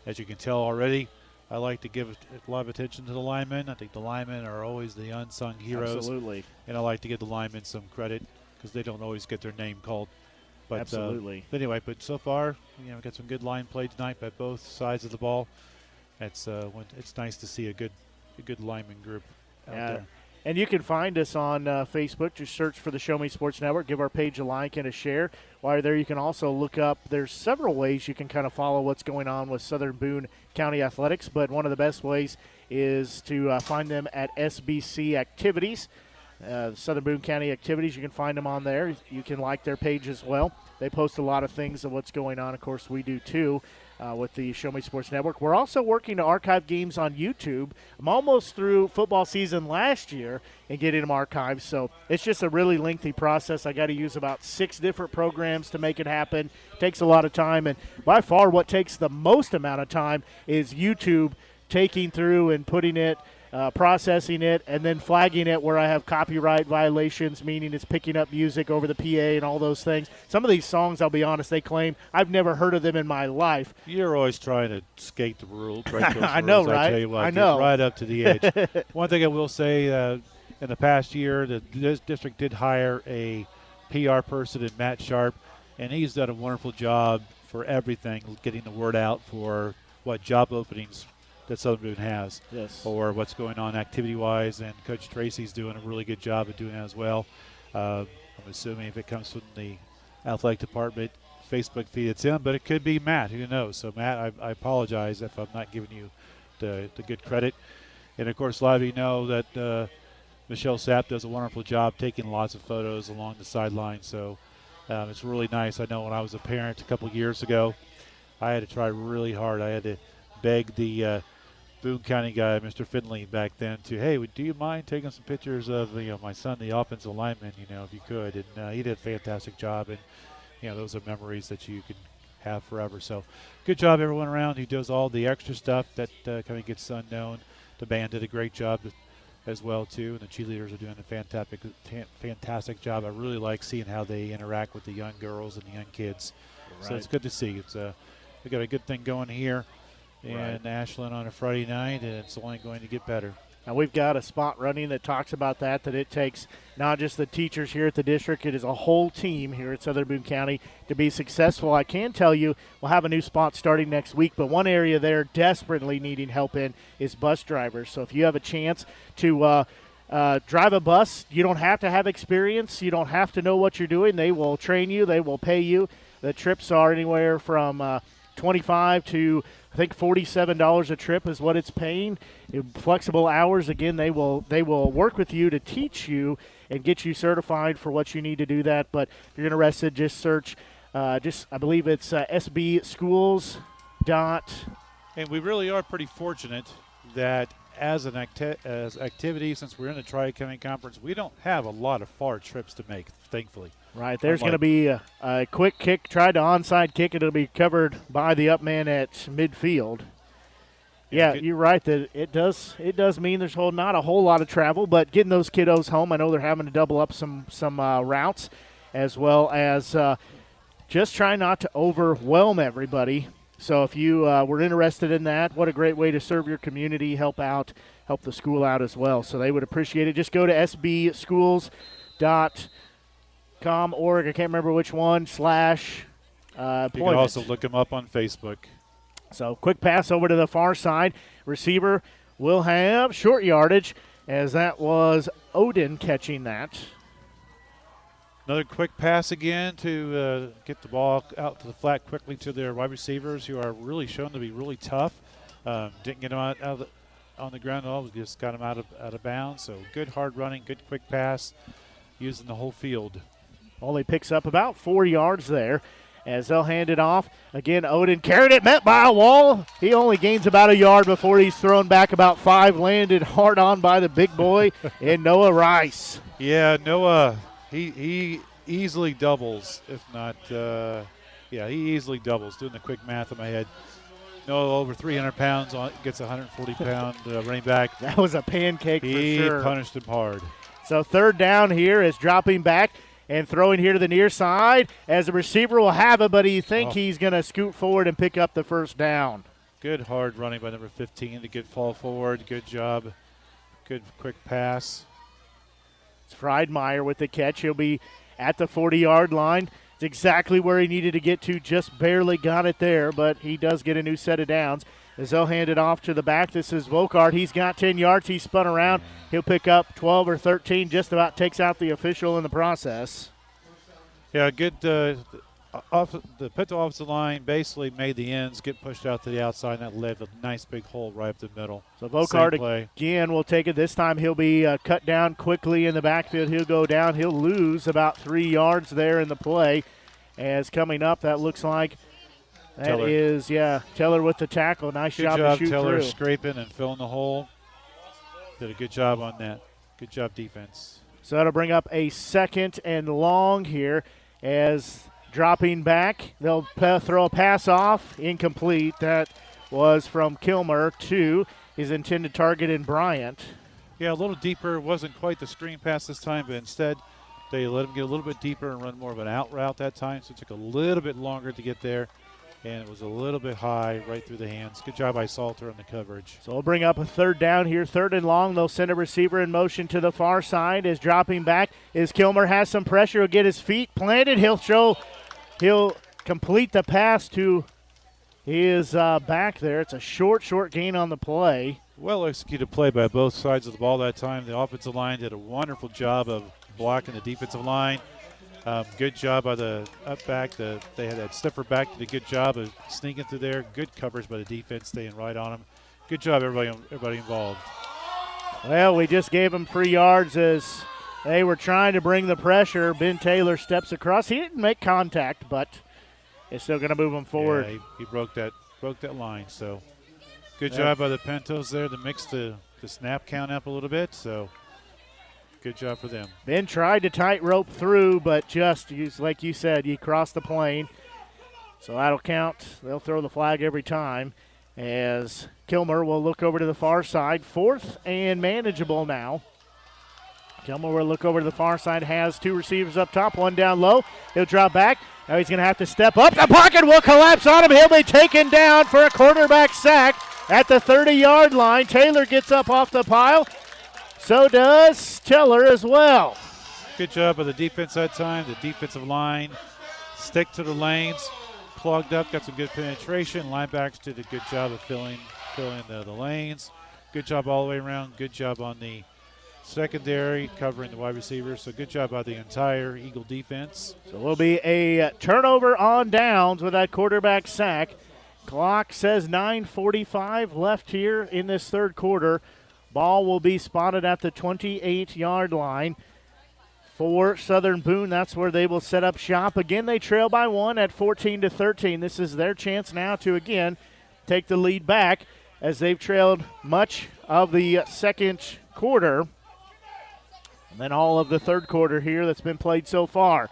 As you can tell already, I like to give a lot of attention to the linemen. I think the linemen are always the unsung heroes. Absolutely. And I like to give the linemen some credit because they don't always get their name called. But, absolutely. Anyway, but so far, got some good line play tonight by both sides of the ball. It's nice to see a good lineman group out there. And you can find us on Facebook. Just search for the Show Me Sports Network. Give our page a like and a share. While you're there, you can also look up. There's several ways you can kind of follow what's going on with Southern Boone County Athletics, but one of the best ways is to find them at SBC Activities. Southern Boone County Activities, you can find them on there. You can like their page as well. They post a lot of things of what's going on. Of course, we do too. With the Show Me Sports Network. We're also working to archive games on YouTube. I'm almost through football season last year and getting them archived, so it's just a really lengthy process. I got to use about 6 different programs to make it happen. It takes a lot of time, and by far what takes the most amount of time is YouTube taking through and putting it, processing it, and then flagging it where I have copyright violations, meaning it's picking up music over the PA and all those things. Some of these songs, I'll be honest, they claim I've never heard of them in my life. You're always trying to skate the rule, break those I know, rules. right? I tell you what, I know. Get right up to the edge. One thing I will say, in the past year, the district did hire a PR person in Matt Sharp, and he's done a wonderful job for everything, getting the word out for what job openings that Southern Boone has, yes, or what's going on activity-wise, and Coach Tracy's doing a really good job of doing that as well. I'm assuming if it comes from the athletic department Facebook feed, it's him, but it could be Matt. Who knows? So, Matt, I apologize if I'm not giving you the good credit. And, of course, a lot of you know that Michelle Sapp does a wonderful job taking lots of photos along the sideline. So it's really nice. I know when I was a parent a couple of years ago, I had to try really hard. I had to beg the Boone County guy, Mr. Finley, back then to, hey, do you mind taking some pictures of my son, the offensive lineman, if you could. And he did a fantastic job. And, those are memories that you can have forever. So good job, everyone around who does all the extra stuff that kind of gets unknown. The band did a great job as well, too. And the cheerleaders are doing a fantastic job. I really like seeing how they interact with the young girls and the young kids. Right. So it's good to see. We got a good thing going here in Ashland on a Friday night, and it's only going to get better. Now we've got a spot running that talks about that it takes not just the teachers here at the district, it is a whole team here at Southern Boone County to be successful. I can tell you we'll have a new spot starting next week, but one area they're desperately needing help in is bus drivers. So if you have a chance to drive a bus, you don't have to have experience. You don't have to know what you're doing. They will train you. They will pay you. The trips are anywhere from $25 to I think $47 a trip is what it's paying. Flexible hours, again, they will work with you to teach you and get you certified for what you need to do that. But if you're interested, just search, I believe it's SB Schools. And we really are pretty fortunate that as activity, since we're in the Tri-County Conference, we don't have a lot of far trips to make, thankfully. Right, there's going to be a quick kick, tried to onside kick. It'll be covered by the up man at midfield. Yeah, you're right that it does mean there's not a whole lot of travel, but getting those kiddos home, I know they're having to double up some routes, as well as just try not to overwhelm everybody. So if you were interested in that, what a great way to serve your community, help the school out as well. So they would appreciate it. Just go to sbschools.com, org, I can't remember which one, / You can also look them up on Facebook. So quick pass over to the far side. Receiver will have short yardage, as that was Odin catching that. Another quick pass again to get the ball out to the flat quickly to their wide receivers, who are really shown to be really tough. Didn't get them on the ground at all. Just got them out of bounds. So good hard running, good quick pass, using the whole field. Only picks up about 4 yards there. As they'll hand it off. Again, Odin carried it, met by a wall. He only gains about a yard before he's thrown back about 5, landed hard on by the big boy in Noah Rice. Yeah, Noah, he easily doubles, if not, he easily doubles. Doing the quick math in my head. Noah over 300 pounds, gets a 140-pound running back. That was a pancake for sure. He punished him hard. So third down here is dropping back and throwing here to the near side, as the receiver will have it, but you think he's going to scoot forward and pick up the first down. Good hard running by number 15. The good fall forward. Good job. Good quick pass. It's Friedmeyer with the catch. He'll be at the 40-yard line. It's exactly where he needed to get to. Just barely got it there, but he does get a new set of downs. As they'll hand it off to the back, this is Volkart. He's got 10 yards. He spun around. He'll pick up 12 or 13, just about takes out the official in the process. Yeah, good. The Pintos offensive line basically made the ends get pushed out to the outside, and that led to a nice big hole right up the middle. So Volkart again will take it. This time he'll be cut down quickly in the backfield. He'll go down. He'll lose about 3 yards there in the play. As coming up, that looks like Teller. Teller with the tackle. Nice job to shoot Teller through. Scraping and filling the hole. Did a good job on that. Good job defense. So that'll bring up a 2nd and long here, as dropping back, they'll throw a pass off, incomplete. That was from Kilmer to his intended target in Bryant. Yeah, a little deeper. Wasn't quite the screen pass this time, but instead they let him get a little bit deeper and run more of an out route that time, so it took a little bit longer to get there. And it was a little bit high right through the hands. Good job by Salter on the coverage. So we'll bring up a 3rd down here, 3rd and long. They'll send a receiver in motion to the far side. As dropping back, as Kilmer has some pressure, he'll get his feet planted. He'll complete the pass to his back there. It's a short gain on the play. Well executed play by both sides of the ball that time. The offensive line did a wonderful job of blocking the defensive line. Good job by the up back. They had that stiffer back. Did a good job of sneaking through there. Good coverage by the defense, staying right on them. Good job, everybody involved. Well, we just gave them 3 yards as they were trying to bring the pressure. Ben Taylor steps across. He didn't make contact, but it's still going to move him forward. Yeah, he broke that line. So good job by the Pintos there to mix the snap count up a little bit. So good job for them. Ben tried to tightrope through, but just, like you said, you crossed the plane. So that'll count. They'll throw the flag every time, as Kilmer will look over to the far side. 4th and manageable now. Kilmer will look over to the far side, has 2 receivers up top, 1 down low. He'll drop back. Now he's going to have to step up. The pocket will collapse on him. He'll be taken down for a quarterback sack at the 30-yard line. Taylor gets up off the pile. So does Teller as well. Good job by the defense that time. The defensive line stick to the lanes, plugged up, got some good penetration. Linebackers did a good job of filling the lanes. Good job all the way around. Good job on the secondary, covering the wide receivers. So good job by the entire Eagle defense. So it will be a turnover on downs with that quarterback sack. Clock says 9:45 left here in this 3rd quarter. Ball will be spotted at the 28-yard line for Southern Boone. That's where they will set up shop. Again, they trail by 1 at 14-13. This is their chance now to, again, take the lead back, as they've trailed much of the 2nd quarter. And then all of the 3rd quarter here that's been played so far.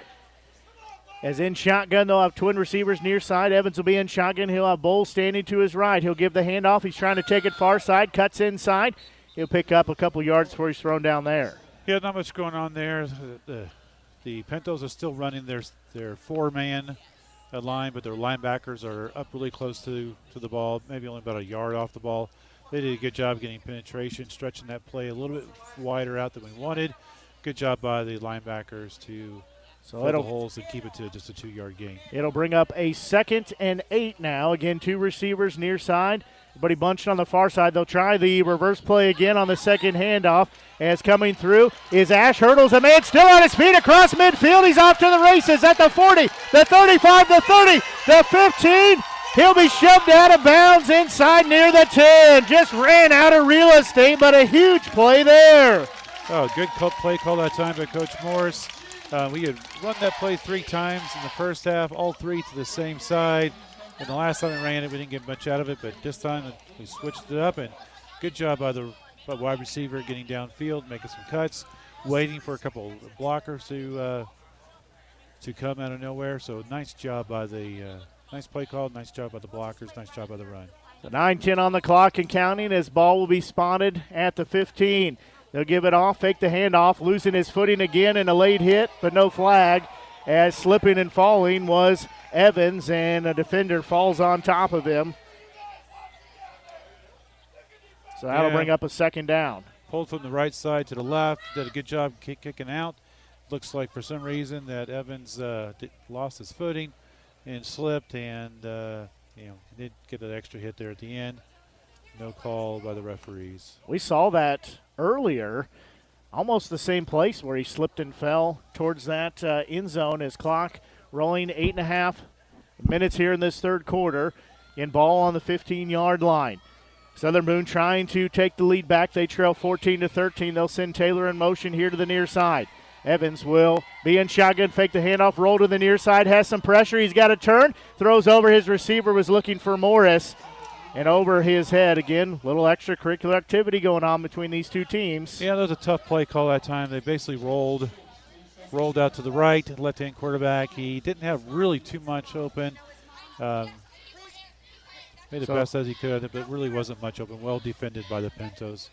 As in shotgun, they'll have twin receivers near side. Evans will be in shotgun. He'll have Bowles standing to his right. He'll give the handoff. He's trying to take it far side, cuts inside. He'll pick up a couple yards before he's thrown down there. Yeah, not much going on there. The Pintos are still running their four-man line, but their linebackers are up really close to the ball, maybe only about a yard off the ball. They did a good job getting penetration, stretching that play a little bit wider out than we wanted. Good job by the linebackers to fill the holes and keep it to just a 2-yard gain. It'll bring up a 2nd and 8 now. Again, two receivers near side. Everybody bunched on the far side. They'll try the reverse play again on the second handoff. As coming through is Ash. Hurdles a man still on his feet across midfield. He's off to the races at the 40, the 35, the 30, the 15. He'll be shoved out of bounds inside near the 10. Just ran out of real estate, but a huge play there. Oh, good play call that time by Coach Morris. We had run that play 3 times in the first half, all 3 to the same side. And the last time we ran it, we didn't get much out of it, but this time we switched it up, and good job by the wide receiver getting downfield, making some cuts, waiting for a couple of blockers to come out of nowhere. So nice job by the nice play call, nice job by the blockers, nice job by the run. So 9:10 on the clock and counting as ball will be spotted at the 15. They'll give it off, fake the handoff, losing his footing again in a late hit, but no flag, as slipping and falling was Evans, and a defender falls on top of him. So that'll bring up a 2nd down. Pulled from the right side to the left, did a good job kicking out. Looks like for some reason that Evans lost his footing and slipped, and did get an extra hit there at the end. No call by the referees. We saw that earlier, almost the same place where he slipped and fell towards that end zone. As clock rolling 8.5 minutes here in this third quarter. In ball on the 15-yard line. Southern Boone trying to take the lead back. They trail 14-13. They'll send Taylor in motion here to the near side. Evans will be in shotgun, fake the handoff, roll to the near side, has some pressure. He's got a turn, throws over. His receiver was looking for Morris. And over his head, again, little extracurricular activity going on between these two teams. Yeah, that was a tough play call that time. They basically rolled out to the right, left-hand quarterback. He didn't have really too much open. Made the best as he could, but really wasn't much open. Well defended by the Pintos.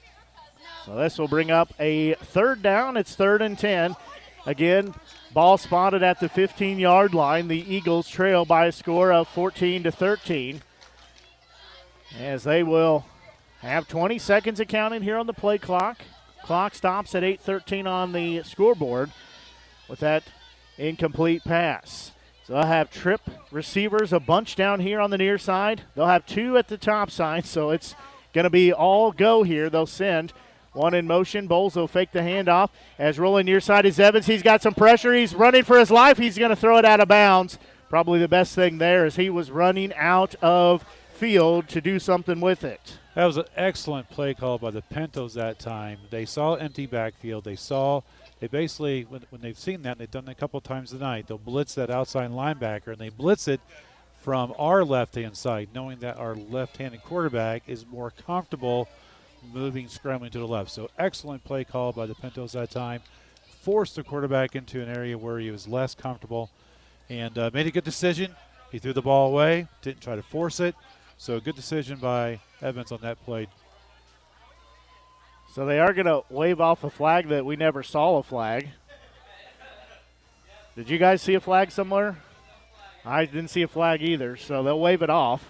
So this will bring up a 3rd down. It's 3rd and 10. Again, ball spotted at the 15-yard line. The Eagles trail by a score of 14-13. As they will have 20 seconds of counting here on the play clock. Clock stops at 8:13 on the scoreboard with that incomplete pass. So they'll have trip receivers, a bunch down here on the near side. They'll have 2 at the top side, so it's going to be all go here. They'll send one in motion. Bowles will fake the handoff. As rolling near side is Evans. He's got some pressure. He's running for his life. He's going to throw it out of bounds. Probably the best thing there is he was running out of field to do something with it. That was an excellent play call by the Pintos that time. They saw empty backfield. They basically, when they've seen that, and they've done it a couple times tonight, they'll blitz that outside linebacker, and they blitz it from our left-hand side, knowing that our left-handed quarterback is more comfortable moving, scrambling to the left. So excellent play call by the Pintos that time. Forced the quarterback into an area where he was less comfortable and made a good decision. He threw the ball away, didn't try to force it. So a good decision by Evans on that play. So they are going to wave off a flag that we never saw a flag. Did you guys see a flag somewhere? I didn't see a flag either, so they'll wave it off.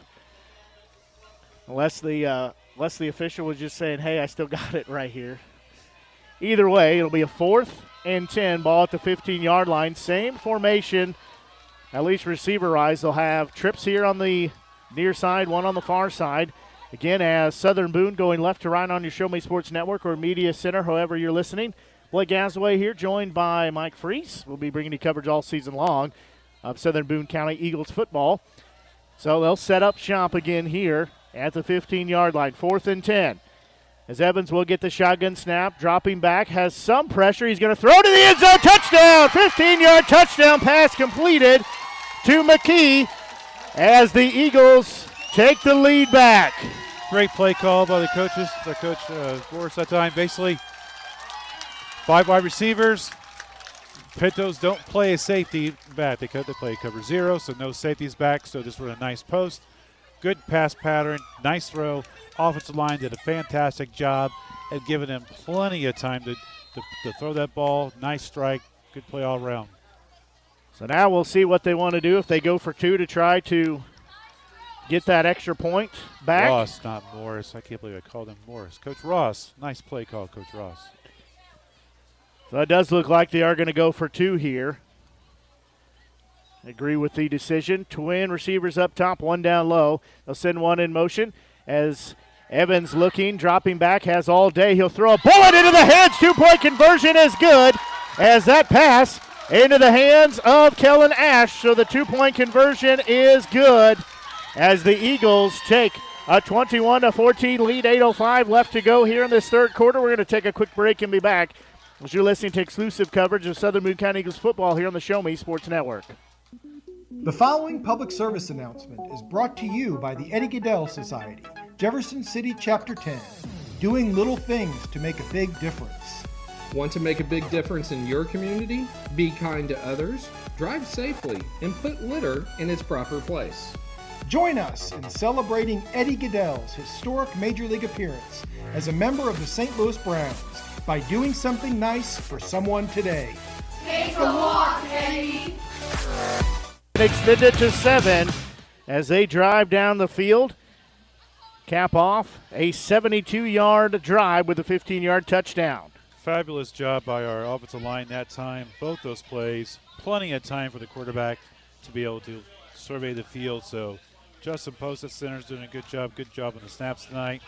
Unless the official was just saying, hey, I still got it right here. Either way, it'll be a 4th and 10, ball at the 15-yard line. Same formation, at least receiver-wise. They'll have trips here on the near side, one on the far side. Again, as Southern Boone going left to right on your Show Me Sports Network or Media Center, however you're listening. Blake Gasaway here, joined by Mike Freese. We'll be bringing you coverage all season long of Southern Boone County Eagles football. So they'll set up shop again here at the 15-yard line, 4th and 10. As Evans will get the shotgun snap, dropping back, has some pressure. He's going to throw to the end zone, touchdown! 15-yard touchdown pass completed to McKee as the Eagles take the lead back. Great play call by the coaches, Coach Morris that time. Basically, 5 wide receivers, Pintos don't play a safety back. They play cover 0, so no safeties back. So this was a nice post. Good pass pattern, nice throw. Offensive line did a fantastic job at giving them plenty of time to throw that ball. Nice strike. Good play all around. So now we'll see what they want to do if they go for 2 to try to get that extra point back. Ross, not Morris. I can't believe I called him Morris. Coach Ross. Nice play call, Coach Ross. So it does look like they are going to go for 2 here. Agree with the decision. Twin receivers up top, one down low. They'll send one in motion as Evans looking, dropping back, has all day. He'll throw a bullet into the hands. 2-point conversion is good as that pass into the hands of Kellen Ash. So the 2-point conversion is good as the Eagles take a 21-14 lead. 8:05 left to go here in this third quarter. We're going to take a quick break and be back as you're listening to exclusive coverage of Southern Boone County Eagles football here on the Show Me Sports Network. The following public service announcement is brought to you by the Eddie Gaedel Society, Jefferson City Chapter 10, doing little things to make a big difference. Want to make a big difference in your community? Be kind to others, drive safely, and put litter in its proper place. Join us in celebrating Eddie Gaedel's historic Major League appearance as a member of the St. Louis Browns by doing something nice for someone today. Take a walk, Eddie. Extended to 7 as they drive down the field. Cap off a 72-yard drive with a 15-yard touchdown. Fabulous job by our offensive line that time. Both those plays, plenty of time for the quarterback to be able to survey the field. So Justin Post at center is doing a good job. Good job on the snaps tonight.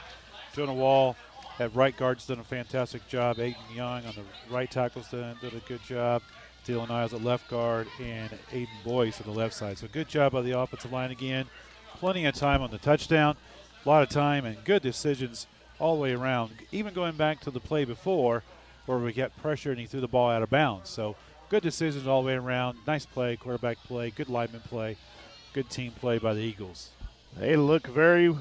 Jonah Wall at right guard's done a fantastic job. Aiden Young on the right tackle's did a good job. Dylan Niles at left guard and Aiden Boyce on the left side. So good job by the offensive line again. Plenty of time on the touchdown. A lot of time and good decisions all the way around. Even going back to the play before where we got pressure and he threw the ball out of bounds. So good decisions all the way around. Nice play, quarterback play, good lineman play, good team play by the Eagles. They look very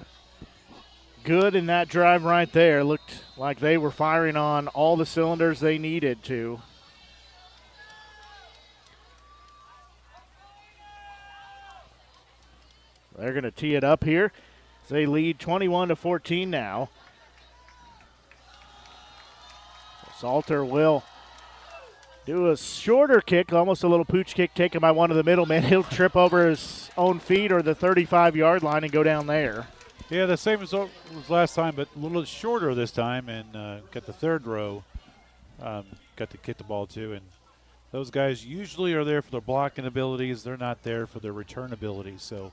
good in that drive right there. Looked like they were firing on all the cylinders they needed to. They're going to tee it up here. They lead 21-14 now. So Salter will do a shorter kick, almost a little pooch kick taken by one of the middlemen. He'll trip over his own feet or the 35-yard line and go down there. Yeah, the same as last time, but a little shorter this time, and got the third row, got to kick the ball to. And those guys usually are there for their blocking abilities. They're not there for their return abilities, so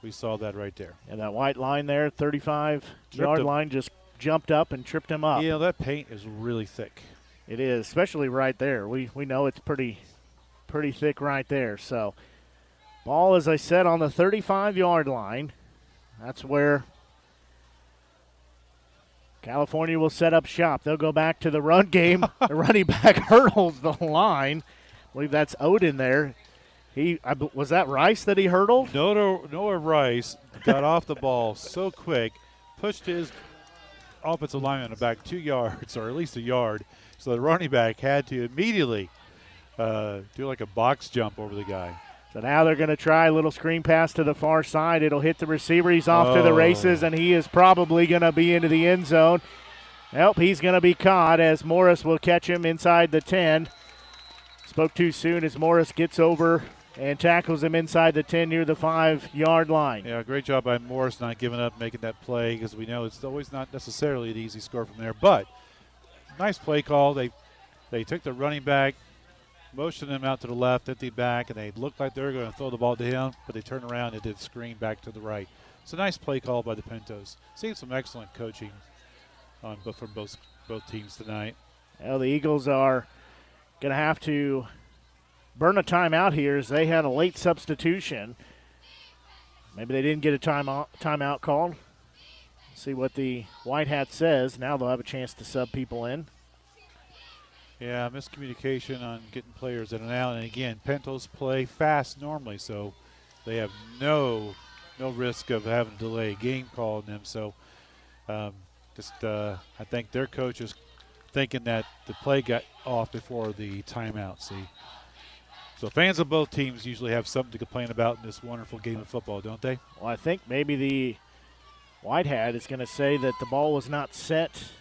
we saw that right there. And that white line there, 35-yard line, just jumped up and tripped him up. Yeah, that paint is really thick. It is, especially right there. We know it's pretty thick right there. So ball, as I said, on the 35-yard line. That's where California will set up shop. They'll go back to the run game. The running back hurdles the line. I believe that's Odin there. Was that Rice that he hurdled? Noah Rice got off the ball so quick, pushed his offensive lineman back 2 yards, or at least a yard. So the running back had to immediately do like a box jump over the guy. So now they're going to try a little screen pass to the far side. It'll hit the receiver. He's off to the races, and he is probably going to be into the end zone. Nope, he's going to be caught as Morris will catch him inside the 10. Spoke too soon as Morris gets over and tackles him inside the 10 near the 5-yard line. Yeah, great job by Morris not giving up, making that play, because we know it's always not necessarily an easy score from there. But nice play call. They took the running back, motioned him out to the left, empty back, and they looked like they were going to throw the ball to him, but they turned around and did screen back to the right. It's a nice play call by the Pintos. Seeing some excellent coaching from both teams tonight. Well, the Eagles are going to have to burn a timeout here as they had a late substitution. Maybe they didn't get a timeout called. See what the White Hat says. Now they'll have a chance to sub people in. Yeah, miscommunication on getting players in and out. And again, Pintos play fast normally, so they have no risk of having to delay a game call on them. So I think their coach is thinking that the play got off before the timeout. See, So fans of both teams usually have something to complain about in this wonderful game of football, don't they? Well, I think maybe the White Hat is going to say that the ball was not set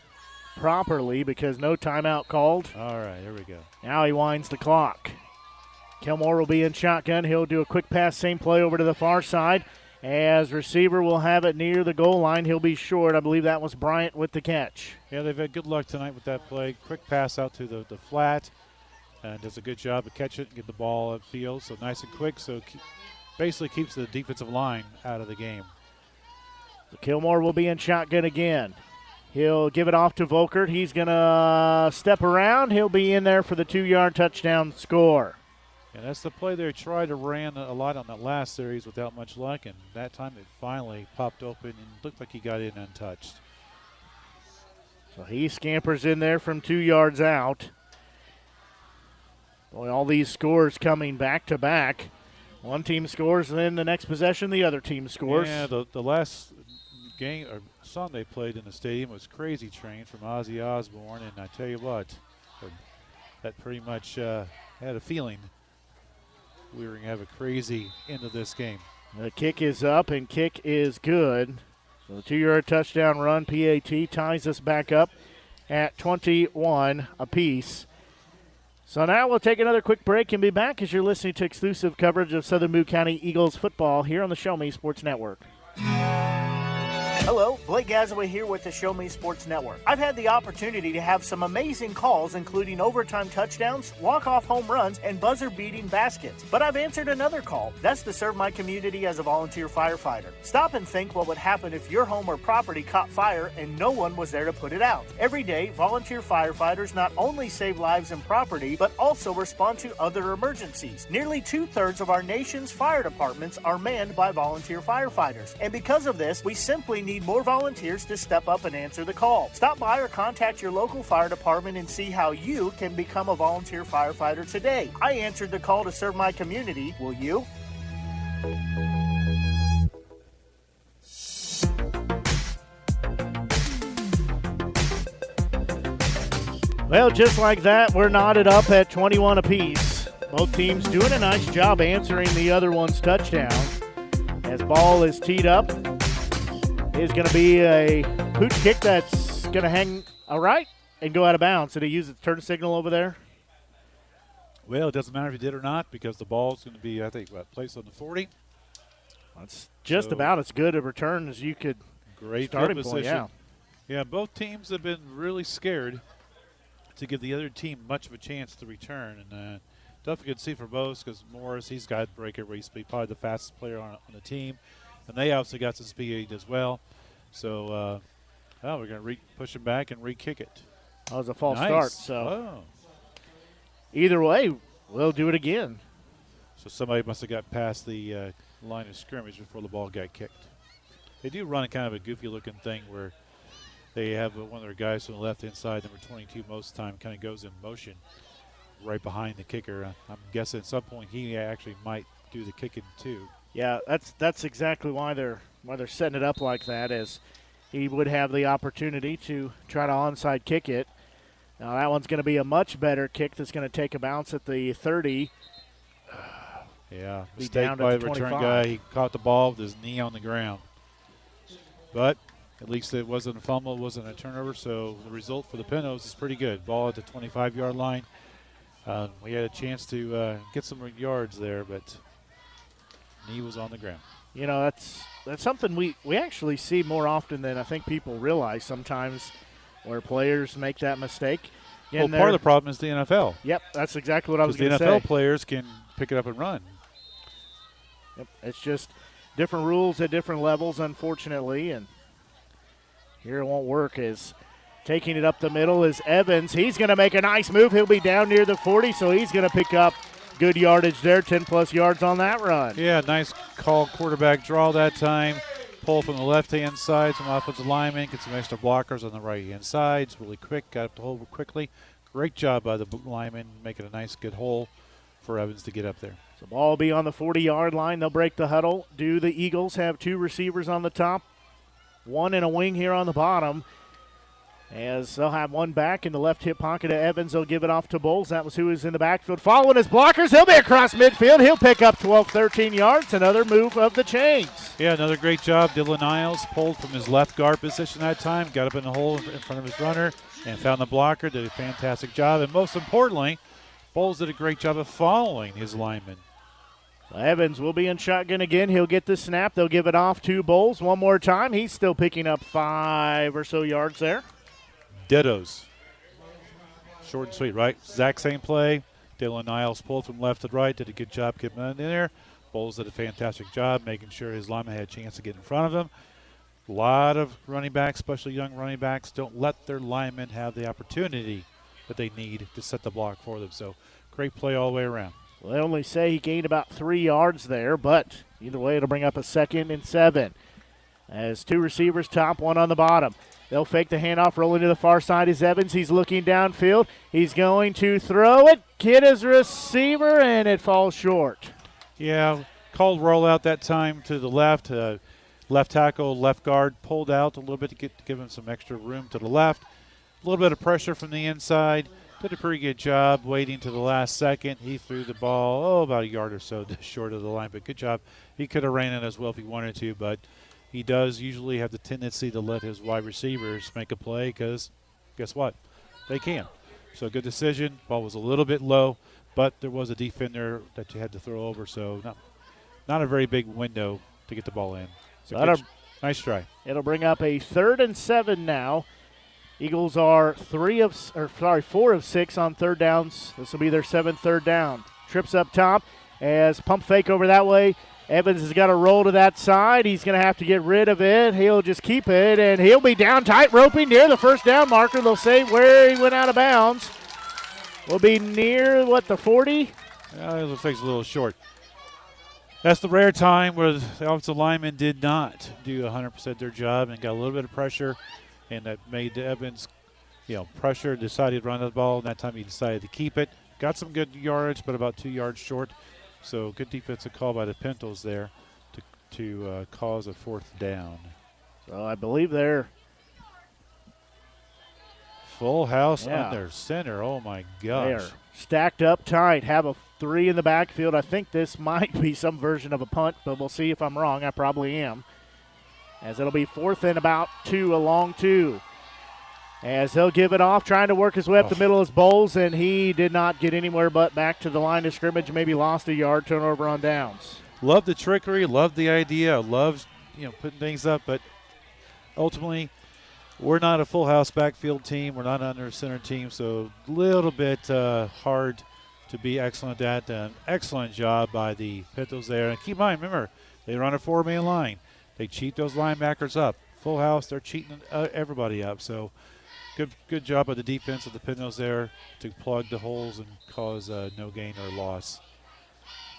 properly because no timeout called. All right, here we go. Now he winds the clock. Kilmore will be in shotgun. He'll do a quick pass, same play over to the far side. As receiver will have it near the goal line. He'll be short. I believe that was Bryant with the catch. Yeah, they've had good luck tonight with that play. Quick pass out to the flat. And does a good job of catch it and get the ball upfield. So nice and quick. So basically keeps the defensive line out of the game. So Kilmore will be in shotgun again. He'll give it off to Volkert. He's going to step around. He'll be in there for the 2-yard touchdown score. And that's the play they tried to ran a lot on that last series without much luck. And that time it finally popped open and looked like he got in untouched. So he scampers in there from 2 yards out. Boy, all these scores coming back to back. One team scores, and then the next possession, the other team scores. Yeah, the last game or song they played in the stadium was Crazy Train from Ozzy Osbourne. And I tell you what, that pretty much had a feeling we were going to have a crazy end of this game. The kick is up, and kick is good. So the 2-yard touchdown run, PAT, ties us back up at 21 apiece. So now we'll take another quick break and be back as you're listening to exclusive coverage of Southern Boone County Eagles football here on the Show Me Sports Network. Hello, Blake Gazaway here with the Show Me Sports Network. I've had the opportunity to have some amazing calls, including overtime touchdowns, walk-off home runs, and buzzer-beating baskets. But I've answered another call. That's to serve my community as a volunteer firefighter. Stop and think what would happen if your home or property caught fire and no one was there to put it out. Every day, volunteer firefighters not only save lives and property, but also respond to other emergencies. Nearly 2/3 of our nation's fire departments are manned by volunteer firefighters. And because of this, we simply need more volunteers to step up and answer the call. Stop by or contact your local fire department and see how you can become a volunteer firefighter today. I answered the call to serve my community. Will you? Well, just like that, we're knotted up at 21 apiece. Both teams doing a nice job answering the other one's touchdown. As ball is teed up, is going to be a pooch kick that's going to hang all right and go out of bounds. Did he use the turn signal over there? Well, it doesn't matter if he did or not because the ball's going to be, I think, placed on the 40. That's just about as good a return as you could. Great starting position. point, yeah. Yeah, both teams have been really scared to give the other team much of a chance to return. And definitely good to see for both because Morris, he's got breakaway speed, probably the fastest player on the team. And they also got some speed as well. So we're going to push him back and re-kick it. That was a false Nice. start. So either way, we'll do it again. So somebody must have got past the line of scrimmage before the ball got kicked. They do run kind of a goofy-looking thing where they have one of their guys on the left-hand side, number 22 most of the time, kind of goes in motion right behind the kicker. I'm guessing at some point he actually might do the kicking too. Yeah, that's exactly why they're setting it up like that, as he would have the opportunity to try to onside kick it. Now that one's going to be a much better kick that's going to take a bounce at the 30. Yeah, Be mistake down by at the the return 25. guy. He caught the ball with his knee on the ground. But at least it wasn't a fumble, it wasn't a turnover, so the result for the Pintos is pretty good. Ball at the 25-yard line. We had a chance to get some yards there, but knee was on the ground. You know, that's something we actually see more often than I think people realize sometimes, where players make that mistake. Well, part of the problem is the NFL. Yep, that's exactly what I was going to say. The NFL players can pick it up and run. Yep, it's just different rules at different levels, unfortunately, and here it won't work. As taking it up the middle is Evans. He's going to make a nice move. He'll be down near the 40, so he's going to pick up good yardage there, 10-plus yards on that run. Yeah, nice call quarterback draw that time. Pull from the left-hand side, some offensive linemen, get some extra blockers on the right-hand side. It's really quick, got up the hole quickly. Great job by the lineman, making a nice, good hole for Evans to get up there. So ball will be on the 40-yard line. They'll break the huddle. Do the Eagles have two receivers on the top? One and a wing here on the bottom. As they'll have one back in the left hip pocket of Evans. They'll give it off to Bowles. That was who was in the backfield. Following his blockers, he'll be across midfield. He'll pick up 12, 13 yards. Another move of the chains. Yeah, another great job. Dylan Niles pulled from his left guard position that time, got up in the hole in front of his runner, and found the blocker. Did a fantastic job. And most importantly, Bowles did a great job of following his lineman. Evans will be in shotgun again. He'll get the snap. They'll give it off to Bowles one more time. He's still picking up 5 or so yards there. Dittos. Short and sweet, right? Exact same play. Dylan Niles pulled from left to right, did a good job getting in there. Bowles did a fantastic job making sure his lineman had a chance to get in front of him. A lot of running backs, especially young running backs, don't let their linemen have the opportunity that they need to set the block for them. So great play all the way around. Well, they only say he gained about 3 yards there, but either way it'll bring up a 2nd and 7. As 2 receivers top, 1 on the bottom. They'll fake the handoff, rolling to the far side is Evans. He's looking downfield. He's going to throw it, get his receiver, and it falls short. Yeah, called rollout that time to the left. Left tackle, left guard pulled out a little bit to give him some extra room to the left. A little bit of pressure from the inside. Did a pretty good job waiting to the last second. He threw the ball, about a yard or so short of the line, but good job. He could have ran it as well if he wanted to, but he does usually have the tendency to let his wide receivers make a play because guess what? They can. So good decision. Ball was a little bit low, but there was a defender that you had to throw over, so not a very big window to get the ball in. So nice try. It'll bring up a 3rd and 7 now. Eagles are 4 of 6 on 3rd downs. This will be their 7th 3rd down. Trips up top as pump fake over that way. Evans has got to roll to that side. He's going to have to get rid of it. He'll just keep it, and he'll be down tight roping near the 1st down marker. They'll say where he went out of bounds. Will be near, the 40? It looks like it's a little short. That's the rare time where the offensive lineman did not do 100% their job and got a little bit of pressure, and that made Evans, pressure, decided to run the ball, and that time he decided to keep it. Got some good yardage, but about 2 yards short. So good defensive call by the Pintos there to cause a 4th down. So I believe they're full house under center. Oh, my gosh. They are stacked up tight. Have a 3 in the backfield. I think this might be some version of a punt, but we'll see if I'm wrong. I probably am. As it'll be 4th and about 2, a long 2. As he'll give it off, trying to work his way up the middle is Bowles, and he did not get anywhere but back to the line of scrimmage, maybe lost a yard, turnover on downs. Love the trickery, love the idea, love putting things up, but ultimately we're not a full house backfield team. We're not under center team, so a little bit hard to be excellent at that. Excellent job by the Pintos there. And keep in mind, remember, they run a 4-man line. They cheat those linebackers up. Full house, they're cheating everybody up. So good job by the defense of the Pintos there to plug the holes and cause no gain or loss.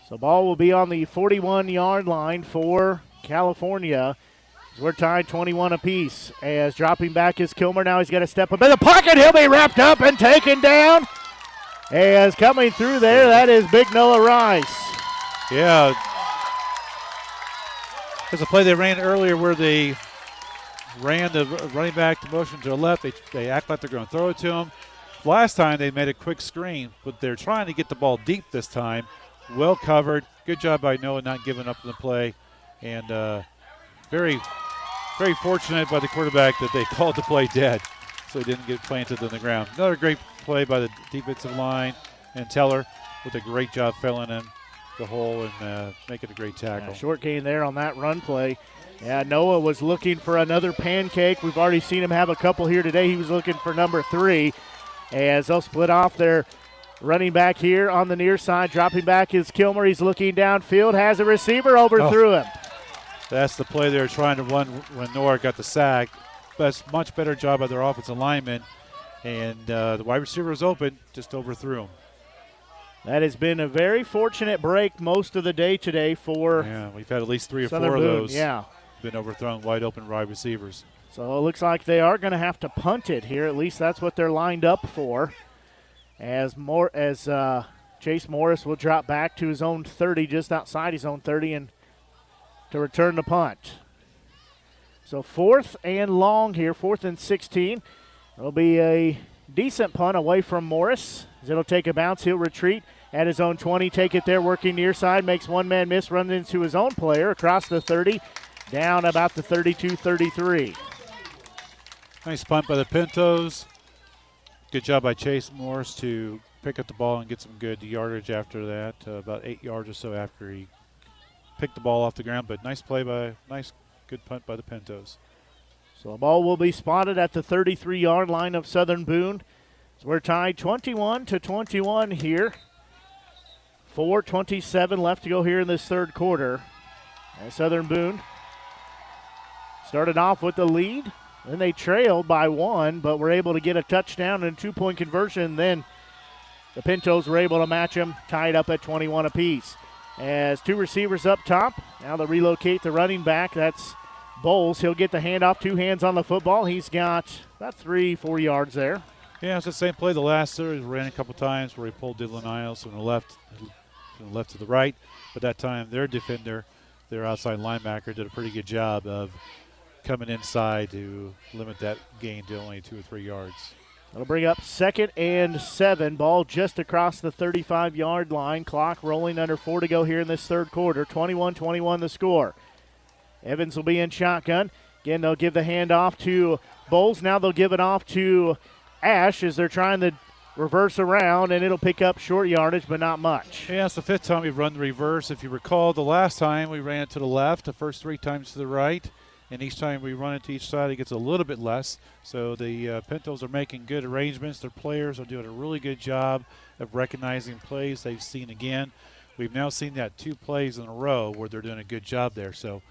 So ball will be on the 41-yard line for California. We're tied 21 apiece. As dropping back is Kilmer. Now he's got to step up in the pocket. He'll be wrapped up and taken down. As coming through there, that is Big Noah Rice. Yeah. There's a play they ran earlier where they ran the running back to motion to the left. They act like they're going to throw it to him. Last time they made a quick screen, but they're trying to get the ball deep this time. Well covered. Good job by Noah not giving up the play. And very, very fortunate by the quarterback that they called the play dead so he didn't get planted on the ground. Another great play by the defensive line and Teller with a great job filling in the hole and making a great tackle. Short gain there on that run play. Yeah, Noah was looking for another pancake. We've already seen him have a couple here today. He was looking for number 3. As they'll split off their running back here on the near side. Dropping back is Kilmer. He's looking downfield. Has a receiver, overthrew him. That's the play they were trying to run when Noah got the sack. But much better job by their offensive lineman. And the wide receiver was open, just overthrew him. That has been a very fortunate break most of the day today for we've had at least 3 or Southern 4 of Boone. those. Yeah. Been overthrown wide open wide receivers. So it looks like they are going to have to punt it here. At least that's what they're lined up for. As Chase Morris will drop back to his own 30, just outside his own 30, and to return the punt. So 4th and long here, 4th and 16. It'll be a decent punt away from Morris. As it'll take a bounce. He'll retreat at his own 20. Take it there, working near side. Makes one man miss, runs into his own player across the 30. Down about the 32-33. Nice punt by the Pintos. Good job by Chase Morris to pick up the ball and get some good yardage after that. About 8 yards or so after he picked the ball off the ground. But nice good punt by the Pintos. So the ball will be spotted at the 33-yard line of Southern Boone. So we're tied 21-21 here. 4:27 left to go here in this third quarter. And Southern Boone started off with the lead. Then they trailed by 1, but were able to get a touchdown and a 2-point conversion. Then the Pintos were able to match them, tied up at 21 apiece. As 2 receivers up top. Now they'll relocate the running back. That's Bowles. He'll get the handoff, 2 hands on the football. He's got about 3-4 yards there. Yeah, it's the same play the last series. Ran a couple times where he pulled Dylan Isles from the left to the right. But that time their defender, their outside linebacker, did a pretty good job of coming inside to limit that gain to only 2 or 3 yards. That'll bring up 2nd and 7. Ball just across the 35-yard line. Clock rolling, under 4 to go here in this third quarter. 21-21 the score. Evans will be in shotgun. Again, they'll give the handoff to Bowles. Now they'll give it off to Ash as they're trying to reverse around, and it'll pick up short yardage, but not much. Yeah, it's the 5th time we've run the reverse. If you recall, the last time we ran it to the left, the first 3 times to the right. And each time we run it to each side, it gets a little bit less. So the Pintos are making good arrangements. Their players are doing a really good job of recognizing plays they've seen again. We've now seen that 2 plays in a row where they're doing a good job there. So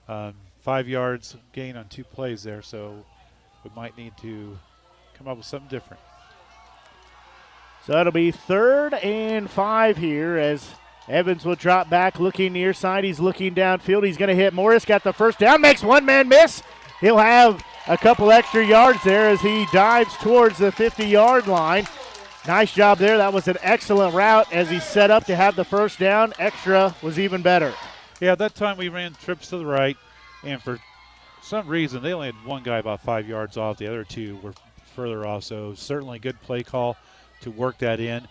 5 yards gain on 2 plays there. So we might need to come up with something different. So it'll be 3rd and 5 here as Evans will drop back, looking near side. He's looking downfield. He's going to hit Morris. Got the first down. Makes one man miss. He'll have a couple extra yards there as he dives towards the 50-yard line. Nice job there. That was an excellent route as he set up to have the first down. Extra was even better. Yeah, that time we ran trips to the right, and for some reason they only had one guy about 5 yards off. The other 2 were further off, so certainly good play call to work that in.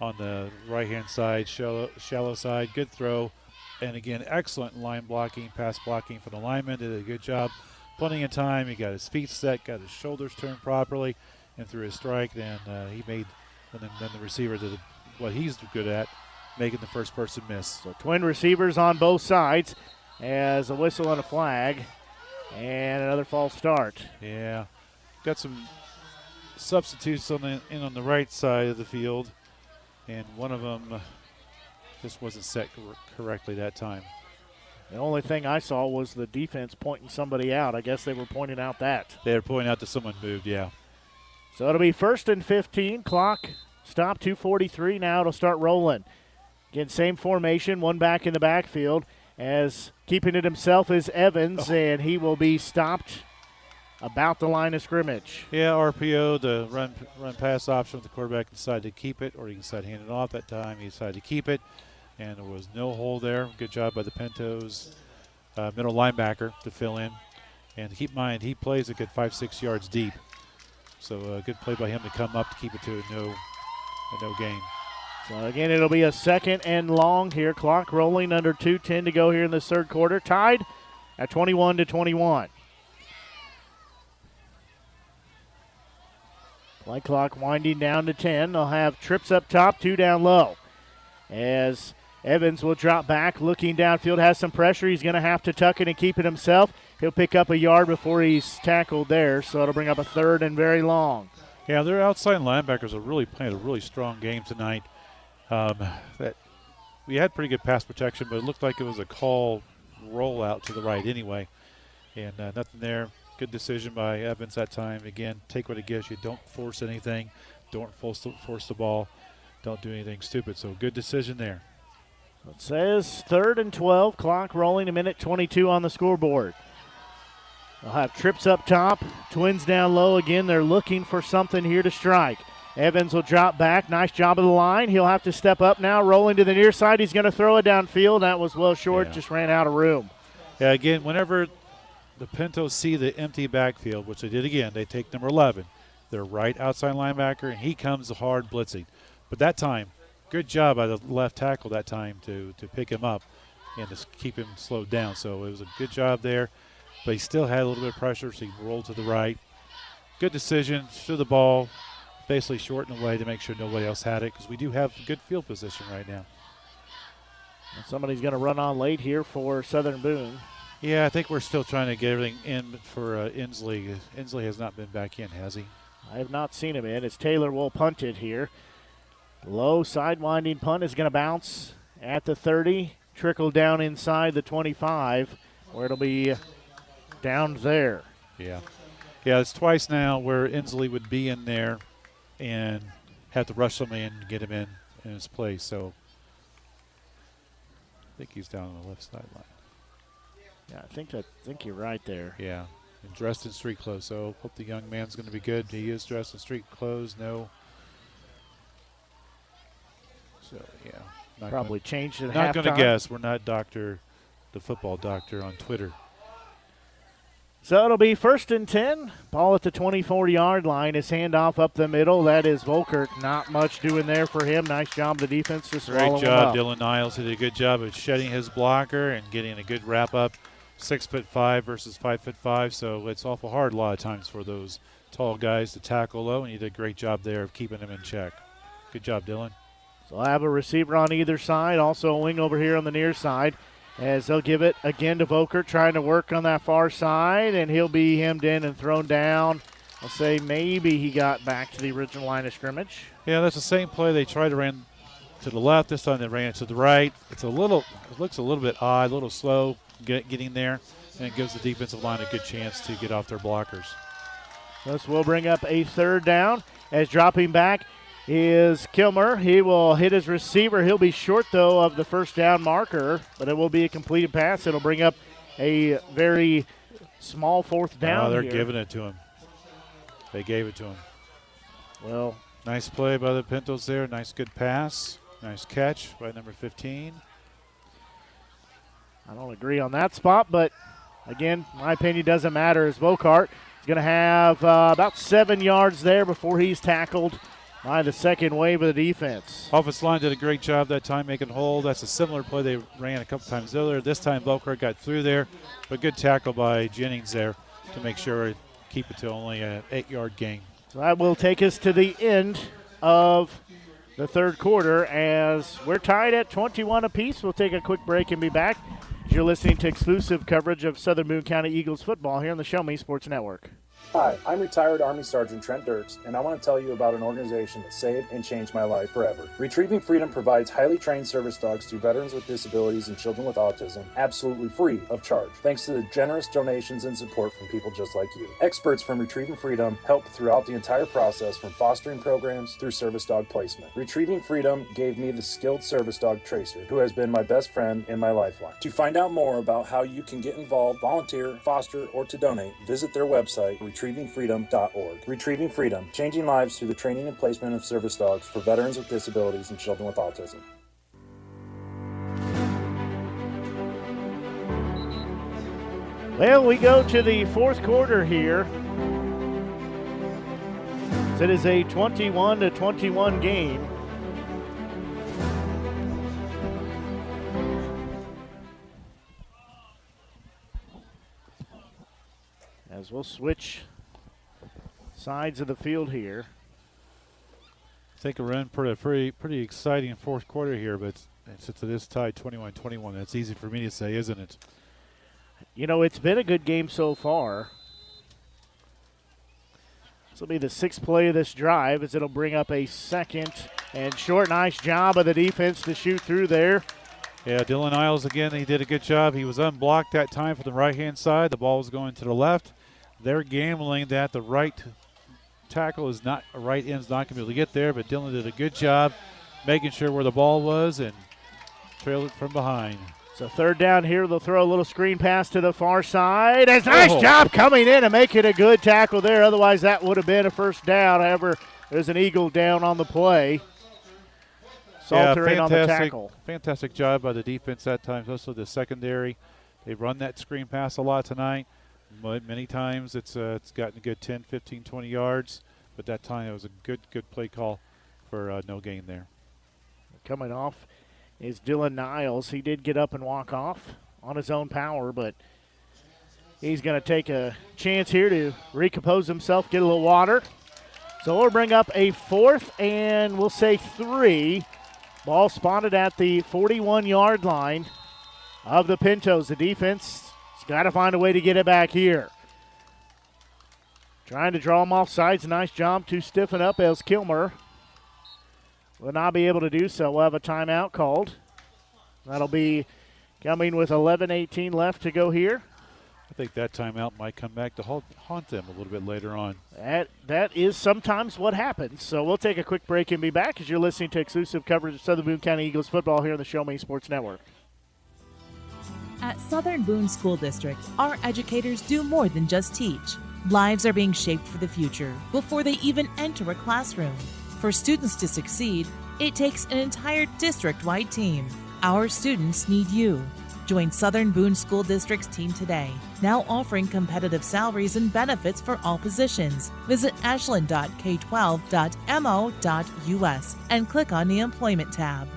On the right-hand side, shallow side, good throw. And, again, excellent line blocking, pass blocking for the lineman. Did a good job. Plenty of time. He got his feet set, got his shoulders turned properly, and threw his strike. Then he made – and then the receiver did what he's good at, making the first person miss. So twin receivers on both sides as a whistle and a flag. And another false start. Yeah. Got some substitutes on the right side of the field. And one of them just wasn't set correctly that time. The only thing I saw was the defense pointing somebody out. I guess they were pointing out that. They were pointing out that someone moved, yeah. So it'll be 1st and 15. Clock stop, 2:43. Now it'll start rolling. Again, same formation, 1 back in the backfield. As keeping it himself is Evans, and he will be stopped about the line of scrimmage. Yeah, RPO, the run pass option with the quarterback decided to keep it, or he decided to hand it off that time. He decided to keep it, and there was no hole there. Good job by the Pintos middle linebacker to fill in. And keep in mind, he plays a good 5-6 yards deep. So a good play by him to come up to keep it to a no gain. So again, it'll be a 2nd and long here. Clock rolling, under 2:10 to go here in the third quarter. Tied at 21-21. Play clock winding down to 10. They'll have trips up top, 2 down low. As Evans will drop back, looking downfield, has some pressure. He's going to have to tuck it and keep it himself. He'll pick up a yard before he's tackled there, so it'll bring up a 3rd and very long. Yeah, their outside linebackers are really playing a really strong game tonight. That we had pretty good pass protection, but it looked like it was a call rollout to the right anyway. And nothing there. Good decision by Evans that time. Again, take what it gives you. Don't force anything. Don't force the ball. Don't do anything stupid. So good decision there. It says 3rd and 12. Clock rolling, 1:22 on the scoreboard. They'll have trips up top. Twins down low again. They're looking for something here to strike. Evans will drop back. Nice job of the line. He'll have to step up now. Rolling to the near side. He's going to throw it downfield. That was well short. Yeah. Just ran out of room. Yeah, again, whenever the Pintos see the empty backfield, which they did again, they take number 11. their right outside linebacker, and he comes hard blitzing. But that time, good job by the left tackle that time to pick him up and to keep him slowed down. So it was a good job there, but he still had a little bit of pressure, so he rolled to the right. Good decision, threw the ball, basically shortened away to make sure nobody else had it, because we do have good field position right now. And somebody's going to run on late here for Southern Boone. Yeah, I think we're still trying to get everything in for Inslee. Inslee has not been back in, has he? I have not seen him in. As Taylor will punt it here. Low sidewinding punt is going to bounce at the 30, trickle down inside the 25, where it'll be down there. Yeah. Yeah, it's twice now where Inslee would be in there and have to rush somebody in and get him in his place. So I think he's down on the left sideline. Yeah, I think you're right there. Yeah, and dressed in street clothes. So hope the young man's going to be good. He is dressed in street clothes. No. So yeah, probably changed at halftime. Not going to guess. We're not the football doctor on Twitter. So it'll be 1st and 10. Ball at the 24-yard line. His handoff up the middle. That is Volkert. Not much doing there for him. Nice job, the defense, to swallow him up. Great job, Dylan Niles. He did a good job of shedding his blocker and getting a good wrap up. 6'5" versus 5'5", so it's awful hard a lot of times for those tall guys to tackle low, and he did a great job there of keeping him in check. Good job, Dylan. So I'll have a receiver on either side, also a wing over here on the near side, as they'll give it again to Volkert, trying to work on that far side, and he'll be hemmed in and thrown down. I'll say maybe he got back to the original line of scrimmage. Yeah, that's the same play. They tried to run to the left. This time they ran it to the right. It looks a little bit odd, a little slow getting there, and it gives the defensive line a good chance to get off their blockers. This will bring up a 3rd down, as dropping back is Kilmer. He will hit his receiver. He'll be short, though, of the 1st down marker, but it will be a completed pass. It'll bring up a very small 4th down. Oh, they're here. giving it to him. They gave it to him. Well, nice play by the Pintos there. Nice, good pass. Nice catch by number 15. I don't agree on that spot, but again, my opinion doesn't matter, as Volkart is going to have about 7 yards there before he's tackled by the second wave of the defense. Offensive line did a great job that time making hold. That's a similar play they ran a couple times earlier. This time Volkart got through there, but good tackle by Jennings there to make sure keep it to only an 8-yard gain. So that will take us to the end of the 3rd quarter, as we're tied at 21 apiece. We'll take a quick break and be back. You're listening to exclusive coverage of Southern Boone County Eagles football here on the Show Me Sports Network. Hi, I'm retired Army Sergeant Trent Dirks, and I want to tell you about an organization that saved and changed my life forever. Retrieving Freedom provides highly trained service dogs to veterans with disabilities and children with autism, absolutely free of charge, thanks to the generous donations and support from people just like you. Experts from Retrieving Freedom help throughout the entire process, from fostering programs through service dog placement. Retrieving Freedom gave me the skilled service dog Tracer, who has been my best friend and my lifeline. To find out more about how you can get involved, volunteer, foster, or to donate, visit their website, retrievingfreedom.org. Retrieving Freedom, changing lives through the training and placement of service dogs for veterans with disabilities and children with autism. Well, we go to the 4th quarter here. It is a 21-21 game. As we'll switch sides of the field here. I think a run pretty exciting 4th quarter here, but since it is tied 21-21, that's easy for me to say, isn't it? You know, it's been a good game so far. This will be the 6th play of this drive, as it'll bring up a 2nd and short. Nice job of the defense to shoot through there. Yeah, Dylan Isles again, he did a good job. He was unblocked that time from the right-hand side. The ball was going to the left. They're gambling that the right tackle is not, right end's not going to be able to get there, but Dylan did a good job making sure where the ball was and trailed it from behind. So 3rd down here. They'll throw a little screen pass to the far side. It's a nice job coming in and making a good tackle there. Otherwise, that would have been a 1st down. However, there's an Eagle down on the play. Salter in on the tackle. Fantastic job by the defense that time. Also the secondary. They run that screen pass a lot tonight. Many times it's gotten a good 10, 15, 20 yards. But that time it was a good play call for no gain there. Coming off is Dylan Niles. He did get up and walk off on his own power, but he's going to take a chance here to recompose himself, get a little water. So we'll bring up a 4th and we'll say 3. Ball spotted at the 41-yard line of the Pintos. The defense has got to find a way to get it back here. Trying to draw him off sides. Nice job to stiffen up as Kilmer will not be able to do so. We'll have a timeout called. That'll be coming with 11:18 left to go here. I think that timeout might come back to haunt them a little bit later on. That is sometimes what happens. So we'll take a quick break and be back as you're listening to exclusive coverage of Southern Boone County Eagles football here on the Show Me Sports Network. At Southern Boone School District, our educators do more than just teach. Lives are being shaped for the future before they even enter a classroom. For students to succeed, it takes an entire district-wide team. Our students need you. Join Southern Boone School District's team today, now offering competitive salaries and benefits for all positions. Visit ashland.k12.mo.us and click on the Employment tab.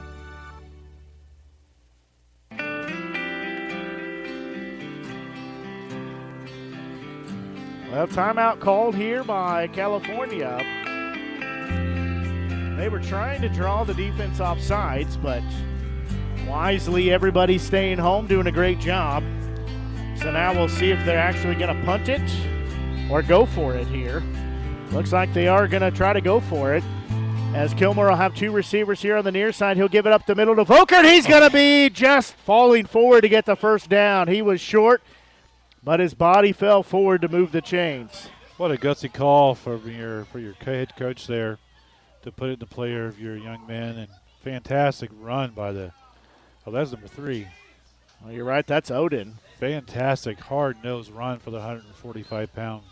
Well, timeout called here by California. They were trying to draw the defense off sides, but wisely everybody's staying home, doing a great job. So now we'll see if they're actually going to punt it or go for it here. Looks like they are going to try to go for it. As Kilmer will have 2 receivers here on the near side. He'll give it up the middle to Volker, and he's going to be just falling forward to get the first down. He was short, but his body fell forward to move the chains. What a gutsy call for your head coach there to put it in the player of your young men, and fantastic run by that's number 3. Well, you're right, that's Odin. Fantastic hard-nosed run for the 145-pound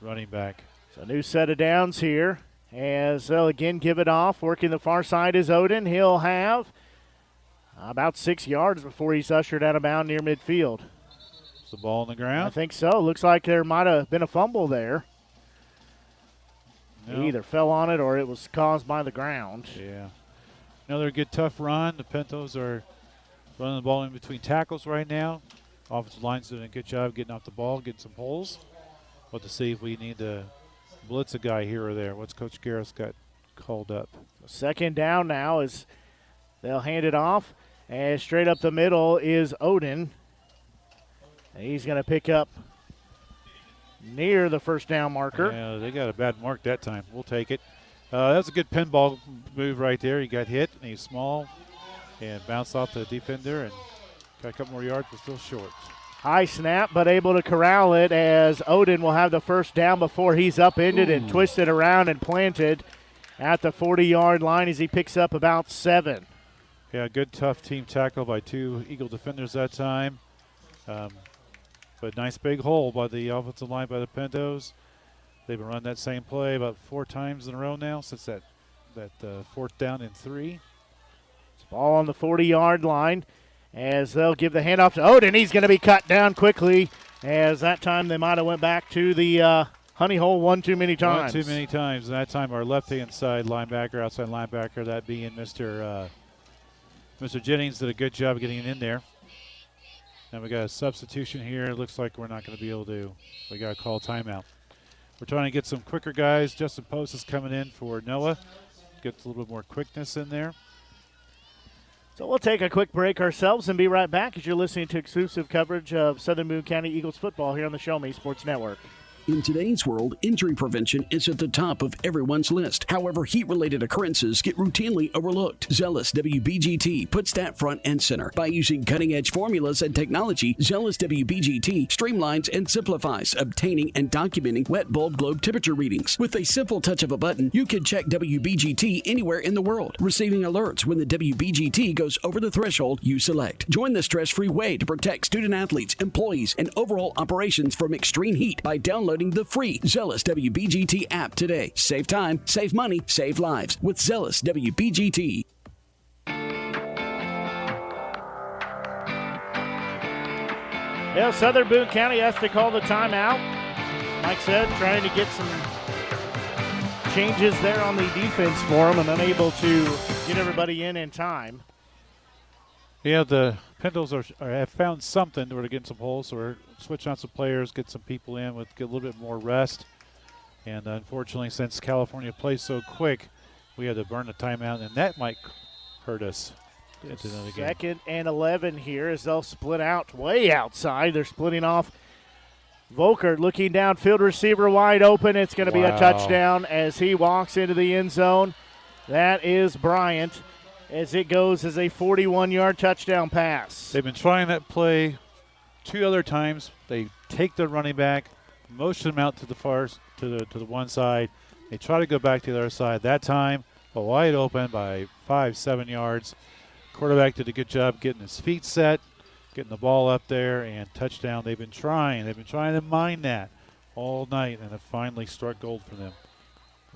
running back. So a new set of downs here as they'll again give it off. Working the far side is Odin. He'll have about 6 yards before he's ushered out of bounds near midfield. Is the ball on the ground? I think so. Looks like there might have been a fumble there. No. He either fell on it or it was caused by the ground. Yeah. Another good tough run. The Pintos are running the ball in between tackles right now. Offensive line's doing a good job getting off the ball, getting some holes. We'll have to see if we need to blitz a guy here or there. What's Coach Garris got called up? Second down now as they'll hand it off. And straight up the middle is Odin. And he's going to pick up near the first down marker. Yeah, they got a bad mark that time. We'll take it. That was a good pinball move right there. He got hit, and he's small, and bounced off the defender and got a couple more yards, but still short. High snap, but able to corral it as Odin will have the first down before he's upended and twisted around and planted at the 40-yard line as he picks up about 7. Yeah, good tough team tackle by 2 Eagle defenders that time. But nice big hole by the offensive line by the Pintos. They've been running that same play about 4 times in a row now since that 4th down and 3. Ball on the 40-yard line as they'll give the handoff to Odin. He's going to be cut down quickly as that time they might have went back to the honey hole one too many times. One too many times. And that time our left-hand side linebacker, outside linebacker, that being Mr. Jennings, did a good job getting in there. And we got a substitution here. It looks like we're not going to be able to. We got to call timeout. We're trying to get some quicker guys. Justin Post is coming in for Noah. Gets a little bit more quickness in there. So we'll take a quick break ourselves and be right back as you're listening to exclusive coverage of Southern Boone County Eagles football here on the Show Me Sports Network. In today's world, injury prevention is at the top of everyone's list. However, heat-related occurrences get routinely overlooked. Zealous WBGT puts that front and center. By using cutting-edge formulas and technology, Zealous WBGT streamlines and simplifies obtaining and documenting wet bulb globe temperature readings. With a simple touch of a button, you can check WBGT anywhere in the world, receiving alerts when the WBGT goes over the threshold you select. Join the stress-free way to protect student-athletes, employees, and overall operations from extreme heat by downloading the free Zealous WBGT app today. Save time, save money, save lives with Zealous WBGT. Yeah, Southern Boone County has to call the timeout. Like I said, trying to get some changes there on the defense for them and unable to get everybody in time. Yeah, the Pintos have found something where they're getting some holes, so we're switching out some players, get some people in with get a little bit more rest. And unfortunately, since California plays so quick, we had to burn the timeout, and that might hurt us. Into another game. 2nd and 11 here as they'll split out way outside. They're splitting off. Volker looking downfield, receiver wide open. It's going to be a touchdown as he walks into the end zone. That is Bryant as it goes as a 41-yard touchdown pass. They've been trying that play 2 other times. They take the running back, motion him out to the far to the one side. They try to go back to the other side. That time, wide open by 5-7 yards. Quarterback did a good job getting his feet set, getting the ball up there, and touchdown. They've been trying to mine that all night, and it finally struck gold for them.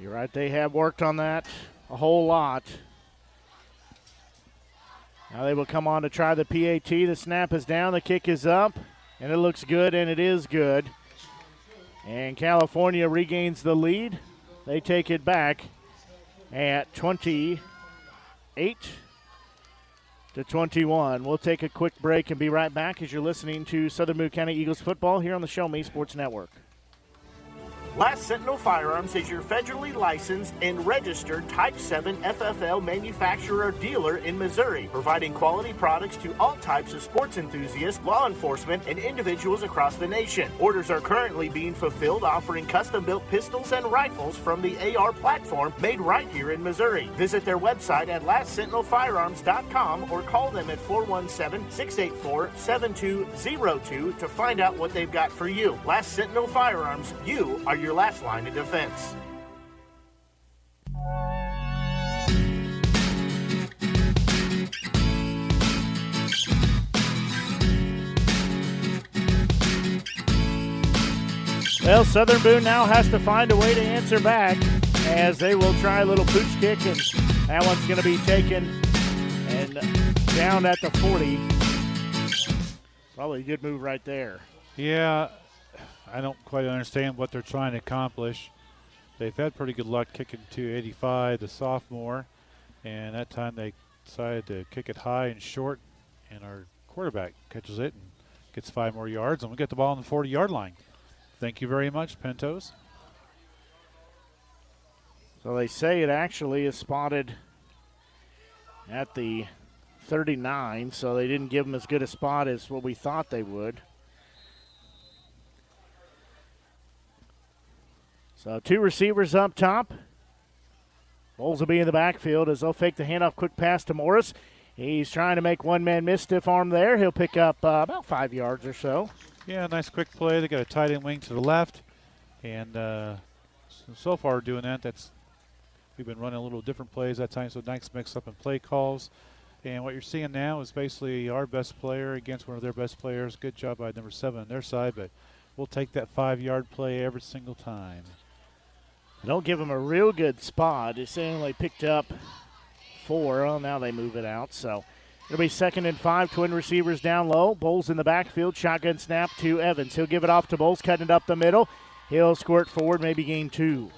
You're right. They have worked on that a whole lot. Now they will come on to try the PAT. The snap is down. The kick is up, and it looks good, and it is good. And California regains the lead. They take it back at 28-21. We'll take a quick break and be right back as you're listening to Southern Boone County Eagles football here on the Show Me Sports Network. Last Sentinel Firearms is your federally licensed and registered Type 7 FFL manufacturer dealer in Missouri, providing quality products to all types of sports enthusiasts, law enforcement, and individuals across the nation. Orders are currently being fulfilled, offering custom-built pistols and rifles from the AR platform made right here in Missouri. Visit their website at lastsentinelfirearms.com or call them at 417-684-7202 to find out what they've got for you. Last Sentinel Firearms, you are your last line of defense. Well, Southern Boone now has to find a way to answer back as they will try a little pooch kick, and that one's going to be taken and down at the 40. Probably a good move right there. Yeah, I don't quite understand what they're trying to accomplish. They've had pretty good luck kicking to 85, the sophomore, and that time they decided to kick it high and short, and our quarterback catches it and gets 5 more yards, and we get the ball on the 40-yard line. Thank you very much, Pintos. So they say it actually is spotted at the 39, so they didn't give them as good a spot as what we thought they would. So 2 receivers up top. Bowles will be in the backfield as they'll fake the handoff, quick pass to Morris. He's trying to make one man miss, stiff arm there. He'll pick up about 5 yards or so. Yeah, nice quick play. They got a tight end wing to the left, and so far doing that, we've been running a little different plays at times, so nice mix up in play calls. And what you're seeing now is basically our best player against one of their best players. Good job by number 7 on their side, but we'll take that 5-yard play every single time. Don't give them a real good spot. It's only picked up 4. Well, now they move it out. So it'll be 2nd and 5. Twin receivers down low. Bowles in the backfield. Shotgun snap to Evans. He'll give it off to Bowles, cutting it up the middle. He'll squirt forward, maybe gain 2.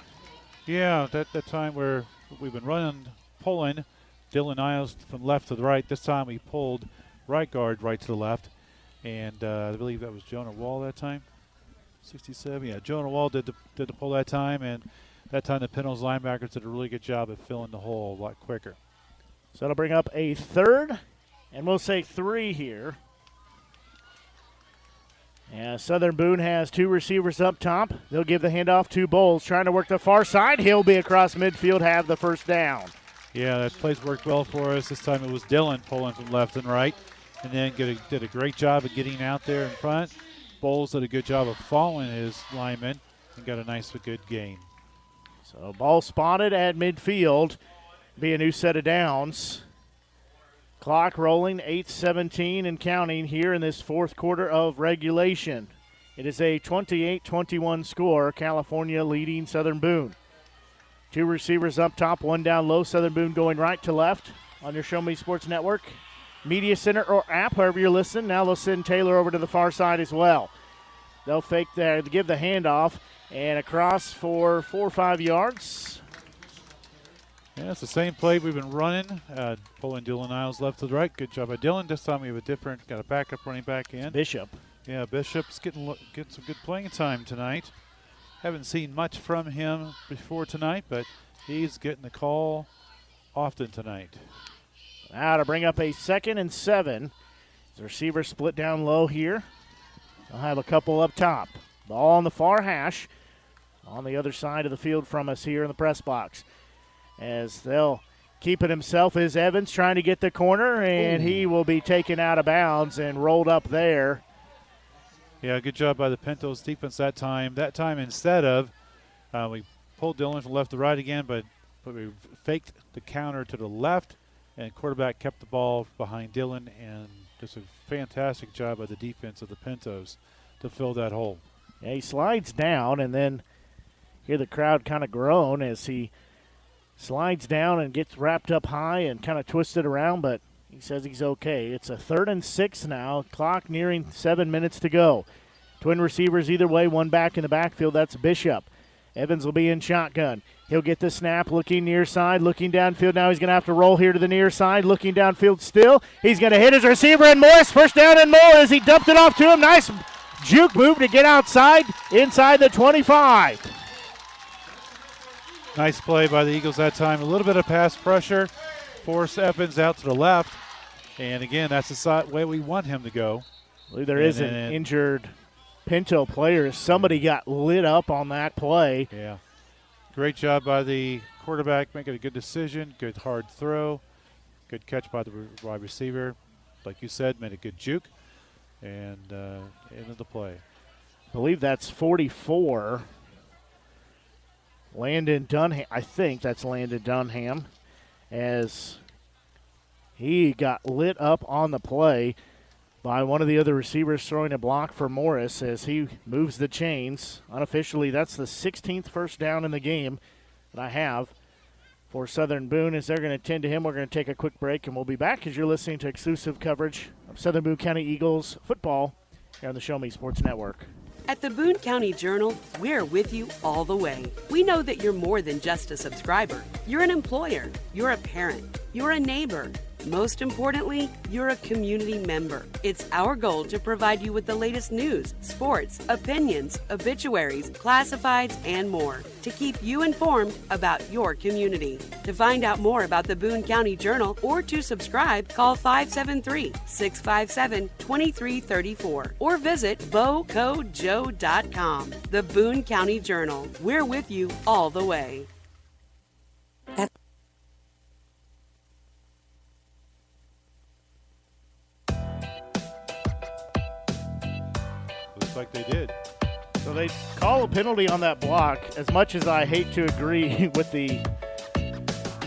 Yeah, that time where we've been pulling Dylan Niles from left to the right. This time we pulled right guard right to the left. And I believe that was Jonah Wall that time. 67. Yeah, Jonah Wall did the pull that time, and that time the Pintos linebackers did a really good job of filling the hole a lot quicker. So it'll bring up a 3rd, and we'll say 3 here. Yeah, Southern Boone has 2 receivers up top. They'll give the handoff to Bowles, trying to work the far side. He'll be across midfield, have the first down. Yeah, that play's worked well for us. This time it was Dylan pulling from left and right, and then did a great job of getting out there in front. Bowles did a good job of following his lineman and got a nice, good gain. So ball spotted at midfield. Be a new set of downs. Clock rolling, 8:17 and counting here in this 4th quarter of regulation. It is a 28-21 score. California leading Southern Boone. 2 receivers up top, 1 down low. Southern Boone going right to left on your Show Me Sports Network, Media Center, or app, however you're listening. Now they'll send Taylor over to the far side as well. They'll fake there, give the handoff, and across for 4 or 5 yards. Yeah, it's the same play we've been running. Pulling Dylan Niles left to the right. Good job by Dylan. This time we have got a backup running back in. Bishop. Yeah, Bishop's getting some good playing time tonight. Haven't seen much from him before tonight, but he's getting the call often tonight. Now to bring up a 2nd and 7. The receiver split down low here. They'll have a couple up top. Ball on the far hash on the other side of the field from us here in the press box. As they'll keep it himself is Evans trying to get the corner, and he will be taken out of bounds and rolled up there. Yeah, good job by the Pintos defense that time. That time instead of, we pulled Dylan from left to right again, but we faked the counter to the left, and quarterback kept the ball behind Dylan, and just a fantastic job by the defense of the Pintos to fill that hole. Yeah, he slides down, and then hear the crowd kind of groan as he slides down and gets wrapped up high and kind of twisted around, but he says he's okay. It's a 3rd and 6 now. Clock nearing 7 minutes to go. Twin receivers either way, one back in the backfield. That's Bishop. Evans will be in shotgun. He'll get the snap, looking near side, looking downfield. Now he's going to have to roll here to the near side, looking downfield still. He's going to hit his receiver and Morris. First down and more as he dumped it off to him. Nice juke move to get outside, inside the 25. Nice play by the Eagles that time. A little bit of pass pressure. Force Evans out to the left. And again, that's the way we want him to go. I believe there is an injured Pinto player. Somebody got lit up on that play. Yeah. Great job by the quarterback, making a good decision. Good hard throw. Good catch by the wide receiver. Like you said, made a good juke. And into the play. I believe that's 44. Landon Dunham, I think that's Landon Dunham, as he got lit up on the play by one of the other receivers throwing a block for Morris as he moves the chains. Unofficially, that's the 16th first down in the game that I have for Southern Boone. As they're going to tend to him, we're going to take a quick break, and we'll be back as you're listening to exclusive coverage of Southern Boone County Eagles football here on the Show Me Sports Network. At the Boone County Journal, we're with you all the way. We know that you're more than just a subscriber. You're an employer, you're a parent, you're a neighbor. Most importantly, you're a community member. It's our goal to provide you with the latest news, sports, opinions, obituaries, classifieds, and more to keep you informed about your community. To find out more about the Boone County Journal or to subscribe, call 573-657-2334 or visit bocojoe.com. The Boone County Journal. We're with you all the way. Looks like they did. So they call a penalty on that block. As much as I hate to agree with the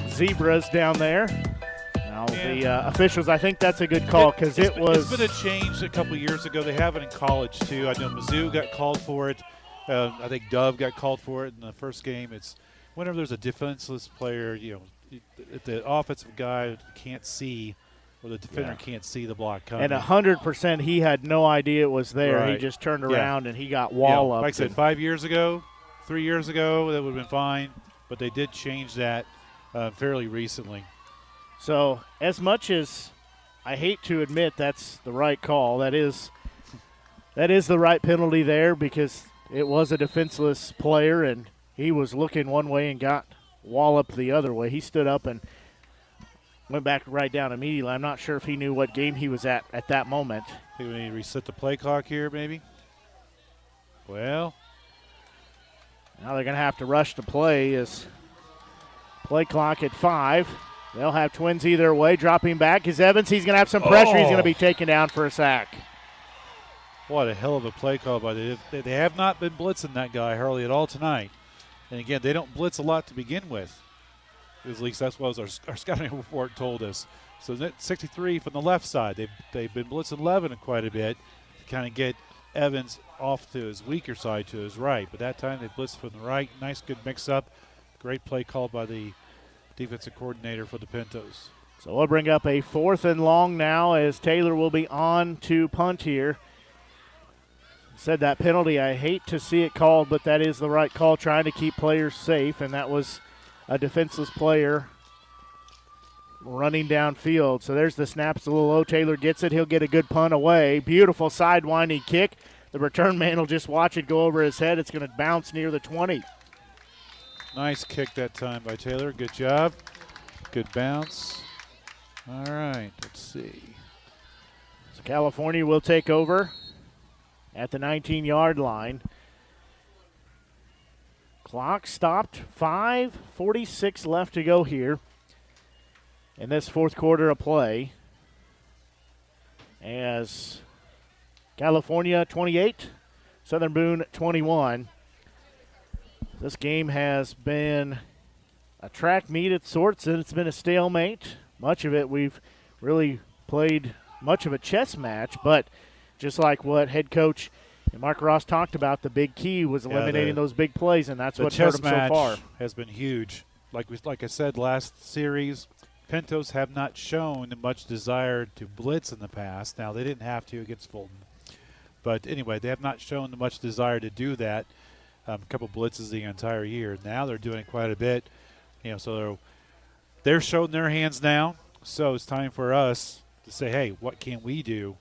Zebras down there, now the officials, I think that's a good call because it's been a change a couple years ago. They have it in college too. I know Mizzou got called for it. I think Dove got called for it in the first game. It's whenever there's a defenseless player, if the offensive guy can't see, or the defender can't see the block coming. And 100%, he had no idea it was there. Right. He just turned around and he got walloped. Like I said, 5 years ago, 3 years ago, that would have been fine. But they did change that fairly recently. So as much as I hate to admit that's the right call, that is the right penalty there because it was a defenseless player and he was looking one way and got walloped the other way. He stood up and went back right down immediately. I'm not sure if he knew what game he was at that moment. I think we need to reset the play clock here, maybe. Well, now they're going to have to rush the play as play clock at 5. They'll have twins either way. Dropping back is Evans. He's going to have some pressure. He's going to be taken down for a sack. What a hell of a play call by they have not been blitzing that guy hardly at all tonight. And again, they don't blitz a lot to begin with. At least that's what our scouting report told us. So that 63 from the left side. They've been blitzing Levin quite a bit to kind of get Evans off to his weaker side to his right. But that time they blitzed from the right. Nice, good mix-up. Great play called by the defensive coordinator for the Pintos. So we'll bring up a 4th and long now as Taylor will be on to punt here. Said that penalty, I hate to see it called, but that is the right call, trying to keep players safe, and that was a defenseless player running downfield. So there's the snap. It's a little low. Taylor gets it. He'll get a good punt away. Beautiful sidewinding kick. The return man will just watch it go over his head. It's going to bounce near the 20. Nice kick that time by Taylor. Good job. Good bounce. All right, let's see. So California will take over at the 19-yard line. Clock stopped. 5:46 left to go here in this fourth quarter of play. As California 28, Southern Boone 21. This game has been a track meet of sorts, and it's been a stalemate. Much of it we've really played much of a chess match, but just like what head coach and Mark Ross talked about, the big key was eliminating those big plays, and that's what hurt them so far. Has been huge. Like I said last series, Pintos have not shown much desire to blitz in the past. Now, they didn't have to against Fulton. But anyway, they have not shown much desire to do that. A couple blitzes the entire year. Now they're doing quite a bit. So they're showing their hands now. So it's time for us to say, hey, what can we do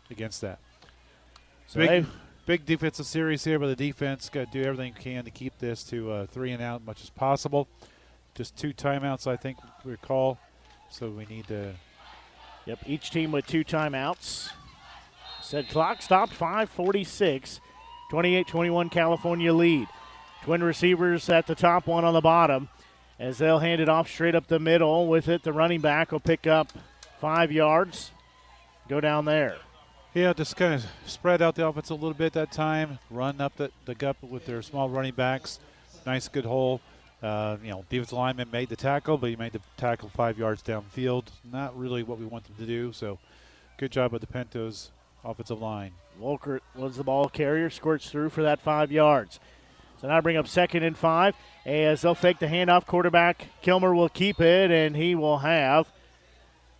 against that? So big defensive series here, but the defense got to do everything it can to keep this to 3 and out as much as possible. Just 2 timeouts, I think we recall. So we need to. Yep, each team with 2 timeouts. Said clock stopped. 5:46. 28-21 California lead. Twin receivers at the top, one on the bottom. As they'll hand it off straight up the middle. With it, the running back will pick up 5 yards. Go down there. Yeah, just kind of spread out the offense a little bit that time. Run up the gut with their small running backs. Nice, good hole. Defensive lineman made the tackle, but he made the tackle 5 yards downfield. Not really what we want them to do, so good job with the Pintos offensive line. Volker was the ball carrier, squirts through for that 5 yards. So now bring up 2nd and 5 as they'll fake the handoff. Quarterback Kilmer will keep it, and he will have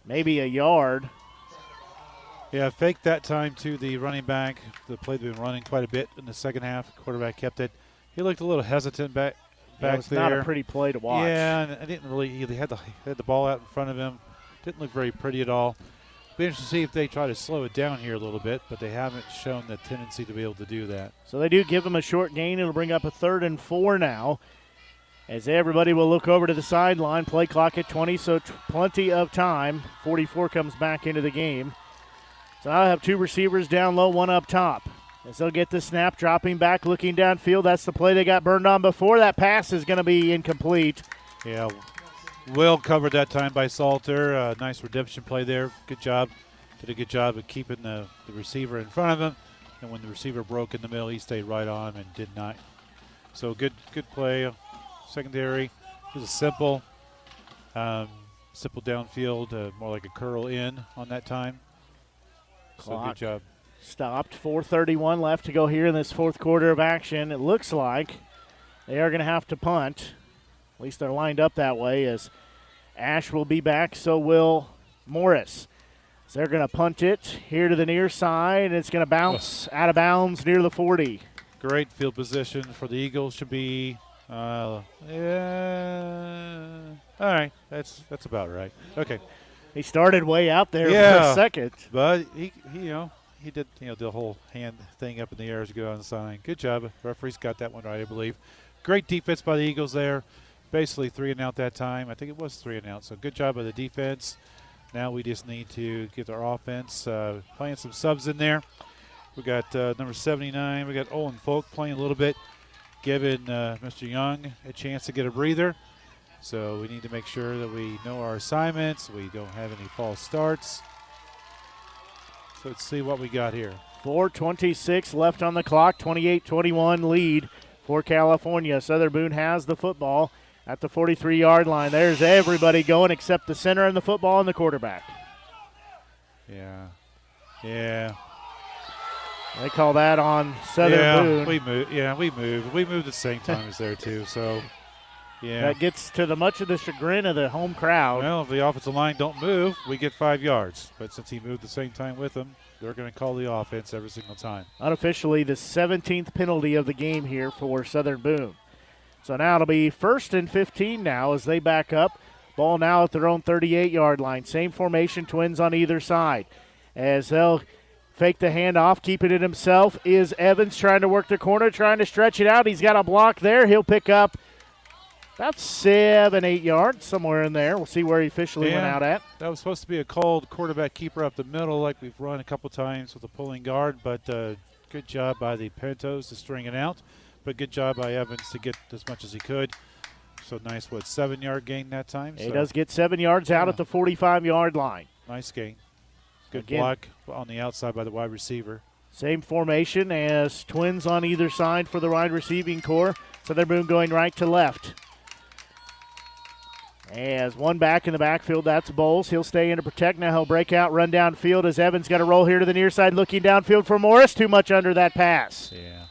maybe a yard. Yeah, fake that time to the running back. The play had been running quite a bit in the second half. Quarterback kept it. He looked a little hesitant back it was there. Not a pretty play to watch. Yeah, and I didn't really. He had the ball out in front of him. Didn't look very pretty at all. Be interesting to see if they try to slow it down here a little bit, but they haven't shown the tendency to be able to do that. So they do give him a short gain. It'll bring up a 3rd and 4 now. As everybody will look over to the sideline. Play clock at 20, so plenty of time. 44 comes back into the game. So I'll have 2 receivers down low, 1 up top. As they'll get the snap, dropping back, looking downfield. That's the play they got burned on before. That pass is going to be incomplete. Yeah, well covered that time by Salter. Nice redemption play there. Good job. Did a good job of keeping the receiver in front of him. And when the receiver broke in the middle, he stayed right on him and did not. So good play. Secondary. It was a simple downfield, more like a curl in on that time. Clock so good job. Stopped. 4:31 left to go here in this fourth quarter of action. It looks like they are going to have to punt. At least they're lined up that way, as Ash will be back, so will Morris. So they're going to punt it here to the near side, and it's going to bounce out of bounds near the 40. Great field position for the Eagles. Should be, all right. That's about right. Okay. He started way out there for a second. But he did, the whole hand thing up in the air as you go on the sign. Good job. Referee's got that one right, I believe. Great defense by the Eagles there. Basically 3 and out that time. I think it was 3 and out. So good job by the defense. Now we just need to get our offense playing some subs in there. We got number 79. We got Owen Folk playing a little bit, giving Mr. Young a chance to get a breather. So we need to make sure that we know our assignments. We don't have any false starts. So let's see what we got here. 4:26 left on the clock. 28-21 lead for California. Southern Boone has the football at the 43-yard line. There's everybody going except the center and the football and the quarterback. Yeah. They call that on Southern Boone. We moved. We moved at the same time as there too. So, yeah. That gets to the much of the chagrin of the home crowd. Well, if the offensive line don't move, we get 5 yards. But since he moved the same time with them, they're going to call the offense every single time. Unofficially, the 17th penalty of the game here for Southern Boone. So now it'll be 1st and 15 now as they back up Ball now at their own 38-yard line. Same formation, Twins on either side. As they'll fake the handoff, keeping it himself is Evans, trying to work the corner, trying to stretch it out. He's got a block there. He'll pick up about 7-8 yards, somewhere in there. We'll see where he officially went out at. That was supposed to be a called quarterback keeper up the middle like we've run a couple times with a pulling guard, but good job by the Pintos to string it out, but good job by Evans to get as much as he could. So nice, 7-yard gain that time? He does get 7 yards out at the 45-yard line. Nice gain. Good block on the outside by the wide receiver. Same formation as Twins on either side for the wide receiving core. Southern Boone going right to left. As one back in the backfield, that's Bowles. He'll stay in to protect. Now he'll break out, run downfield as Evans got to roll here to the near side, looking downfield for Morris. Too much under that pass. Yeah.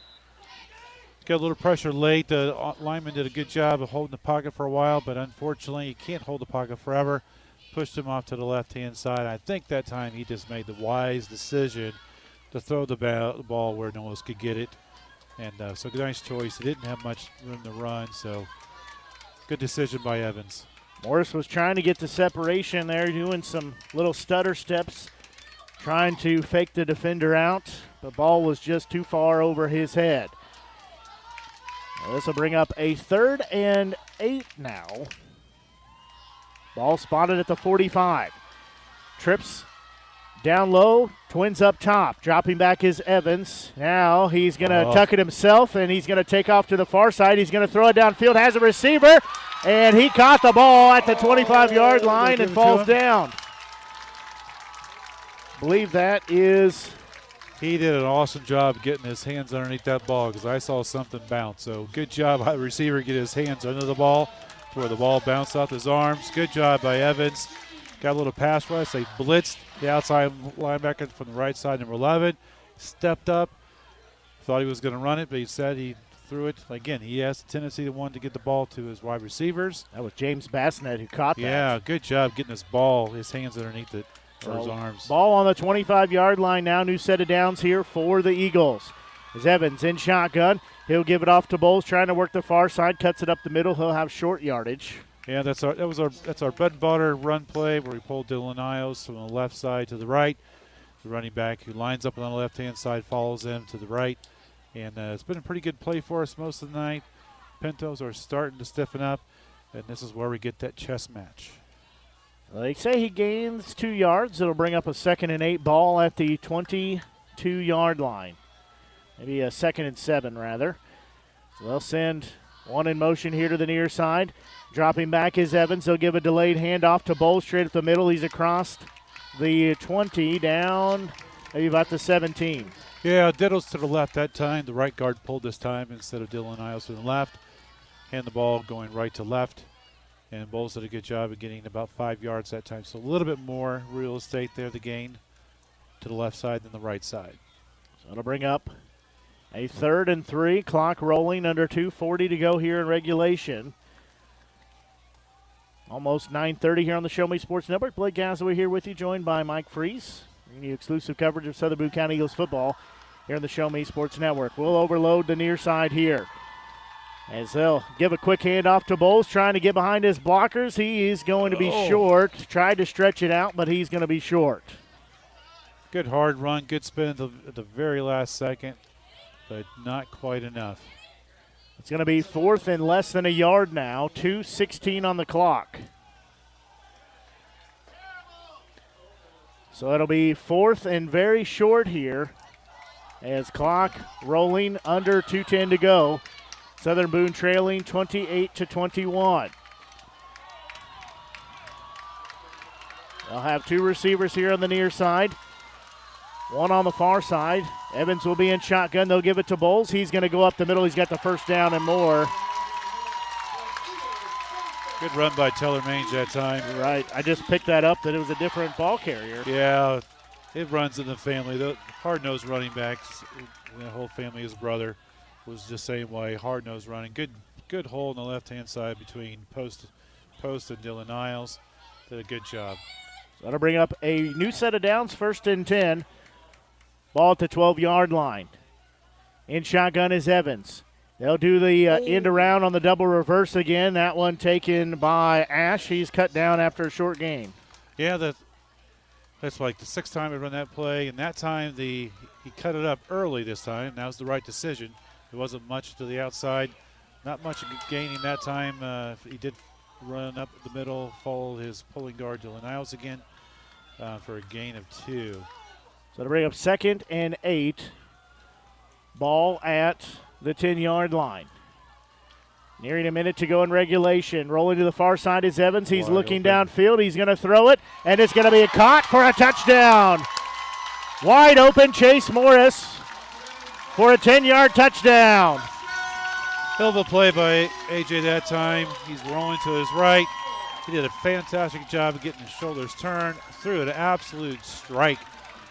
Got a little pressure late. The lineman did a good job of holding the pocket for a while, but unfortunately you can't hold the pocket forever. Pushed him off to the left-hand side. I think that time he just made the wise decision to throw the ball where no one else could get it. And so nice choice. He didn't have much room to run, so good decision by Evans. Morris was trying to get the separation there, doing some little stutter steps, trying to fake the defender out. The ball was just too far over his head. This will bring up a 3rd and 8 now. Ball spotted at the 45. Trips down low, Twins up top. Dropping back is Evans. Now he's going to tuck it himself, and he's going to take off to the far side. He's going to throw it downfield, has a receiver, and he caught the ball at the 25-yard line and falls down. I believe that is... He did an awesome job getting his hands underneath that ball because I saw something bounce. So good job by the receiver get his hands under the ball to where the ball bounced off his arms. Good job by Evans. Got a little pass rush. They blitzed the outside linebacker from the right side, number 11. Stepped up. Thought he was going to run it, but he said he threw it. Again, he has a tendency to want to get the ball to his wide receivers. That was James Bassnett who caught that. Yeah, good job getting his hands underneath it. His arms. Ball on the 25-yard line now. New set of downs here for the Eagles. As Evans in shotgun, he'll give it off to Bowles, trying to work the far side, cuts it up the middle. He'll have short yardage. Yeah, that's our bread and butter run play where we pulled Dylan Iles from the left side to the right. The running back who lines up on the left-hand side follows him to the right. And it's been a pretty good play for us most of the night. Pintos are starting to stiffen up, and this is where we get that chess match. They say he gains 2 yards. It'll bring up a 2nd and 8 ball at the 22-yard line. Maybe a 2nd and 7, rather. So they'll send one in motion here to the near side. Dropping back is Evans. They'll give a delayed handoff to Bowles straight up the middle. He's across the 20 down maybe about the 17. Yeah, Diddle's to the left that time. The right guard pulled this time instead of Dylan Iles to the left. Hand the ball going right to left. And Bowles did a good job of getting about 5 yards that time. So a little bit more real estate there, the gain to the left side than the right side. So it'll bring up a 3rd and 3. Clock rolling, under 2:40 to go here in regulation. Almost 9:30 here on the Show Me Sports Network. Blake Gazaway here with you, joined by Mike Freese. Bringing you exclusive coverage of Southern Boone County Eagles football here on the Show Me Sports Network. We'll overload the near side here, as they'll give a quick handoff to Bowles, trying to get behind his blockers. He is going to be short. Tried to stretch it out, but he's going to be short. Good hard run, good spin at the very last second, but not quite enough. It's going to be 4th and less than a yard now. 2:16 on the clock. So it'll be 4th and very short here, as clock rolling, under 2:10 to go. Southern Boone trailing 28-21. They'll have 2 receivers here on the near side. One on the far side. Evans will be in shotgun. They'll give it to Bowles. He's going to go up the middle. He's got the first down and more. Good run by Teller Mange that time. Right. I just picked that up, that it was a different ball carrier. Yeah, it runs in the family. The hard-nosed running backs, the whole family, his brother was the same way, hard-nosed running. Good hole on the left-hand side between Post and Dylan Iles. Did a good job. So that'll bring up a new set of downs, 1st and 10. Ball at the 12-yard line. In shotgun is Evans. They'll do the end around on the double reverse again. That one taken by Ash. He's cut down after a short gain. Yeah, that's like the sixth time we run that play, and that time he cut it up early this time. That was the right decision. There wasn't much to the outside. Not much gaining that time. He did run up the middle, follow his pulling guard Dylan Niles again for a gain of 2. So to bring up 2nd and 8. Ball at the 10-yard line. Nearing a minute to go in regulation. Rolling to the far side is Evans. He's looking downfield. He's going to throw it, and it's going to be caught for a touchdown. Wide open Chase Morris for a 10-yard touchdown. Hell of a play by A.J. that time. He's rolling to his right. He did a fantastic job of getting his shoulders turned. Threw an absolute strike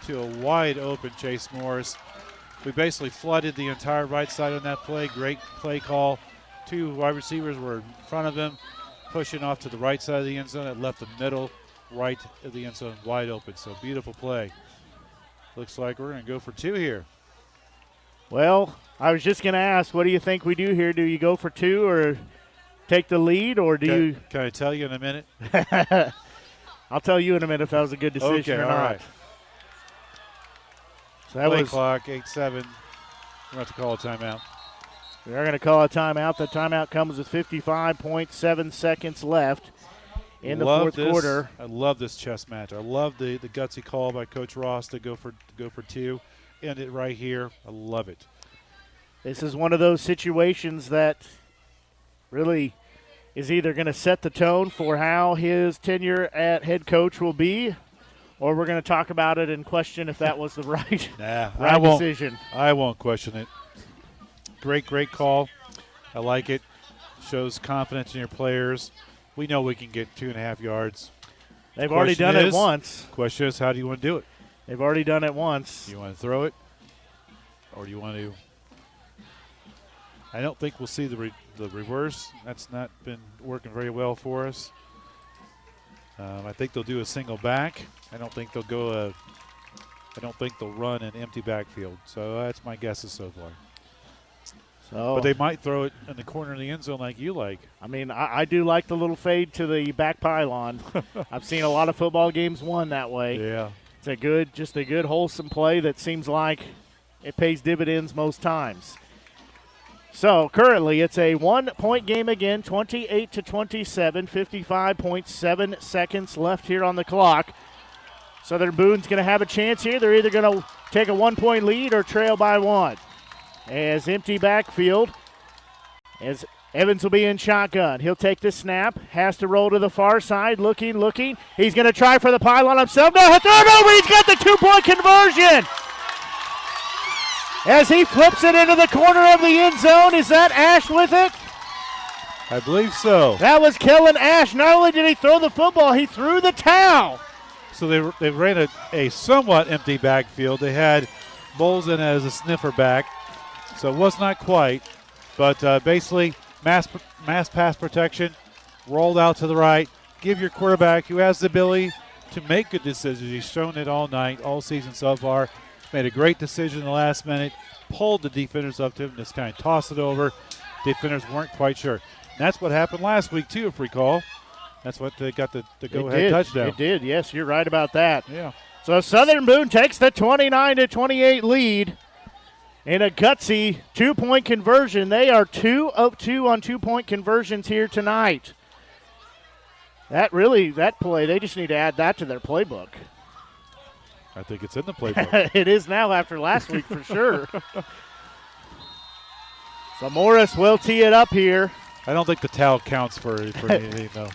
to a wide open Chase Morris. We basically flooded the entire right side on that play. Great play call. 2 wide receivers were in front of him, pushing off to the right side of the end zone. It left the middle right of the end zone wide open. So beautiful play. Looks like we're going to go for 2 here. Well, I was just going to ask, what do you think we do here? Do you go for 2 or take the lead, or do you? Can I tell you in a minute? I'll tell you in a minute if that was a good decision or not. Right. So that play was clock, 8-7. We're going to have to call a timeout. We are going to call a timeout. The timeout comes with 55.7 seconds left in the fourth quarter. I love this chess match. I love the gutsy call by Coach Ross to go for 2. End it right here. I love it. This is one of those situations that really is either going to set the tone for how his tenure at head coach will be, or we're going to talk about it and question if that was the right, decision. I won't question it. Great call. I like it. Shows confidence in your players. We know we can get 2.5 yards. They've already done it once. Question is, how do you want to do it? They've already done it once. Do you want to throw it, or do you want to? I don't think we'll see the reverse. That's not been working very well for us. I think they'll do a single back. I don't think they'll go I don't think they'll run an empty backfield. So that's my guesses so far. But they might throw it in the corner of the end zone like you like. I mean, I do like the little fade to the back pylon. I've seen a lot of football games won that way. Yeah. It's just a good wholesome play that seems like it pays dividends most times. So currently it's a 1-point game again, 28-27, 55.7 seconds left here on the clock. Southern Boone's going to have a chance here. They're either going to take a 1-point lead or trail by 1. As empty backfield, as Evans will be in shotgun. He'll take the snap, has to roll to the far side, looking. He's going to try for the pylon himself. No, he'll throw it over. He's got the 2-point conversion. As he flips it into the corner of the end zone. Is that Ash with it? I believe so. That was Kellen Ash. Not only did he throw the football, he threw the towel. So they ran a somewhat empty backfield. They had Bowles in as a sniffer back. So it was not quite, but basically mass pass protection, rolled out to the right. Give your quarterback, who has the ability to make good decisions. He's shown it all night, all season so far. Made a great decision in the last minute, pulled the defenders up to him, just kind of tossed it over. Defenders weren't quite sure. And that's what happened last week, too, if you recall. That's what they got the go-ahead touchdown. It did, yes, you're right about that. Yeah. So Southern Boone takes the 29-28 lead. In a gutsy 2-point conversion. They are 2 of 2 on 2-point conversions here tonight. That play, they just need to add that to their playbook. I think it's in the playbook. It is now after last week for sure. So Morris will tee it up here. I don't think the towel counts for anything, though.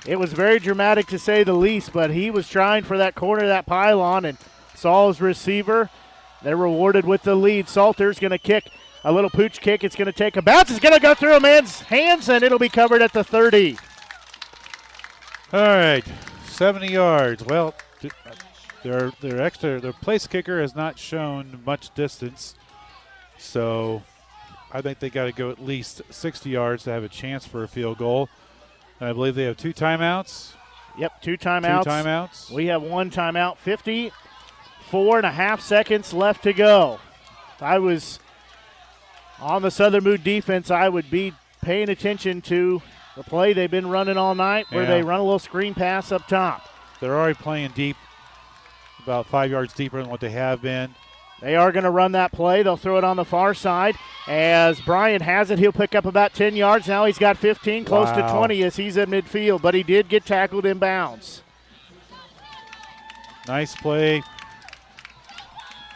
It was very dramatic to say the least, but he was trying for that corner of that pylon and saw his receiver. They're rewarded with the lead. Salter's going to kick a little pooch kick. It's going to take a bounce. It's going to go through a man's hands, and it'll be covered at the 30. All right, 70 yards. Well, their place kicker has not shown much distance, so I think they got to go at least 60 yards to have a chance for a field goal. And I believe they have 2 timeouts. Yep, 2 timeouts. 2 timeouts. We have 1 timeout. 54.5 seconds left to go. I was On the Southern Boone defense, I would be paying attention to the play they've been running all night where they run a little screen pass up top. They're already playing deep, about 5 yards deeper than what they have been. They are going to run that play. They'll throw it on the far side. As Bryant has it, he'll pick up about 10 yards. Now he's got 15, close to 20 as he's at midfield, but he did get tackled in bounds. Nice play.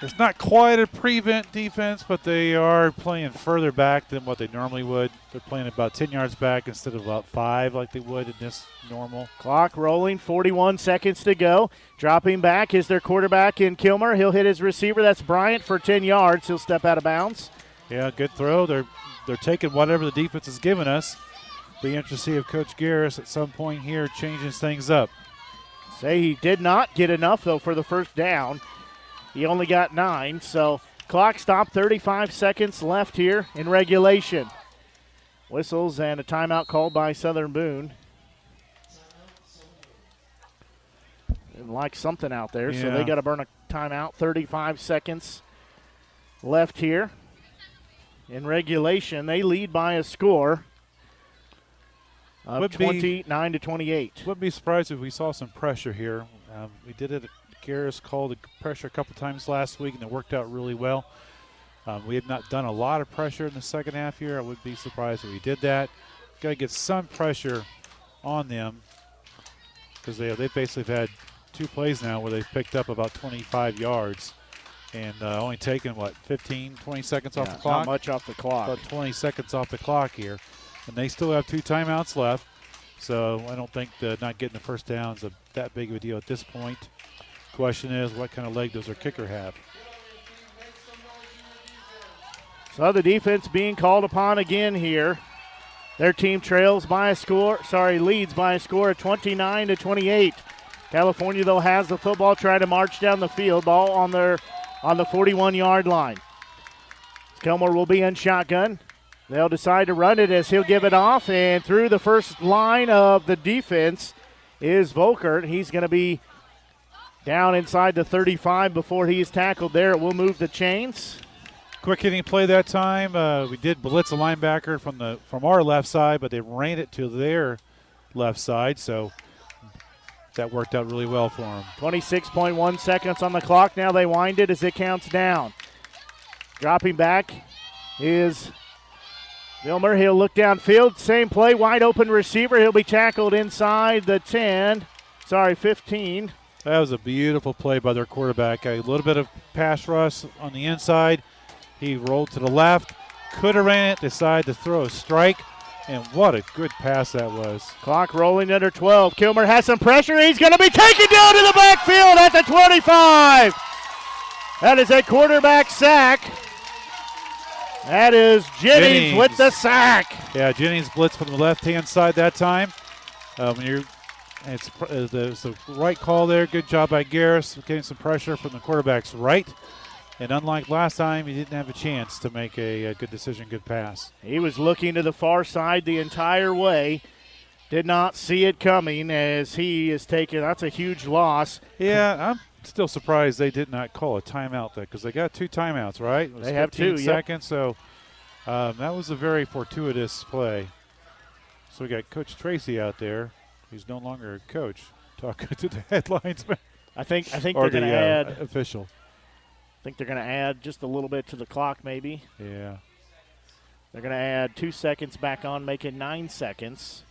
It's not quite a prevent defense, but they are playing further back than what they normally would. They're playing about 10 yards back instead of about 5 like they would in this normal. Clock rolling, 41 seconds to go. Dropping back is their quarterback in Kilmer. He'll hit his receiver. That's Bryant for 10 yards. He'll step out of bounds. Yeah, good throw. They're taking whatever the defense has given us. Be interested to see if Coach Garris at some point here changes things up. Say he did not get enough, though, for the first down. He only got 9, so clock stopped, 35 seconds left here in regulation. Whistles and a timeout called by Southern Boone. Didn't like something out there, so they got to burn a timeout. 35 seconds left here in regulation. They lead by a score of 29-28. Wouldn't be surprised if we saw some pressure here. We did it. Garris called the pressure a couple times last week, and it worked out really well. We have not done a lot of pressure in the second half here. I would be surprised if we did that. Got to get some pressure on them because they've basically had 2 plays now where they've picked up about 25 yards and only taken, 15, 20 seconds off the clock? Not much off the clock. About 20 seconds off the clock here. And they still have 2 timeouts left, so I don't think not getting the first down is that big of a deal at this point. Question is, what kind of leg does their kicker have? So the defense being called upon again here. Their team leads by a score of 29-28. California, though, has the football, trying to march down the field. Ball on the 41-yard line. Kilmer will be in shotgun. They'll decide to run it as he'll give it off, and through the first line of the defense is Volkert. He's going to be down inside the 35 before he is tackled there. It will move the chains. Quick hitting play that time. We did blitz a linebacker from our left side, but they ran it to their left side, so that worked out really well for them. 26.1 seconds on the clock. Now they wind it as it counts down. Dropping back is Vilmer. He'll look downfield. Same play, wide open receiver. He'll be tackled inside the 15. That was a beautiful play by their quarterback. A little bit of pass rush on the inside. He rolled to the left, could have ran it, decided to throw a strike, and what a good pass that was. Clock rolling under 12. Kilmer has some pressure. He's going to be taken down to the backfield at the 25. That is a quarterback sack. That is Jennings with the sack. Yeah, Jennings blitzed from the left-hand side that time. It's the right call there. Good job by Garris, getting some pressure from the quarterback's right. And unlike last time, he didn't have a chance to make a good decision, good pass. He was looking to the far side the entire way. Did not see it coming as he is taking. That's a huge loss. Yeah, I'm still surprised they did not call a timeout there because they got 2 timeouts, right? It was they have 2 seconds, so that was a very fortuitous play. So we got Coach Tracy out there. He's no longer a coach. Talking to the headlines. I think they're going to add official. I think they're going to add just a little bit to the clock, maybe. Yeah. They're going to add 2 seconds back on, make it 9 seconds.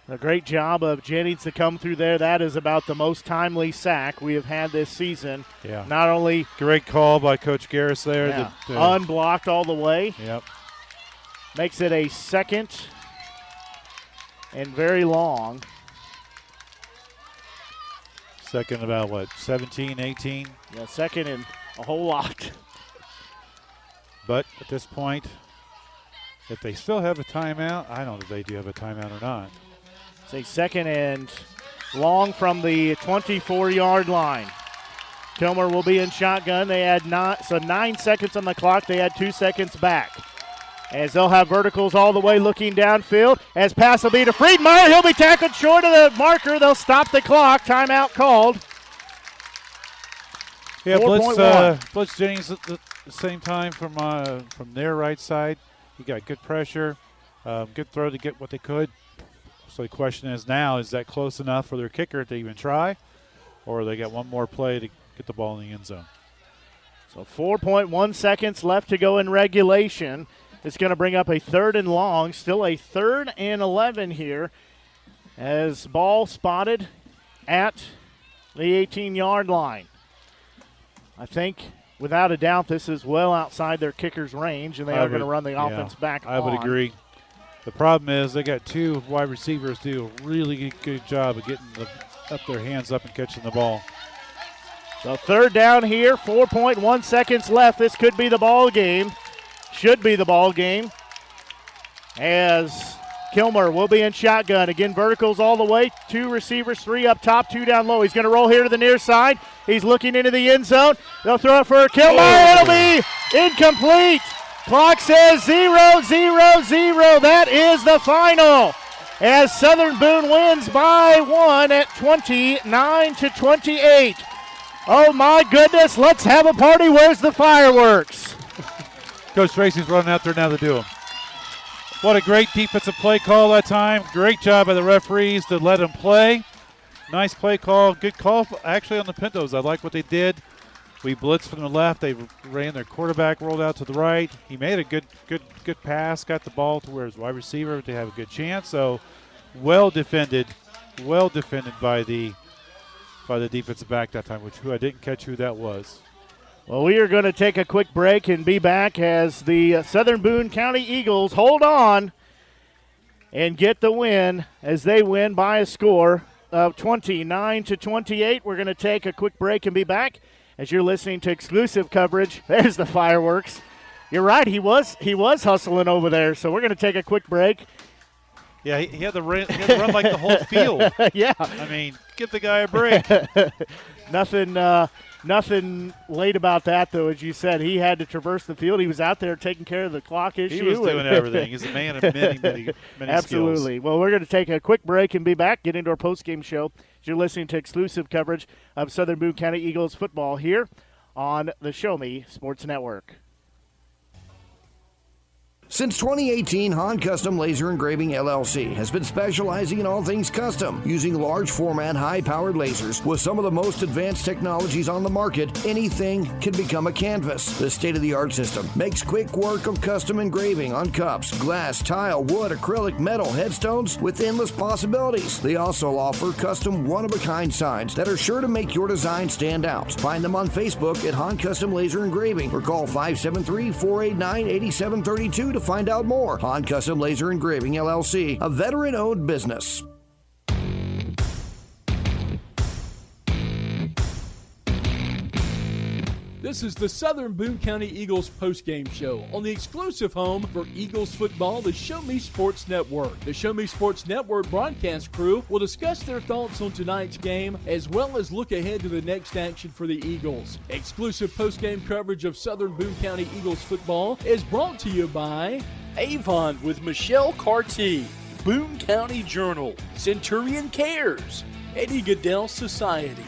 A great job of Jennings to come through there. That is about the most timely sack we have had this season. Yeah. Not only great call by Coach Garris there. Yeah. Unblocked all the way. Yep. Makes it a second and very long. Second about, 17, 18? Yeah, second and a whole lot. But at this point, if they still have a timeout, I don't know if they do have a timeout or not. It's a second and long from the 24-yard line. Kilmer will be in shotgun. They add 9 seconds on the clock. They add 2 seconds back. As they'll have verticals all the way looking downfield. As pass will be to Friedmeyer. He'll be tackled short of the marker. They'll stop the clock. Timeout called. Yeah, Blitz Jennings the same time from their right side. He got good pressure, good throw to get what they could. So the question is now, is that close enough for their kicker to even try? Or they got one more play to get the ball in the end zone? So 4.1 seconds left to go in regulation. It's going to bring up a 3rd and long, still a 3rd and 11 here, as ball spotted at the 18-yard line. I think, without a doubt, this is well outside their kicker's range, and they are going to run the offense back I would on. agree. The problem is they got 2 wide receivers do a really good job of getting their hands up and catching the ball. So 3rd down here, 4.1 seconds left. This could be the ball game. Should be the ball game. As Kilmer will be in shotgun. Again, verticals all the way. 2 receivers, 3 up top, 2 down low. He's going to roll here to the near side. He's looking into the end zone. They'll throw it for Kilmer. It'll be incomplete. Clock says 0-0-0. That is the final. As Southern Boone wins by 1 at 29-28. Oh, my goodness. Let's have a party. Where's the fireworks? Coach Tracy's running out there now to do them. What a great defensive play call that time. Great job by the referees to let them play. Nice play call. Good call actually on the Pintos. I like what they did. We blitzed from the left. They ran their quarterback, rolled out to the right. He made a good pass, got the ball to where his wide receiver to have a good chance. So well defended by the defensive back that time, who I didn't catch who that was. Well, we are going to take a quick break and be back as the Southern Boone County Eagles hold on and get the win as they win by a score of 29-28. We're going to take a quick break and be back as you're listening to exclusive coverage. There's the fireworks. You're right, he was hustling over there, so we're going to take a quick break. Yeah, he had to run like the whole field. Yeah. I mean, give the guy a break. Nothing late about that, though. As you said, he had to traverse the field. He was out there taking care of the clock issue. He was doing everything. He's a man of many Absolutely. skills. Well, we're going to take a quick break and be back, get into our post-game show. You're listening to exclusive coverage of Southern Boone County Eagles football here on the Show Me Sports Network. Since 2018, Han Custom Laser Engraving LLC has been specializing in all things custom, using large format, high-powered lasers with some of the most advanced technologies on the market. Anything can become a canvas. The state-of-the-art system makes quick work of custom engraving on cups, glass, tile, wood, acrylic, metal, headstones with endless possibilities. They also offer custom one-of-a-kind signs that are sure to make your design stand out. Find them on Facebook at Han Custom Laser Engraving or call 573-489-8732 to find out more. Han Custom Laser Engraving LLC, a veteran-owned business. This is the Southern Boone County Eagles postgame show on the exclusive home for Eagles football, the Show Me Sports Network. The Show Me Sports Network broadcast crew will discuss their thoughts on tonight's game as well as look ahead to the next action for the Eagles. Exclusive postgame coverage of Southern Boone County Eagles football is brought to you by Avon with Michelle Carty, Boone County Journal, Centurion Cares, Eddie Goodell Society,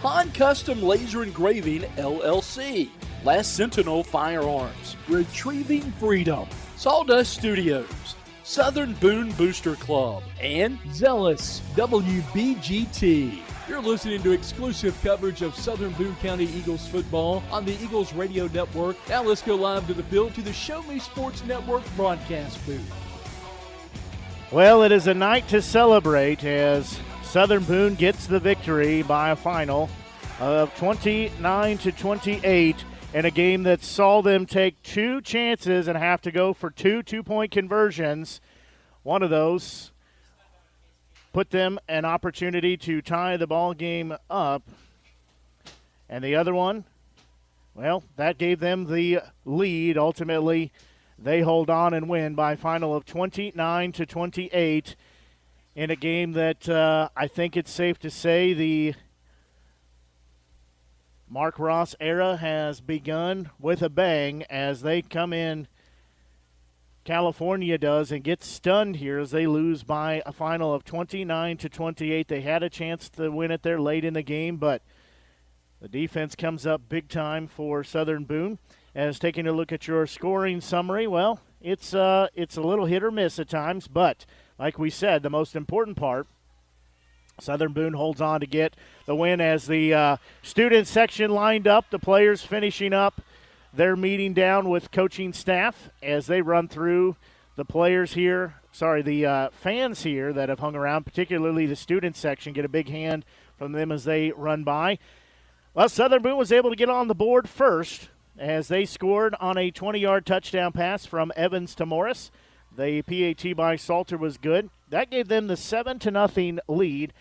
Han Custom Laser Engraving, LLC, Last Sentinel Firearms, Retrieving Freedom, Sawdust Studios, Southern Boone Booster Club, and Zealous WBGT. You're listening to exclusive coverage of Southern Boone County Eagles football on the Eagles Radio Network. Now let's go live to the field to the Show Me Sports Network broadcast booth. Well, it is a night to celebrate as Southern Boone gets the victory by a final of 29-28 in a game that saw them take 2 chances and have to go for 2 two-point conversions. One of those put them an opportunity to tie the ball game up. And the other one, well, that gave them the lead. Ultimately, they hold on and win by a final of 29-28. In a game that I think it's safe to say the Mark Ross era has begun with a bang as they come in. California does and get stunned here as they lose by a final of 29-28. They had a chance to win it there late in the game, but the defense comes up big time for Southern Boone As taking a look at your scoring summary, well, it's a little hit or miss at times, but like we said, the most important part, Southern Boone holds on to get the win as the student section lined up, the players finishing up their meeting down with coaching staff as they run through the players here, the fans here that have hung around, particularly the student section, get a big hand from them as they run by. Well, Southern Boone was able to get on the board first as they scored on a 20-yard touchdown pass from Evans to Morris. The PAT by Salter was good. That gave them the 7-0 lead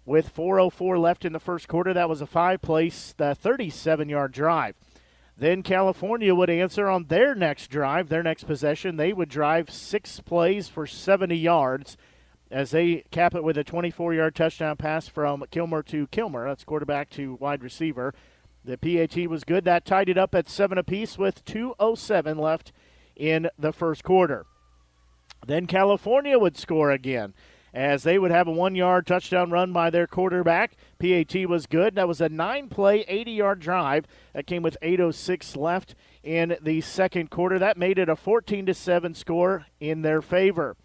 with 4:04 left in the first quarter. That was a 5-play, 37-yard drive. Then California would answer on their next drive, their next possession. They would drive 6 plays for 70 yards as they cap it with a 24-yard touchdown pass from Kilmer to Kilmer. That's quarterback to wide receiver. The PAT was good. That tied it up at 7 apiece with 2:07 left in the first quarter. Then California would score again as they would have a 1-yard touchdown run by their quarterback. PAT was good. That was a 9-play, 80-yard drive. That came with 8:06 left in the second quarter. That made it a 14-7 score in their favor.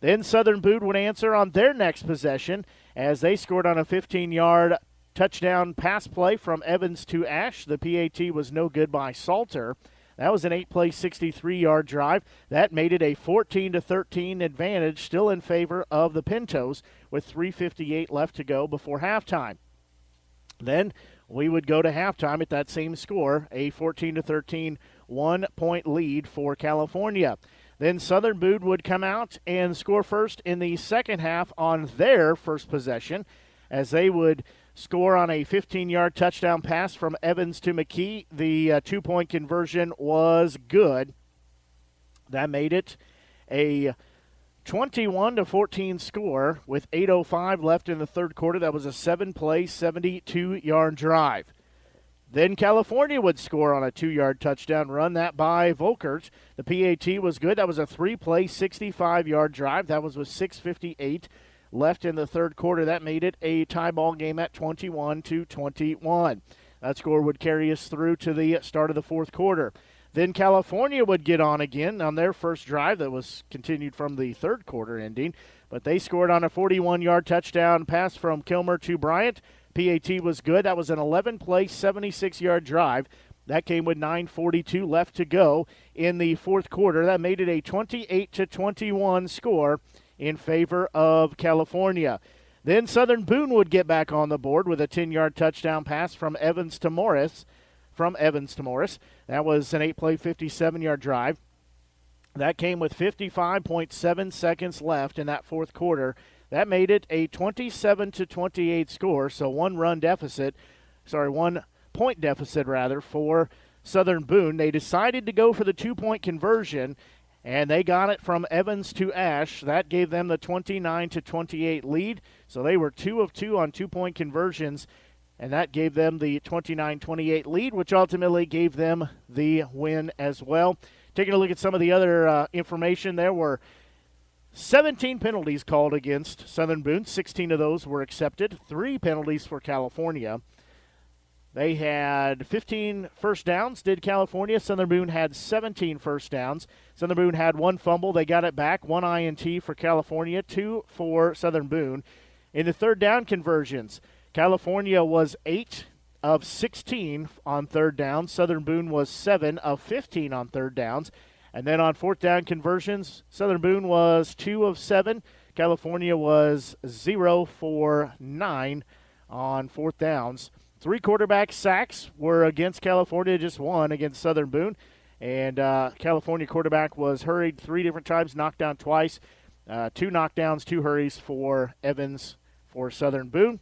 Then Southern Boone would answer on their next possession as they scored on a 15-yard touchdown pass play from Evans to Ash. The PAT was no good by Salter. That was an 8-play, 63-yard drive. That made it a 14-13 advantage, still in favor of the Pintos, with 3:58 left to go before halftime. Then we would go to halftime at that same score, a 14-13 1-point lead for California. Then Southern Boone would come out and score first in the second half on their first possession as they would score on a 15-yard touchdown pass from Evans to McKee. The 2-point conversion was good. That made it a 21-14 score with 8:05 left in the third quarter. That was a 7-play, 72-yard drive. Then California would score on a 2-yard touchdown run, that by Volkert. The PAT was good. That was a 3-play, 65-yard drive. That was with 6:58 left in the third quarter. That made it a tie ball game at 21-21. That score would carry us through to the start of the fourth quarter. Then California would get on again on their first drive that was continued from the third quarter ending, but they scored on a 41-yard touchdown pass from Kilmer to Bryant. PAT was good. That was an 11-play, 76-yard drive. That came with 9:42 left to go in the fourth quarter. That made it a 28-21 score in favor of California. Then Southern Boone would get back on the board with a 10-yard touchdown pass from Evans to Morris. That was an 8-play, 57-yard drive. That came with 55.7 seconds left in that fourth quarter. That made it a 27-28 score, so one point deficit for Southern Boone. They decided to go for the 2-point conversion, and they got it from Evans to Ash. That gave them the 29-28 lead. So they were 2 of 2 on 2-point conversions, and that gave them the 29-28 lead, which ultimately gave them the win as well. Taking a look at some of the other information, there were 17 penalties called against Southern Boone. 16 of those were accepted. 3 penalties for California. They had 15 first downs, did California. Southern Boone had 17 first downs. Southern Boone had 1 fumble. They got it back. 1 INT for California, 2 for Southern Boone. In the third down conversions, California was 8 of 16 on third down. Southern Boone was 7 of 15 on third downs. And then on fourth down conversions, Southern Boone was 2 of 7. California was 0 for 9 on fourth downs. 3 quarterback sacks were against California, just 1 against Southern Boone. And California quarterback was hurried 3 different times, knocked down twice. 2 knockdowns, 2 hurries for Evans for Southern Boone.